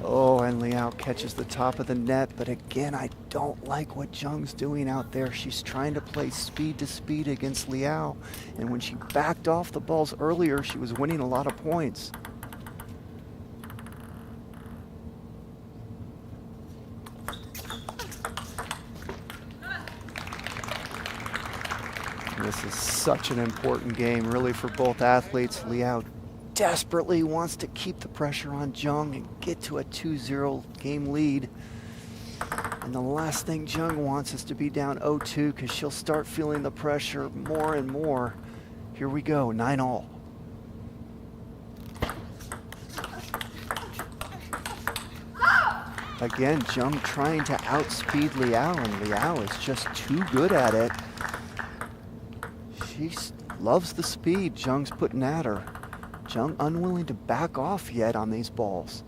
Oh, and Liao catches the top of the net, but again, I don't like what Jung's doing out there. She's trying to play speed to speed against Liao, and when she backed off the balls earlier, she was winning a lot of points. This is such an important game, really, for both athletes. Liao desperately wants to keep the pressure on Jung and get to a 2-0 game lead. And the last thing Jung wants is to be down 0-2 because she'll start feeling the pressure more and more. Here we go, 9-all. Again, Jung trying to outspeed Liao, and Liao is just too good at it. She loves the speed Jung's putting at her. Jung unwilling to back off yet on these balls.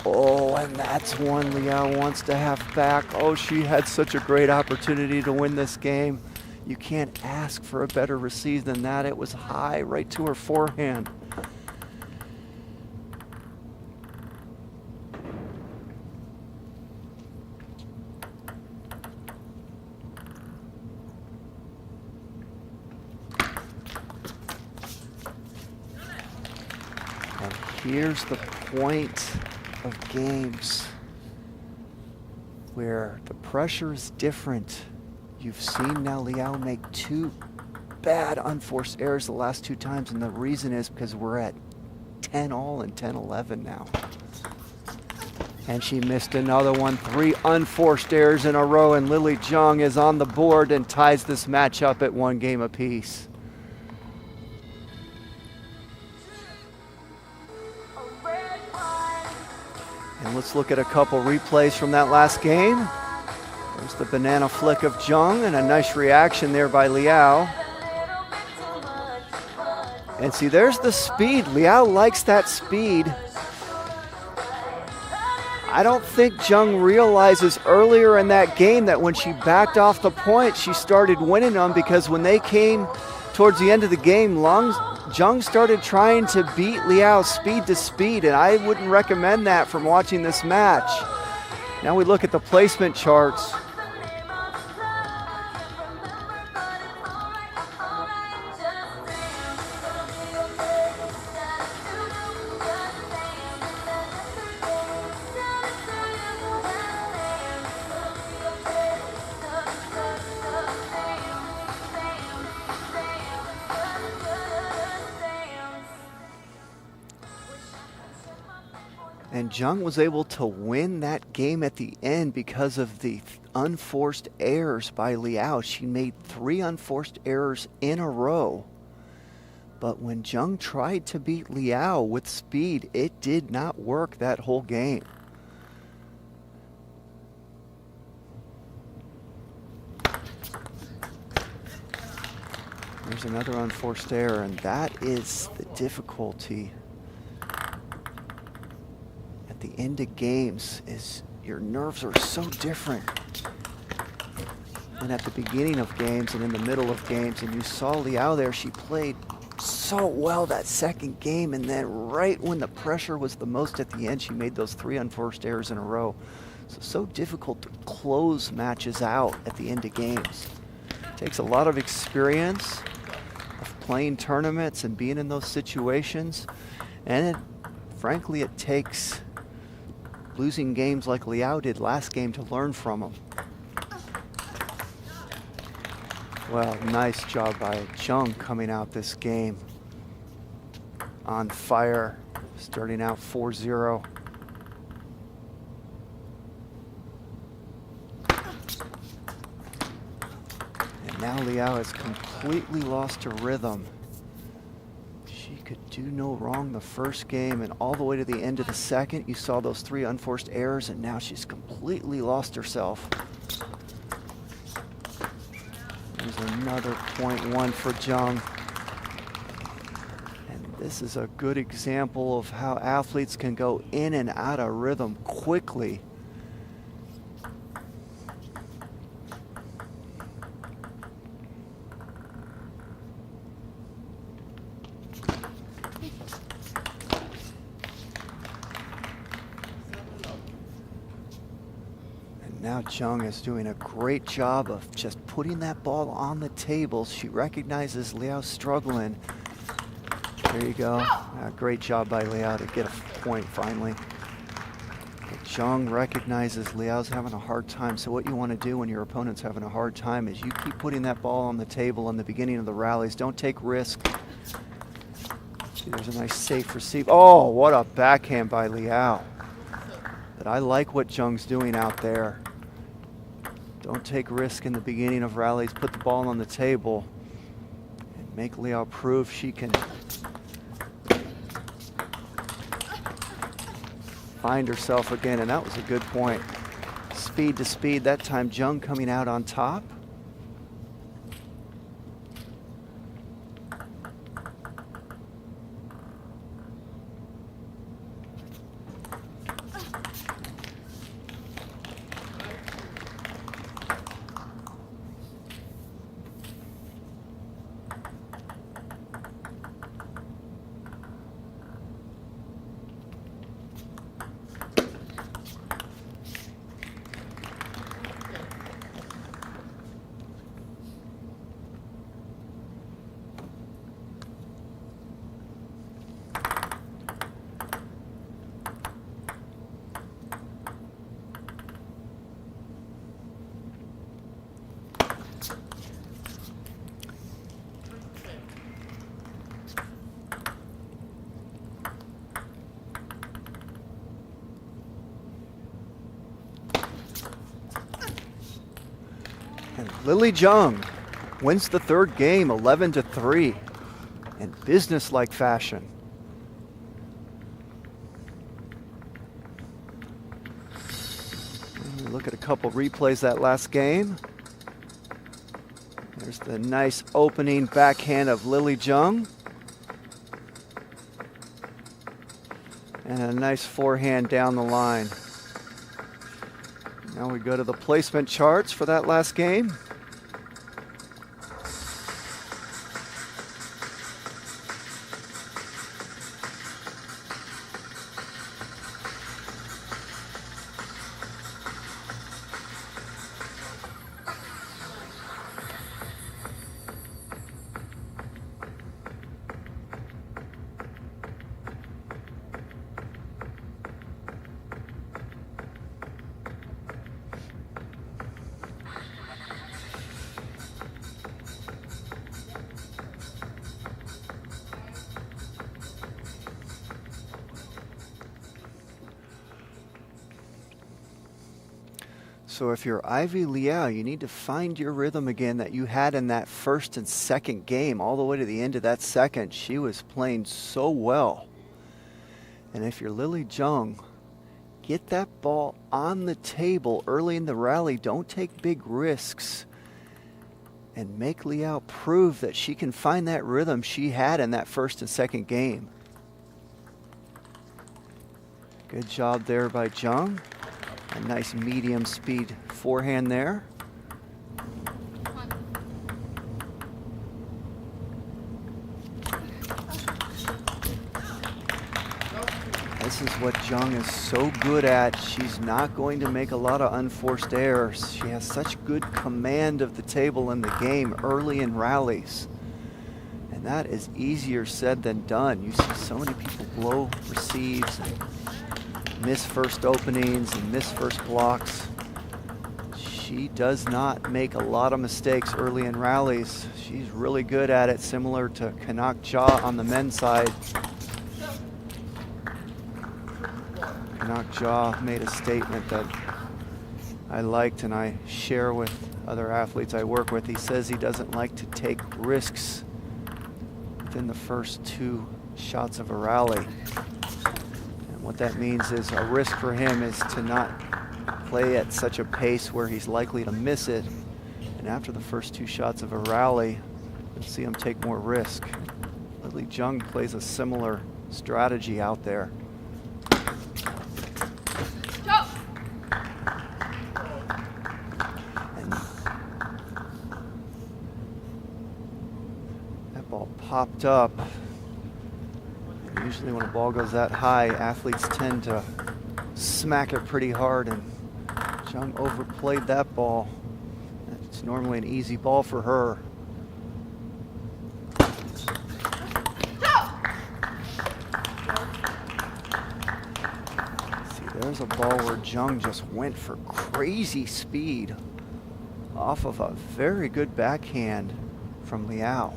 Oh, and that's one Liao wants to have back. Oh, she had such a great opportunity to win this game. You can't ask for a better receive than that. It was high right to her forehand. Here's the point of games where the pressure is different. You've seen now Liao make 2 bad unforced errors the last 2 times, and the reason is because we're at 10-all and 10-11 now. And she missed another one. 3 unforced errors in a row, and Lily Jung is on the board and ties this match up at 1 game apiece. And let's look at a couple replays from that last game. There's the banana flick of Jung and a nice reaction there by Liao. And see, there's the speed. Liao likes that speed. I don't think Jung realizes earlier in that game that when she backed off the point, she started winning them, because when they came towards the end of the game, Jung started trying to beat Liao speed to speed, and I wouldn't recommend that from watching this match. Now we look at the placement charts. And Jung was able to win that game at the end because of the unforced errors by Liao. She made 3 unforced errors in a row. But when Jung tried to beat Liao with speed, it did not work that whole game. There's another unforced error, and that is the difficulty at the end of games, is your nerves are so different than at the beginning of games and in the middle of games. And you saw Liao there, she played so well that second game, and then right when the pressure was the most at the end, she made those 3 unforced errors in a row. So difficult to close matches out at the end of games. Takes a lot of experience of playing tournaments and being in those situations, and frankly it takes losing games like Liao did last game to learn from them. Well, nice job by Jung coming out this game on fire, starting out 4-0. And now Liao has completely lost her rhythm. She could do no wrong the first game, and all the way to the end of the second, you saw those 3 unforced errors, and now she's completely lost herself. There's another .1 for Jung. And this is a good example of how athletes can go in and out of rhythm quickly. Now Jung is doing a great job of just putting that ball on the table. She recognizes Liao's struggling. There you go. Great job by Liao to get a point finally. But Jung recognizes Liao's having a hard time. So what you want to do when your opponent's having a hard time is you keep putting that ball on the table in the beginning of the rallies. Don't take risks. See, there's a nice safe receive. Oh, what a backhand by Liao. But I like what Jung's doing out there. Don't take risk in the beginning of rallies. Put the ball on the table and make Liao prove she can find herself again. And that was a good point. Speed to speed. That time Jung coming out on top. And Lily Jung wins the third game 11-3 in business-like fashion. And we look at a couple replays that last game. There's the nice opening backhand of Lily Jung. And a nice forehand down the line. Now we go to the placement charts for that last game. So if you're Ivy Liao, you need to find your rhythm again that you had in that first and second game, all the way to the end of that second. She was playing so well. And if you're Lily Zheng, get that ball on the table early in the rally. Don't take big risks. And make Liao prove that she can find that rhythm she had in that first and second game. Good job there by Zheng. A nice medium speed forehand there. This is what Zheng is so good at. She's not going to make a lot of unforced errors. She has such good command of the table in the game early in rallies. And that is easier said than done. You see so many people blow receives and miss first openings and miss first blocks. She does not make a lot of mistakes early in rallies. She's really good at it, similar to Kanak Jha on the men's side. Kanak Jha made a statement that I liked and I share with other athletes I work with. He says he doesn't like to take risks within the first 2 shots of a rally. And what that means is a risk for him is to not play at such a pace where he's likely to miss it. And after the first 2 shots of a rally, you'll see him take more risk. Lily Zheng plays a similar strategy out there. And that ball popped up. And usually when a ball goes that high, athletes tend to smack it pretty hard, and Zheng overplayed that ball. It's normally an easy ball for her. See, there's a ball where Zheng just went for crazy speed off of a very good backhand from Liao.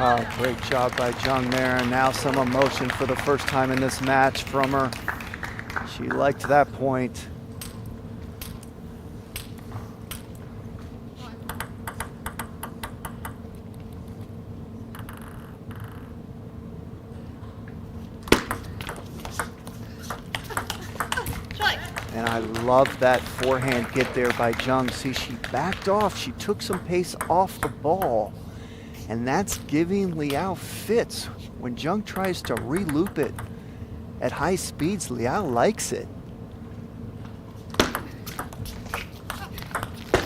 Oh, great job by Zheng there, and now some emotion for the first time in this match from her. She liked that point. And I love that forehand get there by Zheng. See, she backed off. She took some pace off the ball. And that's giving Liao fits. When Zheng tries to re-loop it at high speeds, Liao likes it.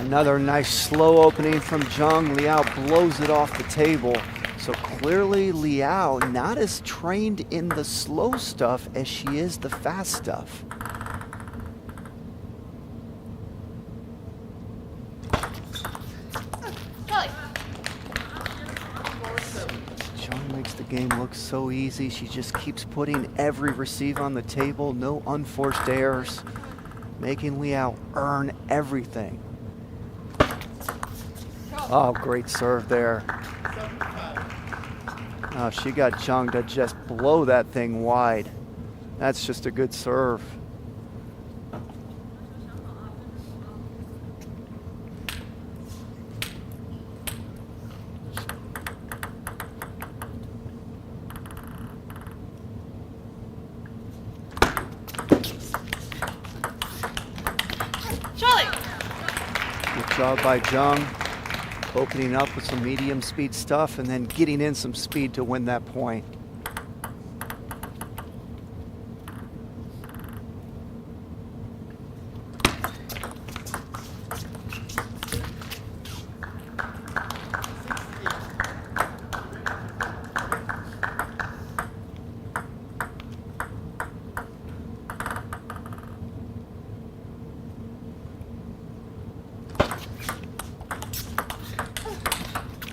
Another nice slow opening from Zheng. Liao blows it off the table. So clearly Liao not as trained in the slow stuff as she is the fast stuff. Game looks so easy. She just keeps putting every receive on the table, no unforced errors, making Liao earn everything. Oh, great serve there. Oh, she got Zheng to just blow that thing wide. That's just a good serve. Good job by Zheng, opening up with some medium speed stuff and then getting in some speed to win that point.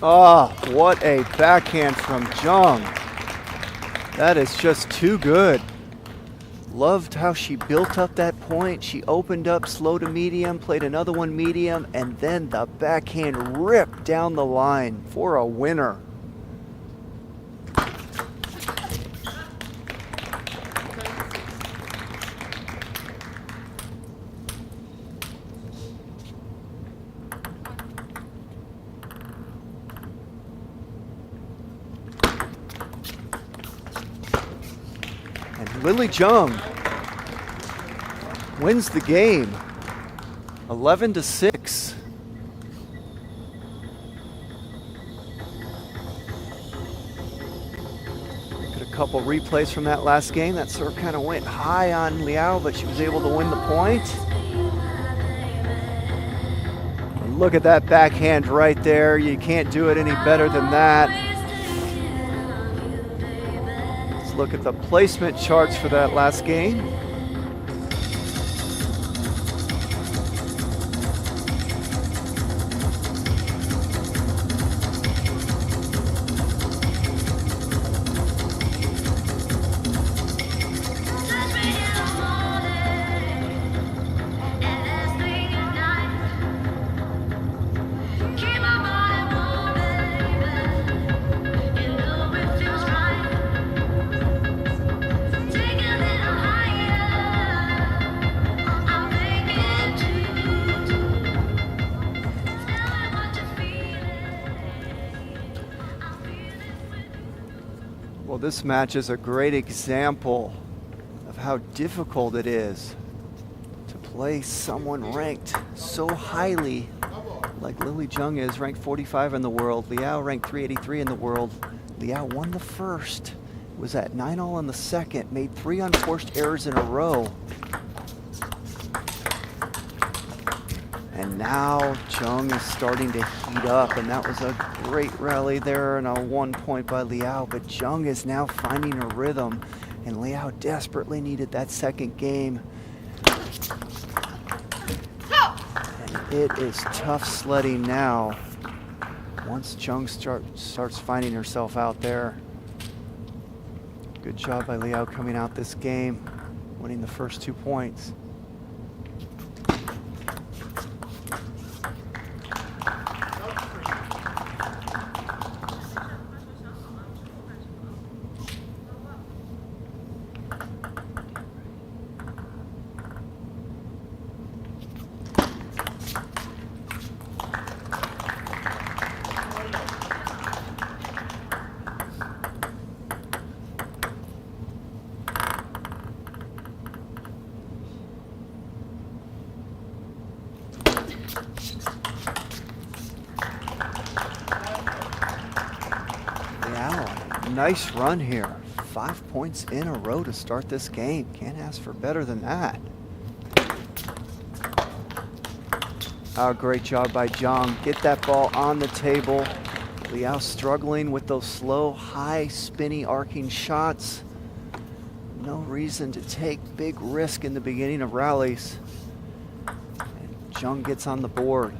Oh, what a backhand from Zheng. That is just too good. Loved how she built up that point. She opened up slow to medium, played another one medium, and then the backhand ripped down the line for a winner. Lily Jung wins the game, 11-6. Look at a couple replays from that last game. That serve kind of went high on Liao, but she was able to win the point. And look at that backhand right there. You can't do it any better than that. Let's look at the placement charts for that last game. Well, this match is a great example of how difficult it is to play someone ranked so highly like Lily Jung is, ranked 45 in the world. Liao ranked 383 in the world. Liao won the first, was at 9-all in the second, made 3 unforced errors in a row. And now Jung is starting to heat up, and that was a great rally there and a 1 point by Liao, but Jung is now finding her rhythm, and Liao desperately needed that second game. And it is tough sledding now once Jung starts finding herself out there. Good job by Liao coming out this game, winning the first 2 points. Nice run here. 5 points in a row to start this game. Can't ask for better than that. Oh, great job by Jung. Get that ball on the table. Liao struggling with those slow, high, spinny, arcing shots. No reason to take big risk in the beginning of rallies. And Jung gets on the board.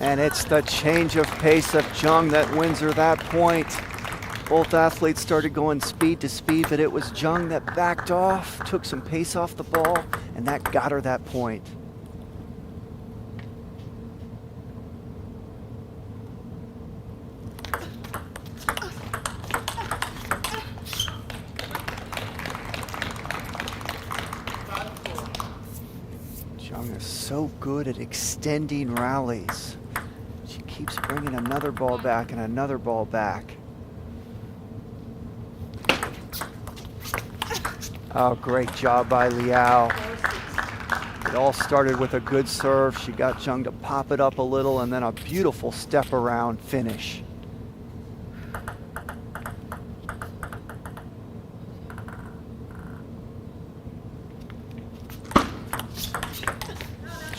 And it's the change of pace of Jung that wins her that point. Both athletes started going speed to speed, but it was Jung that backed off, took some pace off the ball, and that got her that point. Jung is so good at extending rallies. She keeps bringing another ball back and another ball back. Oh, great job by Liao. It all started with a good serve. She got Jung to pop it up a little, and then a beautiful step around finish.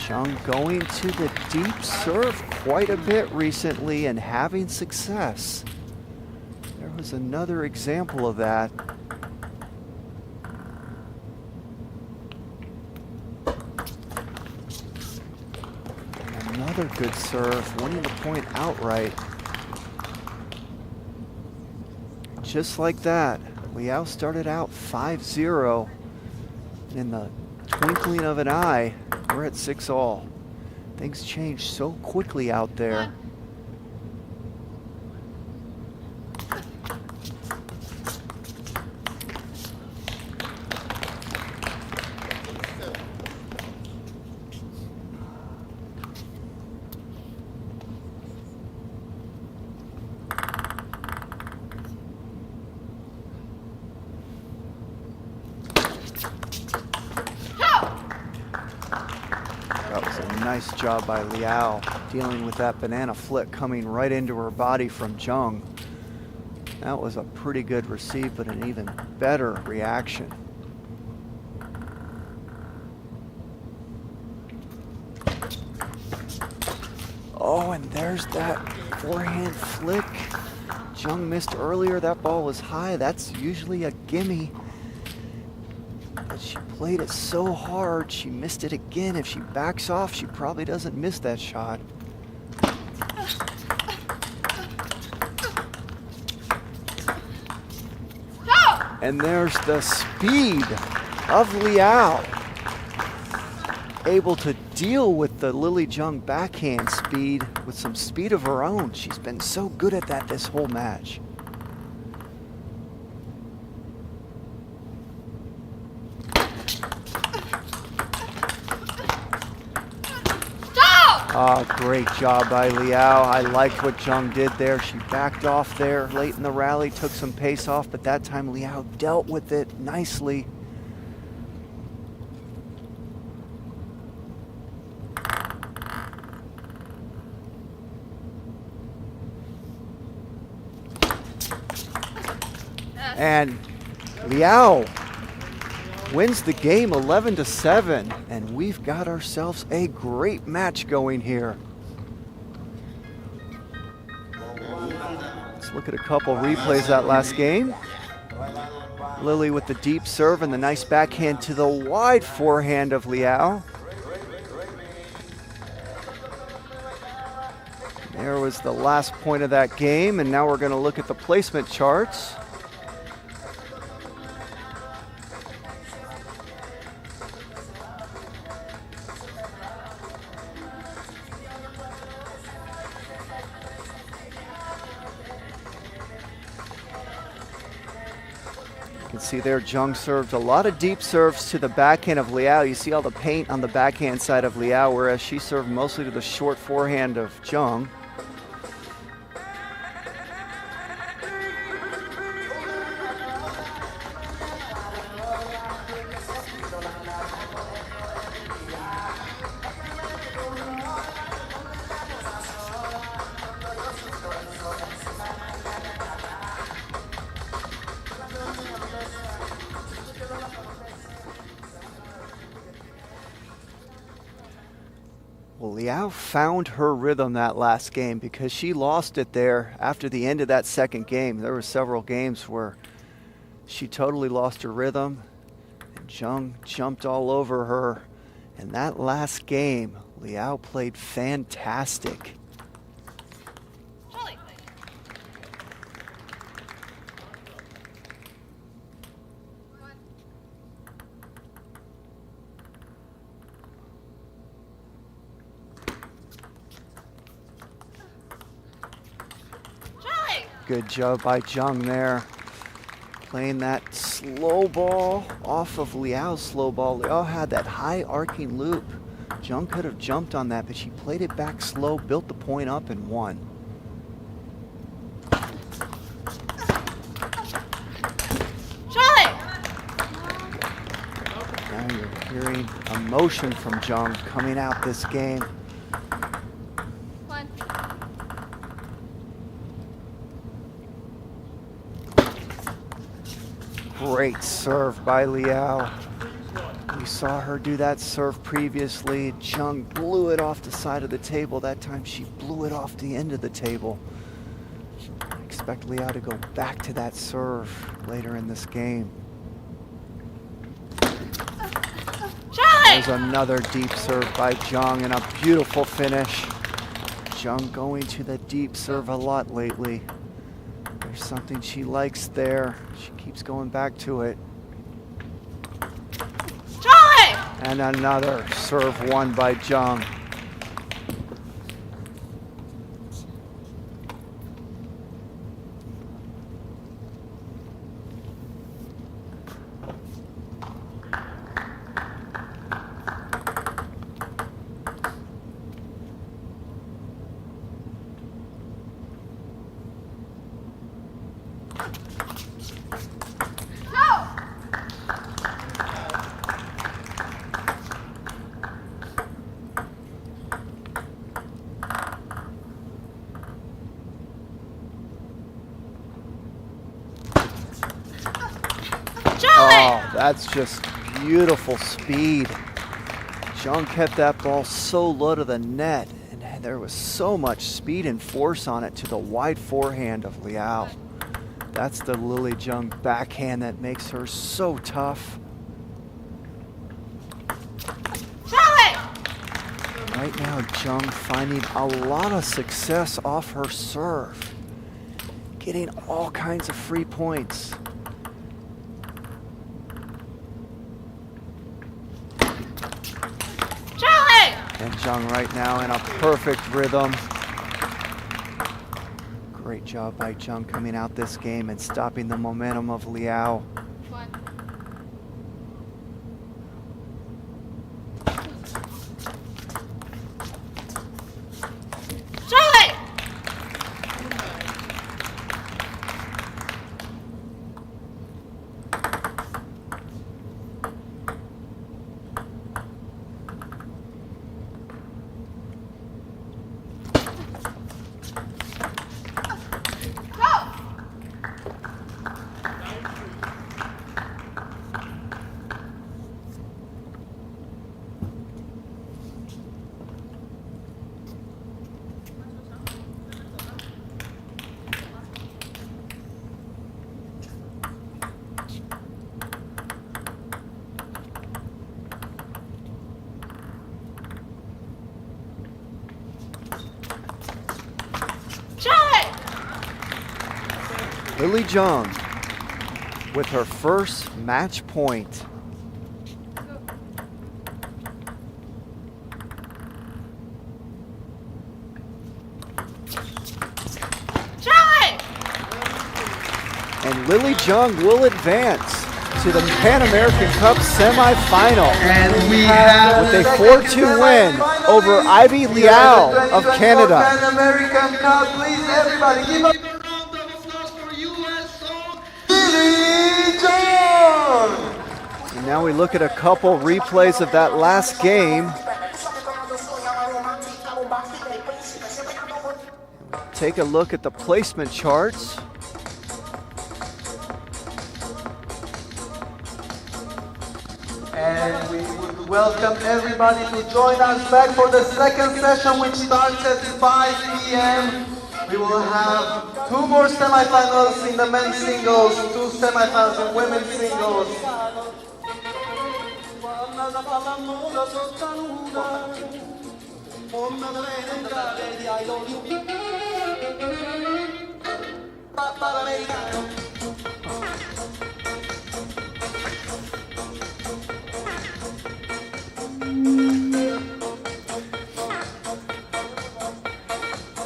Jung going to the deep serve quite a bit recently and having success. There was another example of that. And another good serve, winning the point outright. Just like that, Liao started out 5-0. In the twinkling of an eye, we're at 6-all. Things change so quickly out there. nice job by Liao, dealing with that banana flip coming right into her body from Zheng. That was a pretty good receive, but an even better reaction. Oh, and there's that forehand flick Zheng missed earlier. That ball was high. That's usually a gimme. But she played it so hard, she missed it again. If she backs off, she probably doesn't miss that shot. And there's the speed of Liao. Able to deal with the Lily Zheng backhand speed with some speed of her own. She's been so good at that this whole match. Oh, great job by Liao. I liked what Zheng did there. She backed off there late in the rally, took some pace off, but that time Liao dealt with it nicely. And Liao wins the game 11-7, and we've got ourselves a great match going here. Let's look at a couple replays of that last game. Lily with the deep serve and the nice backhand to the wide forehand of Liao. There was the last point of that game, and now we're going to look at the placement charts. You can see there Zheng served a lot of deep serves to the backhand of Liao. You see all the paint on the backhand side of Liao, whereas she served mostly to the short forehand of Zheng. Well, Liao found her rhythm that last game because she lost it there after the end of that second game. There were several games where she totally lost her rhythm, and Zheng jumped all over her. And that last game, Liao played fantastic. Good job by Zheng there. Playing that slow ball off of Liao's slow ball. Liao had that high arcing loop. Zheng could have jumped on that, but she played it back slow, built the point up, and won. Charlie! Now you're hearing emotion from Zheng coming out this game. Great serve by Liao. We saw her do that serve previously. Zheng blew it off the side of the table. That time she blew it off the end of the table. I expect Liao to go back to that serve later in this game. There's another deep serve by Zheng and a beautiful finish. Zheng going to the deep serve a lot lately. There's something she likes there. She keeps going back to it. Charlie! And another serve won by Zheng. That's just beautiful speed. Zhang kept that ball so low to the net, and there was so much speed and force on it to the wide forehand of Liao. That's the Lily Zhang backhand that makes her so tough. Right now, Zhang finding a lot of success off her serve, getting all kinds of free points. And Zhang right now in a perfect rhythm. Great job by Zhang coming out this game and stopping the momentum of Liao. Lily Zhang with her first match point. And Lily Zhang will advance to the Pan American Cup semifinal And we have with a 4-2 win over Ivy Liao of Canada. Pan American Cup, please everybody give up a round of applause for US Lily Zhang. And now we look at a couple replays of that last game. Take a look at the placement charts. And we would welcome everybody to join us back for the second session, which starts at 5 p.m. We will have 2 more semifinals in the men's singles, 2 semifinals in women's singles.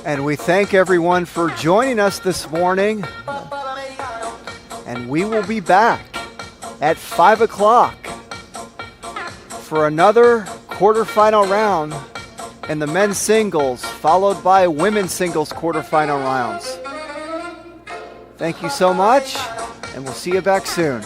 And we thank everyone for joining us this morning. And we will be back at 5 o'clock for another quarterfinal round in the men's singles, followed by women's singles quarterfinal rounds. Thank you so much, and we'll see you back soon.